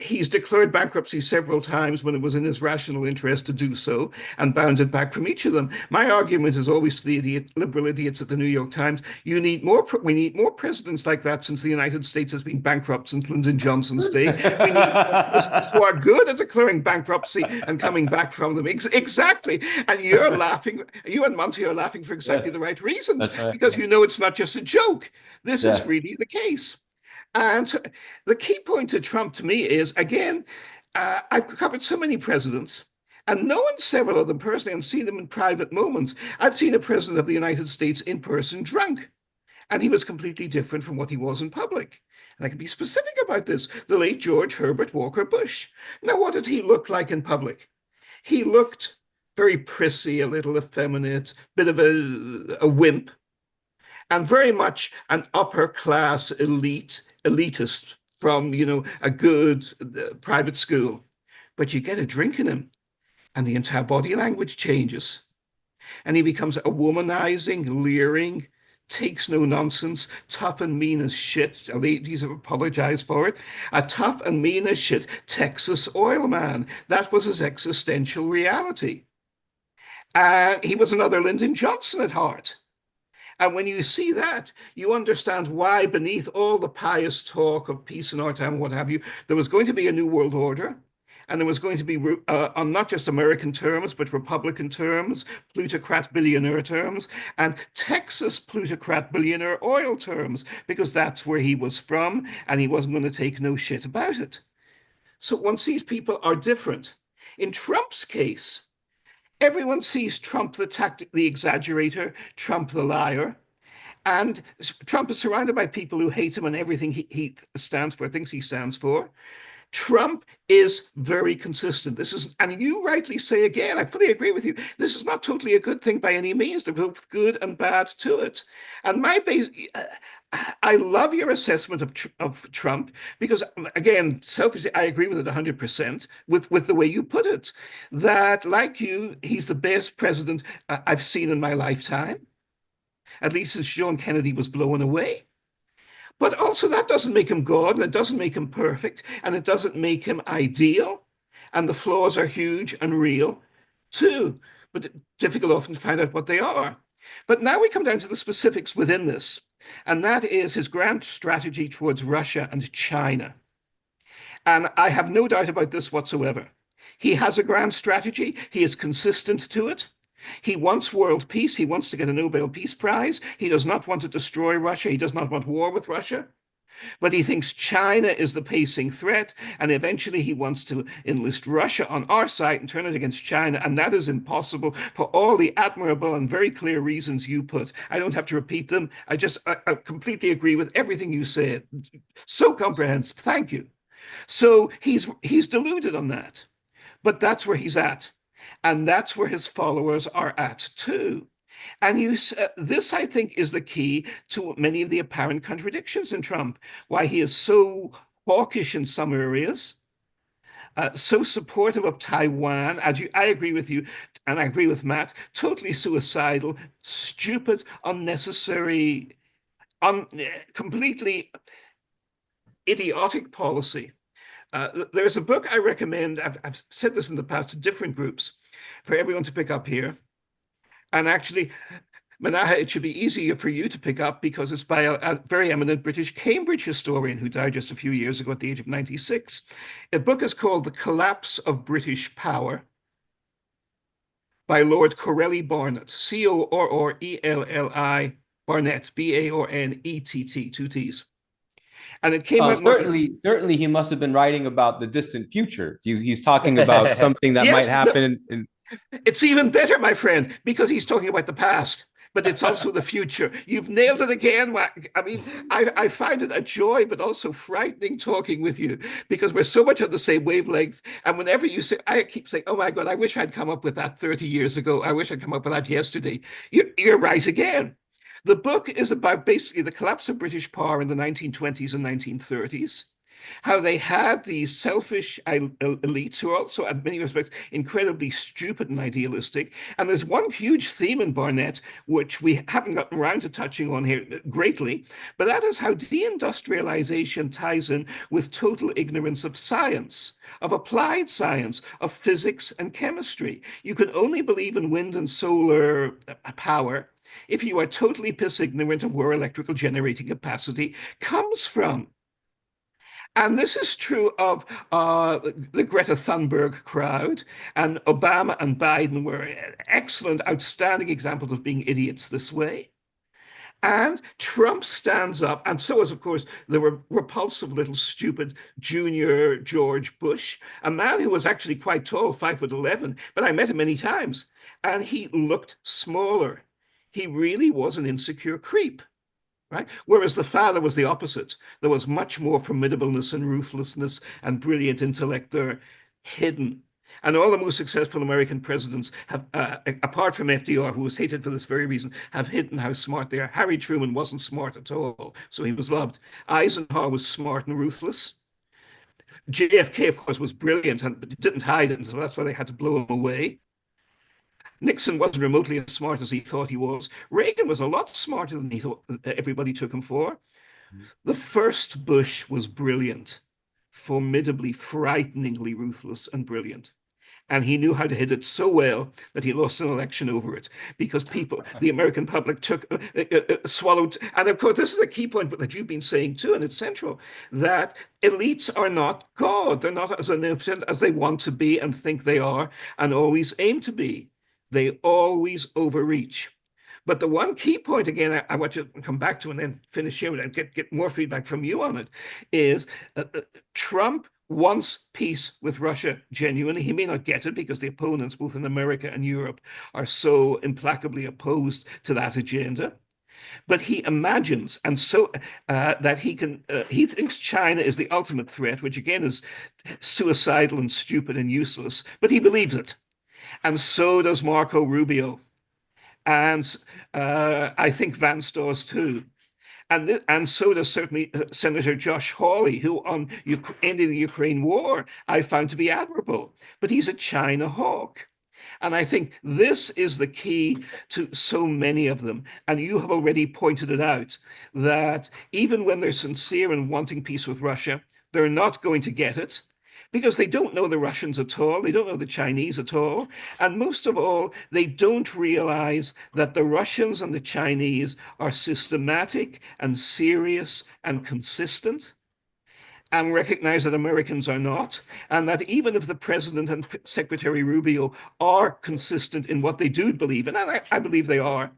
he's declared bankruptcy several times when it was in his rational interest to do so, and bounced back from each of them. My argument is always to the liberal idiots at the New York Times: we need more presidents like that, since the United States has been bankrupt since Lyndon Johnson's day. We need more presidents who are good at declaring bankruptcy and coming back from them. Exactly. And you're laughing. You and Monty are laughing for exactly the right reasons, because you know it's not just a joke. This is really the case. And the key point to Trump, to me, is, again, I've covered so many presidents and known several of them personally and seen them in private moments. I've seen a president of the United States in person drunk, and he was completely different from what he was in public. And I can be specific about this: the late George Herbert Walker Bush. Now, what did he look like in public? He looked very prissy, a little effeminate, bit of a wimp, and very much an upper class elitist from, a good private school. But you get a drink in him, and the entire body language changes. And he becomes a womanizing, leering, takes no nonsense, tough and mean as shit. Ladies have apologized for it. A tough and mean as shit Texas oil man. That was his existential reality. He was another Lyndon Johnson at heart. And when you see that, you understand why, beneath all the pious talk of peace in our time, what have you, there was going to be a new world order. And it was going to be on not just American terms, but Republican terms, plutocrat billionaire terms, and Texas plutocrat billionaire oil terms, because that's where he was from, and he wasn't going to take no shit about it. So one sees people are different. In Trump's case, everyone sees Trump the exaggerator, Trump the liar. And Trump is surrounded by people who hate him and everything he stands for, thinks he stands for. Trump is very consistent. And you rightly say again, I fully agree with you, this is not totally a good thing by any means. There's both good and bad to it. And I love your assessment of Trump, because, again, selfishly, I agree with it 100% with the way you put it, that, like you, he's the best president I've seen in my lifetime, at least since John Kennedy was blown away. But also, that doesn't make him God, and it doesn't make him perfect, and it doesn't make him ideal. And the flaws are huge and real too, but difficult often to find out what they are. But now we come down to the specifics within this, and that is his grand strategy towards Russia and China. And I have no doubt about this whatsoever. He has a grand strategy. He is consistent to it. He wants world peace. He wants to get a Nobel Peace Prize. He does not want to destroy Russia. He does not want war with Russia. But he thinks China is the pacing threat, and eventually he wants to enlist Russia on our side and turn it against China, and that is impossible for all the admirable and very clear reasons you put. I don't have to repeat them. I completely agree with everything you said. So comprehensive. Thank you. So he's deluded on that, but that's where he's at. And that's where his followers are at too. And this, I think, is the key to many of the apparent contradictions in Trump, why he is so hawkish in some areas, so supportive of Taiwan. I agree with you, and I agree with Matt, totally suicidal, stupid, unnecessary, completely idiotic policy. There's a book I recommend. I've said this in the past to different groups for everyone to pick up here. And actually, Manaha, it should be easier for you to pick up because it's by a very eminent British Cambridge historian who died just a few years ago at the age of 96. The book is called The Collapse of British Power by Lord Corelli Barnett, Correlli Barnett, Barnett, two T's. And it came out certainly he must have been writing about the distant future. He's talking about something that might happen. It's even better, my friend, because he's talking about the past, but it's also the future. You've nailed it again. I mean, I find it a joy, but also frightening talking with you, because we're so much on the same wavelength. And whenever you say, I keep saying, oh my God, I wish I'd come up with that 30 years ago. I wish I'd come up with that yesterday. You're right again. The book is about basically the collapse of British power in the 1920s and 1930s, how they had these selfish elites who are also, in many respects, incredibly stupid and idealistic. And there's one huge theme in Barnett, which we haven't gotten around to touching on here greatly, but that is how deindustrialization ties in with total ignorance of science, of applied science, of physics and chemistry. You can only believe in wind and solar power if you are totally piss ignorant of where electrical generating capacity comes from. And this is true of the Greta Thunberg crowd, and Obama and Biden were excellent, outstanding examples of being idiots this way. And Trump stands up, and so is, of course, the repulsive little stupid junior George Bush, a man who was actually quite tall, 5'11", but I met him many times, and he looked smaller. He really was an insecure creep. Right? Whereas the father was the opposite. There was much more formidableness and ruthlessness and brilliant intellect there hidden. And all the most successful American presidents have, apart from FDR, who was hated for this very reason, have hidden how smart they are. Harry Truman wasn't smart at all, so he was loved. Eisenhower was smart and ruthless. JFK, of course, was brilliant and didn't hide it, and so that's why they had to blow him away. Nixon wasn't remotely as smart as he thought he was. Reagan was a lot smarter than he thought everybody took him for. The first Bush was brilliant, formidably, frighteningly ruthless and brilliant. And he knew how to hit it so well that he lost an election over it because people, the American public swallowed. And of course, this is a key point that you've been saying too, and it's central, that elites are not God. They're not as omnipotent as they want to be and think they are and always aim to be. They always overreach. But the one key point, again, I want you to come back to and then finish here and get more feedback from you on it, is Trump wants peace with Russia genuinely. He may not get it because the opponents, both in America and Europe, are so implacably opposed to that agenda. But he imagines, and so that he can, he thinks China is the ultimate threat, which again is suicidal and stupid and useless, but he believes it. And so does Marco Rubio. And I think Vance does too. And so does certainly Senator Josh Hawley, who on ending the Ukraine war, I found to be admirable. But he's a China hawk. And I think this is the key to so many of them. And you have already pointed it out, that even when they're sincere in wanting peace with Russia, they're not going to get it, because they don't know the Russians at all, they don't know the Chinese at all, and most of all, they don't realize that the Russians and the Chinese are systematic and serious and consistent, and recognize that Americans are not, and that even if the President and Secretary Rubio are consistent in what they do believe, and I believe they are,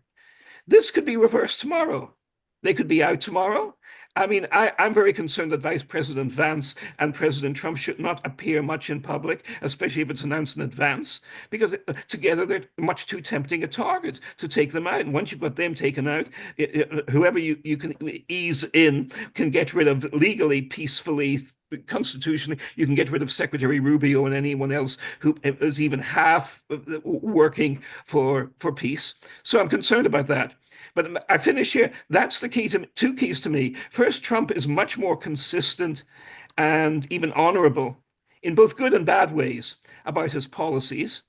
this could be reversed tomorrow. They could be out tomorrow. I mean, I'm very concerned that Vice President Vance and President Trump should not appear much in public, especially if it's announced in advance, because together they're much too tempting a target to take them out. And once you've got them taken out, whoever you can ease in can get rid of legally, peacefully, constitutionally. You can get rid of Secretary Rubio and anyone else who is even half working for peace. So I'm concerned about that. But I finish here. That's the key to two keys to me. First, Trump is much more consistent and even honorable in both good and bad ways about his policies.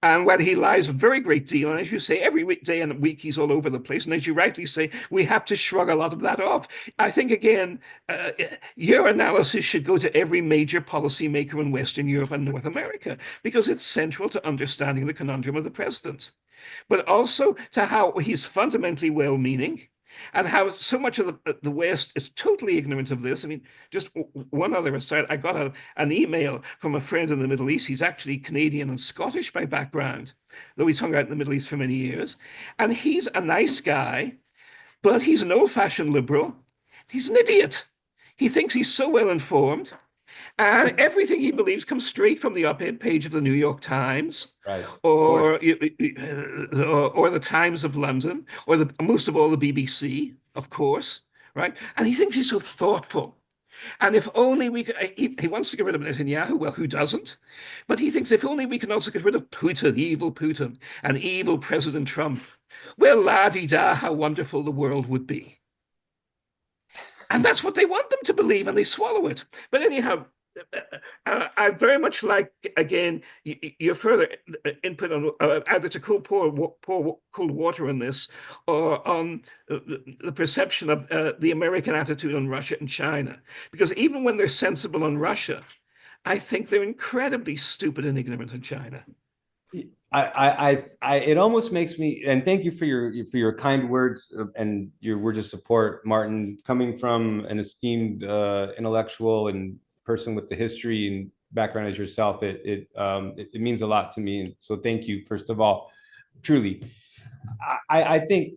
And while he lies a very great deal, and as you say, every day and week he's all over the place. And as you rightly say, we have to shrug a lot of that off. I think, again, your analysis should go to every major policymaker in Western Europe and North America, because it's central to understanding the conundrum of the president, but also to how he's fundamentally well-meaning and how so much of the West is totally ignorant of this. I mean, just one other aside, I got an email from a friend in the Middle East. He's actually Canadian and Scottish by background, though he's hung out in the Middle East for many years. And he's a nice guy, but he's an old-fashioned liberal. He's an idiot. He thinks he's so well-informed. And everything he believes comes straight from the op-ed page of the New York Times, Right. or the Times of London, or most of all the BBC, of course, right? And he thinks he's so thoughtful. And if only we could, he wants to get rid of Netanyahu. Well, who doesn't? But he thinks if only we can also get rid of Putin, evil Putin, and evil President Trump, Well, la-di-da, how wonderful the world would be. And that's what they want them to believe, and they swallow it. But anyhow, I very much like, again, your further input on either to pour cold water on this, or on the perception of the American attitude on Russia and China. Because even when they're sensible on Russia, I think they're incredibly stupid and ignorant in China. It almost makes me, and thank you for your kind words and your words of support, Martin, coming from an esteemed intellectual and person with the history and background as yourself. It means a lot to me, and so thank you, first of all, truly. I think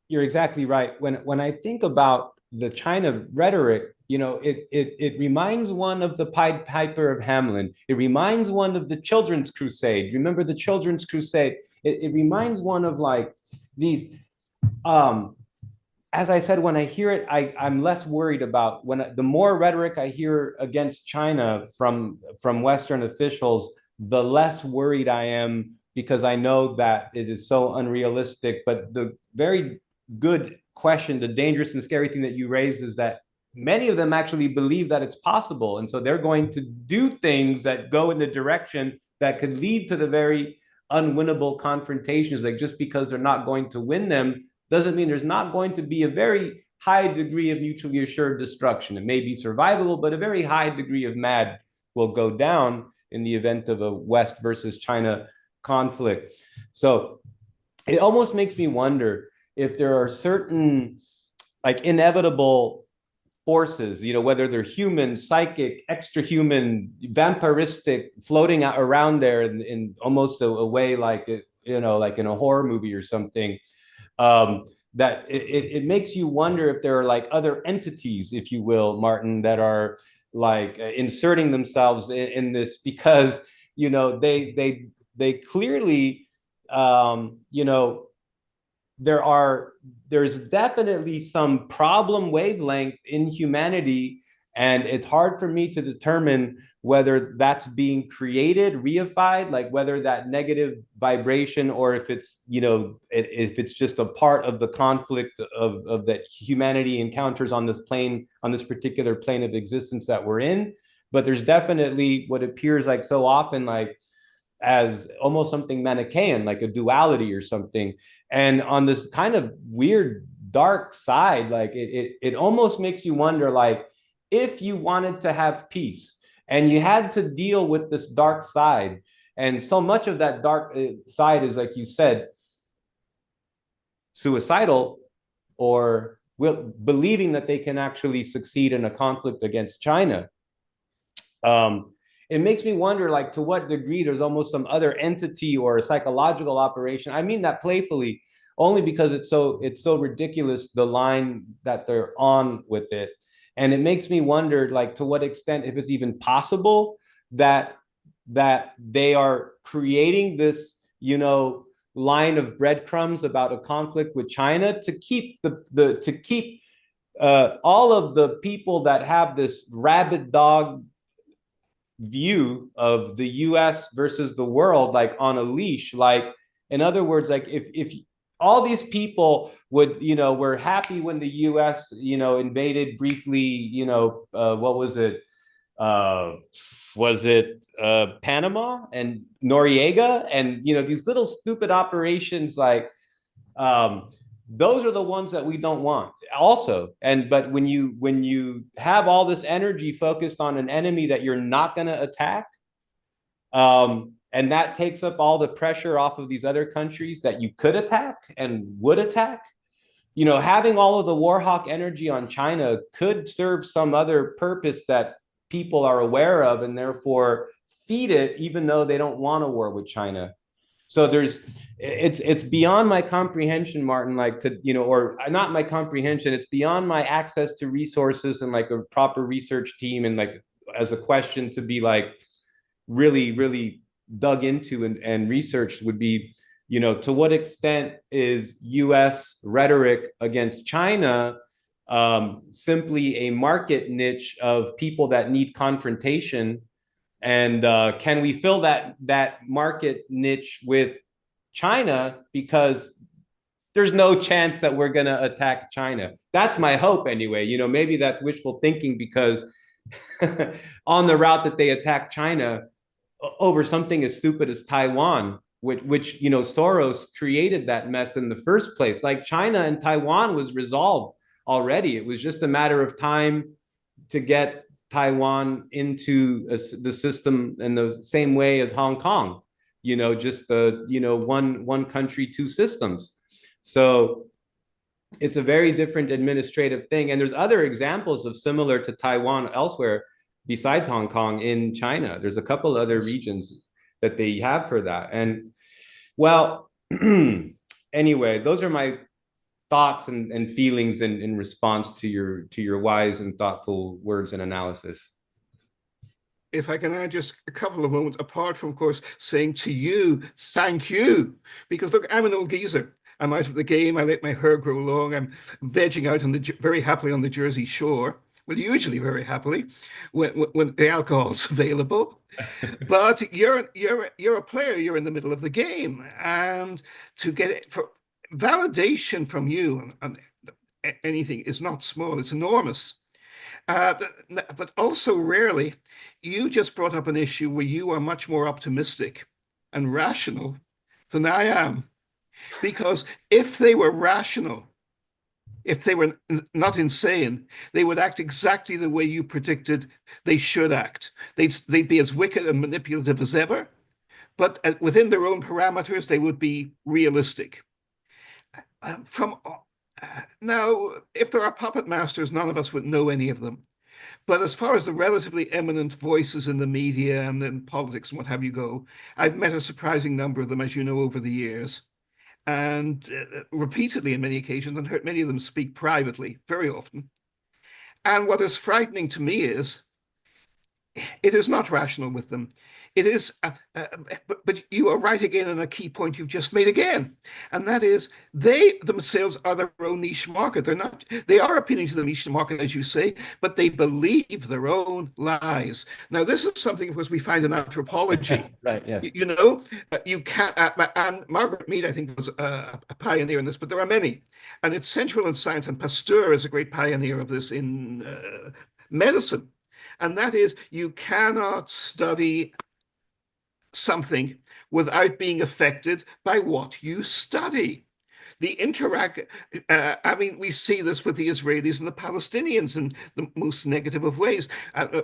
you're exactly right. When I think about the China rhetoric, it reminds one of the Pied Piper of Hamelin. It reminds one of the Children's Crusade. Remember the Children's Crusade? It reminds one of like these. As I said, when I hear it, I'm less worried about the more rhetoric I hear against China from Western officials, the less worried I am, because I know that it is so unrealistic. But the very good question, the dangerous and scary thing that you raise, is that many of them actually believe that it's possible. And so they're going to do things that go in the direction that could lead to the very unwinnable confrontations. Like, just because they're not going to win them doesn't mean there's not going to be a very high degree of mutually assured destruction. It may be survivable, but a very high degree of mad will go down in the event of a West versus China conflict. So it almost makes me wonder if there are certain like inevitable forces, whether they're human, psychic, extra-human, vampiristic, floating out around there in almost a way like, like in a horror movie or something, that it makes you wonder if there are like other entities, if you will, Martin, that are like inserting themselves in this, because, they clearly, there's definitely some problem wavelength in humanity, and it's hard for me to determine whether that's being created, reified, like whether that negative vibration, or if it's, if it's just a part of the conflict of that humanity encounters on this plane, on this particular plane of existence that we're in. But there's definitely what appears like so often like as almost something Manichaean, like a duality or something. And on this kind of weird dark side, like it almost makes you wonder, like, if you wanted to have peace and you had to deal with this dark side, and so much of that dark side is, like you said, suicidal, or believing that they can actually succeed in a conflict against China. It makes me wonder, like, to what degree there's almost some other entity or a psychological operation. I mean that playfully, only because it's so ridiculous, the line that they're on with it. And it makes me wonder, like, to what extent, if it's even possible that they are creating this, line of breadcrumbs about a conflict with China to keep all of the people that have this rabid dog view of the US versus the world, like, on a leash. Like, in other words, like, if all these people would, were happy when the US, invaded briefly, what was it? Was it Panama and Noriega, and these little stupid operations, like, those are the ones that we don't want also. But when you have all this energy focused on an enemy that you're not going to attack, and that takes up all the pressure off of these other countries that you could attack and would attack, having all of the war hawk energy on China could serve some other purpose that people are aware of, and therefore feed it, even though they don't want a war with China. So it's beyond my comprehension, Martin, like, to, or not my comprehension, it's beyond my access to resources and like a proper research team, and like as a question to be like really, really dug into and researched would be, to what extent is US rhetoric against China simply a market niche of people that need confrontation? And can we fill that market niche with China? Because there's no chance that we're going to attack China. That's my hope anyway. You know, maybe that's wishful thinking because on the route that they attack China over something as stupid as Taiwan, which you know, Soros created that mess in the first place. Like China and Taiwan was resolved already. It was just a matter of time to get Taiwan into the system in the same way as Hong Kong, you know, just the, you know, one country, two systems. So it's a very different administrative thing. And there's other examples of similar to Taiwan elsewhere besides Hong Kong in China. There's a couple other regions that they have for that. And well, anyway, those are my thoughts and feelings in response to your wise and thoughtful words and analysis. If I can add just a couple of moments, apart from, of course, saying to you, thank you. Because look, I'm an old geezer. I'm out of the game. I let my hair grow long. I'm vegging out on very happily on the Jersey Shore. Well, usually very happily when the alcohol's available. But you're a player. You're in the middle of the game, and to get it for validation from you and anything is not small. It's enormous. But also rarely, you just brought up an issue where you are much more optimistic and rational than I am. Because if they were rational, if they were not insane, they would act exactly the way you predicted they should act. They'd be as wicked and manipulative as ever, but within their own parameters, they would be realistic. Now, if there are puppet masters, none of us would know any of them. But as far as the relatively eminent voices in the media and in politics and what have you go, I've met a surprising number of them, as you know, over the years, and repeatedly in many occasions, and heard many of them speak privately very often. And what is frightening to me is it is not rational with them. It is, but you are right again on a key point you've just made again, and that is they themselves are their own niche market. They are appealing to the niche market, as you say, but they believe their own lies. Now, this is something, of course, we find in anthropology. Right, yes. You know, you can't, and Margaret Mead, I think, was a pioneer in this, but there are many, and it's central in science, and Pasteur is a great pioneer of this in medicine. And that is, you cannot study something without being affected by what you study. I mean, we see this with the Israelis and the Palestinians in the most negative of ways,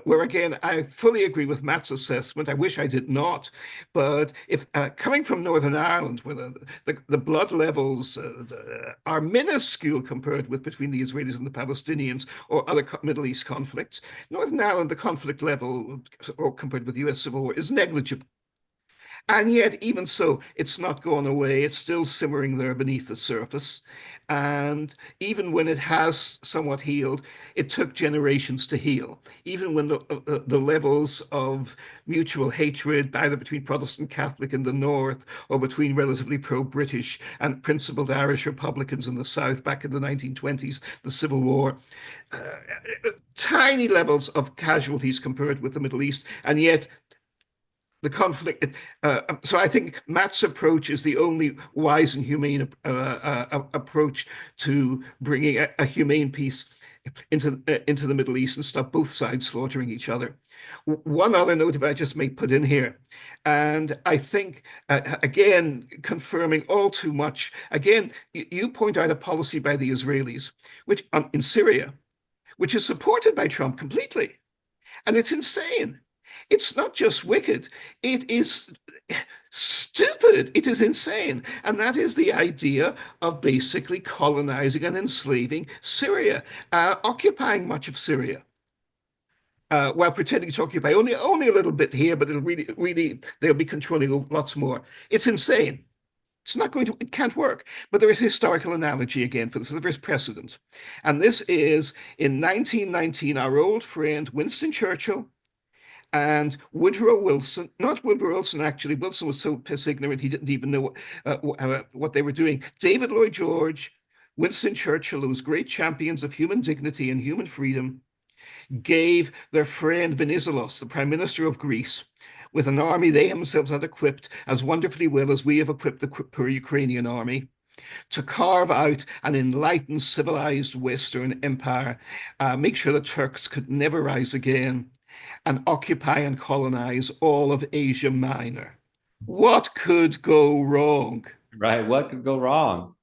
where again, I fully agree with Matt's assessment. I wish I did not. But if coming from Northern Ireland, where the blood levels are minuscule compared with between the Israelis and the Palestinians or other Middle East conflicts, Northern Ireland, the conflict level, or compared with the US Civil War, is negligible. And yet, even so, it's not gone away. It's still simmering there beneath the surface. And even when it has somewhat healed, it took generations to heal. Even when the levels of mutual hatred, either between Protestant Catholic in the north or between relatively pro-British and principled Irish Republicans in the south back in the 1920s, the Civil War, tiny levels of casualties compared with the Middle East. And yet, the conflict. So I think Matt's approach is the only wise and humane approach to bringing a humane peace into the Middle East and stop both sides slaughtering each other. One other note, if I just may put in here, and I think, again, confirming all too much, again, you point out a policy by the Israelis, which in Syria, which is supported by Trump completely. And it's insane. It's not just wicked, it is stupid, it is insane. And that is the idea of basically colonizing and enslaving Syria, occupying much of Syria. While pretending to occupy only a little bit here, but it'll really, they'll be controlling lots more. It's insane. It's not going to, it can't work. But there is a historical analogy again for this. There is precedent. And this is in 1919, our old friend Winston Churchill and Woodrow Wilson, not Woodrow Wilson, actually. Wilson was so piss ignorant, he didn't even know what they were doing. David Lloyd George, Winston Churchill, those great champions of human dignity and human freedom, gave their friend Venizelos, the Prime Minister of Greece, with an army they themselves had equipped as wonderfully well as we have equipped the poor Ukrainian army, to carve out an enlightened, civilized Western empire, make sure the Turks could never rise again, and occupy and colonize all of Asia Minor. What could go wrong? Right. What could go wrong?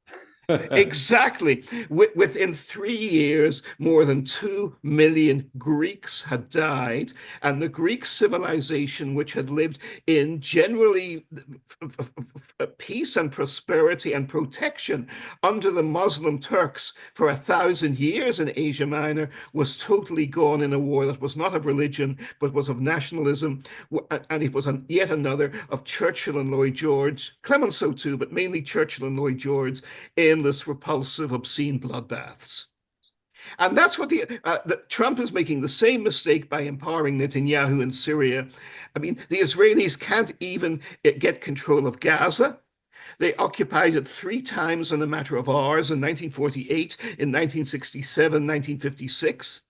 Exactly. Within 3 years, more than 2 million Greeks had died, and the Greek civilization, which had lived in generally peace and prosperity and protection under the Muslim Turks for 1,000 years in Asia Minor, was totally gone in a war that was not of religion, but was of nationalism. And it was yet another of Churchill and Lloyd George, Clemenceau too, but mainly Churchill and Lloyd George, endless, repulsive, obscene bloodbaths. And that's what Trump is making the same mistake by empowering Netanyahu in Syria. I mean, the Israelis can't even get control of Gaza. They occupied it 3 times in a matter of hours in 1948, in 1967, 1956.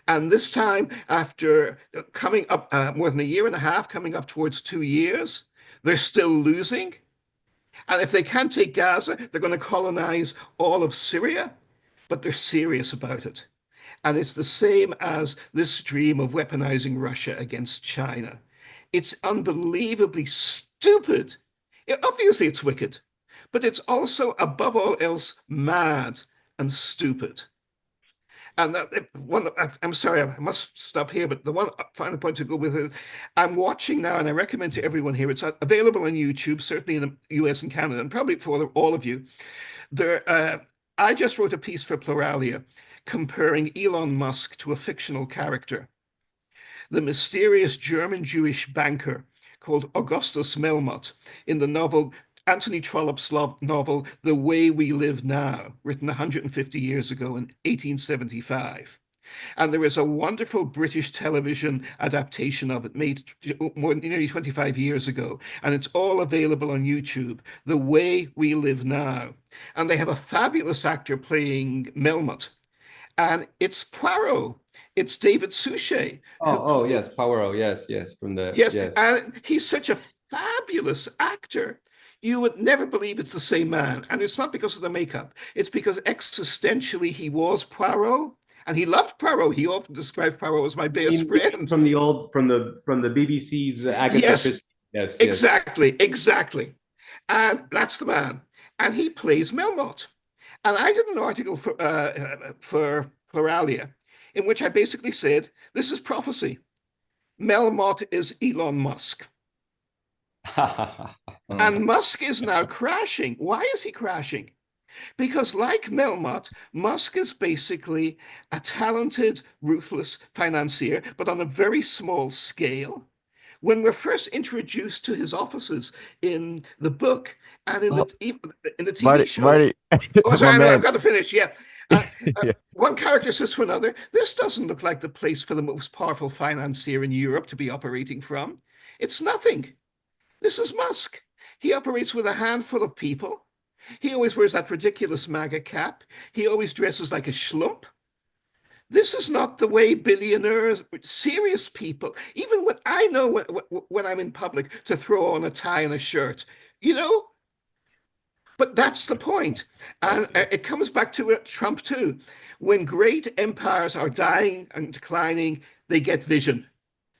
And this time, after coming up more than a year and a half, coming up towards 2 years, they're still losing. And if they can't take Gaza, they're going to colonize all of Syria, but they're serious about it. And it's the same as this dream of weaponizing Russia against China. It's unbelievably stupid. Obviously, it's wicked, but it's also, above all else, mad and stupid. And I'm sorry, I must stop here, but the one final point to go with it, I'm watching now, and I recommend to everyone here, it's available on YouTube, certainly in the US and Canada, and probably for all of you. I just wrote a piece for Pluralia comparing Elon Musk to a fictional character, the mysterious German Jewish banker called Augustus Melmoth in the novel Anthony Trollope's novel, The Way We Live Now, written 150 years ago in 1875. And there is a wonderful British television adaptation of it made nearly 25 years ago. And it's all available on YouTube, The Way We Live Now. And they have a fabulous actor playing Melmoth. And it's Poirot. It's David Suchet. Yes, Poirot. Yes, yes. And he's such a fabulous actor. You would never believe it's the same man. And it's not because of the makeup. It's because existentially he was Poirot. And he loved Poirot. He often described Poirot as my best friend. From the BBC's Agatha Christie. Yes, exactly. And that's the man. And he plays Melmoth. And I did an article for Pluralia in which I basically said, this is prophecy. Melmoth is Elon Musk. And Musk is now crashing. Why is he crashing? Because like Melmoth, Musk is basically a talented, ruthless financier, but on a very small scale. When we're first introduced to his offices in the book and in the TV show. Marty, oh, sorry, I've got to finish. Yeah. Yeah. One character says to another, this doesn't look like the place for the most powerful financier in Europe to be operating from. It's nothing. This is Musk. He operates with a handful of people. He always wears that ridiculous MAGA cap. He always dresses like a schlump. This is not the way billionaires, serious people, even when I know when I'm in public to throw on a tie and a shirt, But that's the point. And it comes back to Trump too. When great empires are dying and declining, they get vision.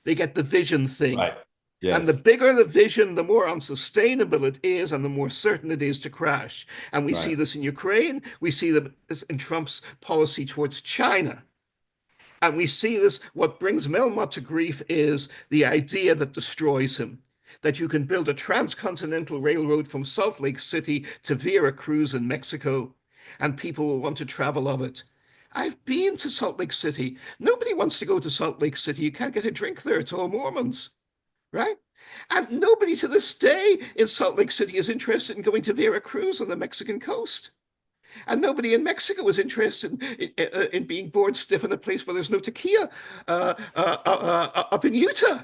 They get the vision thing. Right. Yes. And the bigger the vision, the more unsustainable it is, and the more certain it is to crash. And we see this in Ukraine. We see this in Trump's policy towards China. And we see this, what brings Melmoth to grief is the idea that destroys him, that you can build a transcontinental railroad from Salt Lake City to Veracruz in Mexico, and people will want to travel of it. I've been to Salt Lake City. Nobody wants to go to Salt Lake City. You can't get a drink there. It's all Mormons. Right? And nobody to this day in Salt Lake City is interested in going to Veracruz on the Mexican coast. And nobody in Mexico is interested in being bored stiff in a place where there's no tequila up in Utah.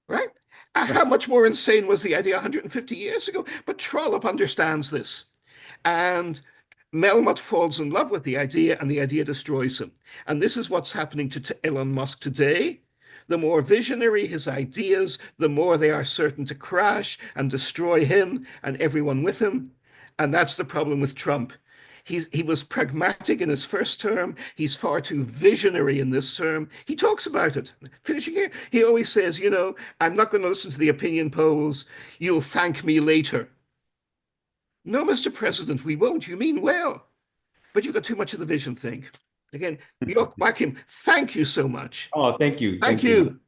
Right? How much more insane was the idea 150 years ago? But Trollope understands this. And Melmoth falls in love with the idea, and the idea destroys him. And this is what's happening to Elon Musk today. The more visionary his ideas, the more they are certain to crash and destroy him and everyone with him. And that's the problem with Trump. He was pragmatic in his first term. He's far too visionary in this term. He talks about it. Finishing here, he always says, I'm not going to listen to the opinion polls. You'll thank me later. No, Mr. President, we won't. You mean well. But you've got too much of the vision thing. Again, Joaquin, thank you so much. Oh, thank you. Thank you.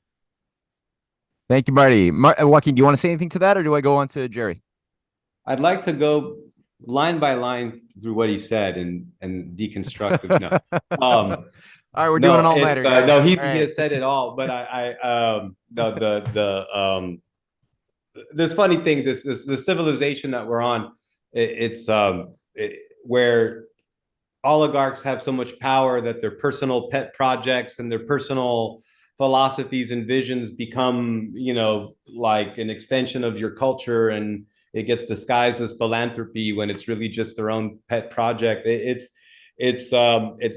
Thank you, Marty. Joaquin, do you want to say anything to that, or do I go on to Jerry? I'd like to go line by line through what he said and deconstruct it. No. All right, we're doing an all-nighter. No, he right. has said it all. But this funny thing, the civilization that we're on, where oligarchs have so much power that their personal pet projects and their personal philosophies and visions become, like an extension of your culture, and it gets disguised as philanthropy when it's really just their own pet project. It's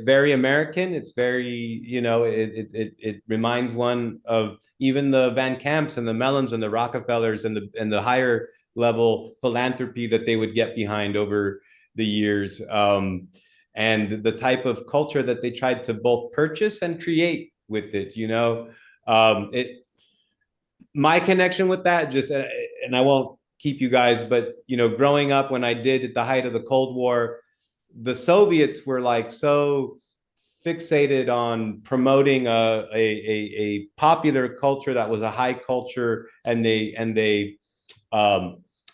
very American. It's very, it reminds one of even the Van Camps and the Mellons and the Rockefellers and the higher level philanthropy that they would get behind over the years. And the type of culture that they tried to both purchase and create with it, my connection with that, and I won't keep you guys, but growing up when I did at the height of the Cold War, the Soviets were like so fixated on promoting a popular culture that was a high culture, and they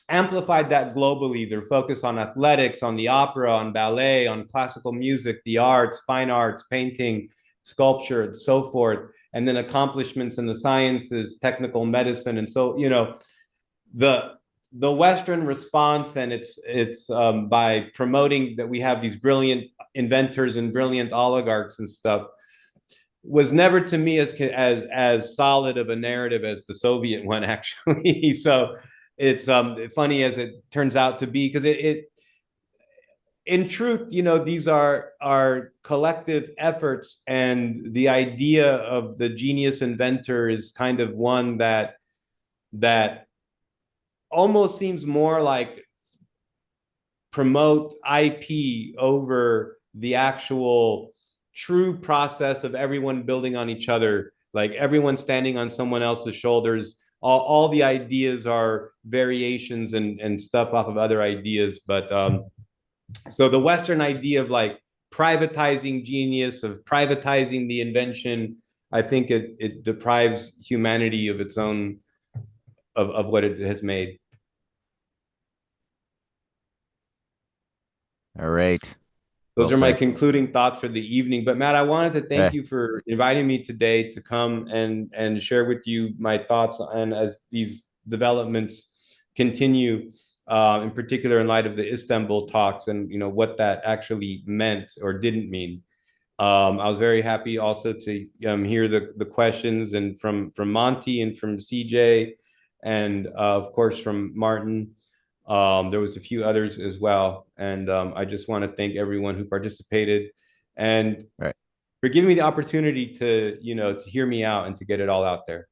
amplified that globally. Their focus on athletics, on the opera, on ballet, on classical music, the arts, fine arts, painting, sculpture, and so forth, and then accomplishments in the sciences, technical medicine, and so the Western response, and it's by promoting that we have these brilliant inventors and brilliant oligarchs and stuff, was never to me as solid of a narrative as the Soviet one, actually. So it's funny as it turns out to be, because it in truth, these are collective efforts, and the idea of the genius inventor is kind of one that almost seems more like promote IP over the actual true process of everyone building on each other, like everyone standing on someone else's shoulders. All the ideas are variations and stuff off of other ideas. But so the Western idea of like privatizing genius, of privatizing the invention, I think it deprives humanity of its own, of what it has made. All right. Those are my concluding thoughts for the evening. But Matt, I wanted to thank you for inviting me today to come and share with you my thoughts, and as these developments continue, in particular in light of the Istanbul talks and what that actually meant or didn't mean. I was very happy also to hear the questions, and from Monty and from CJ, and of course from Martin. There was a few others as well, and I just want to thank everyone who participated, and for giving me the opportunity to to hear me out and to get it all out there.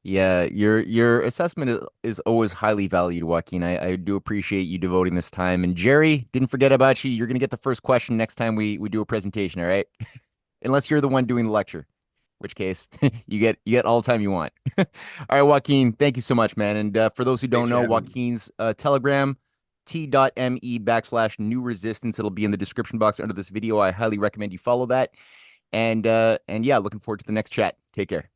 Yeah, your assessment is always highly valued, Joaquin. I do appreciate you devoting this time. And Jerry, didn't forget about you. You're gonna get the first question next time we do a presentation, all right? Unless you're the one doing the lecture, which case you get all the time you want. All right, Joaquin, thank you so much, man. And for those who don't know, Joaquin's Telegram, t.me/new resistance. It'll be in the description box under this video. I highly recommend you follow that. And yeah, looking forward to the next chat. Take care.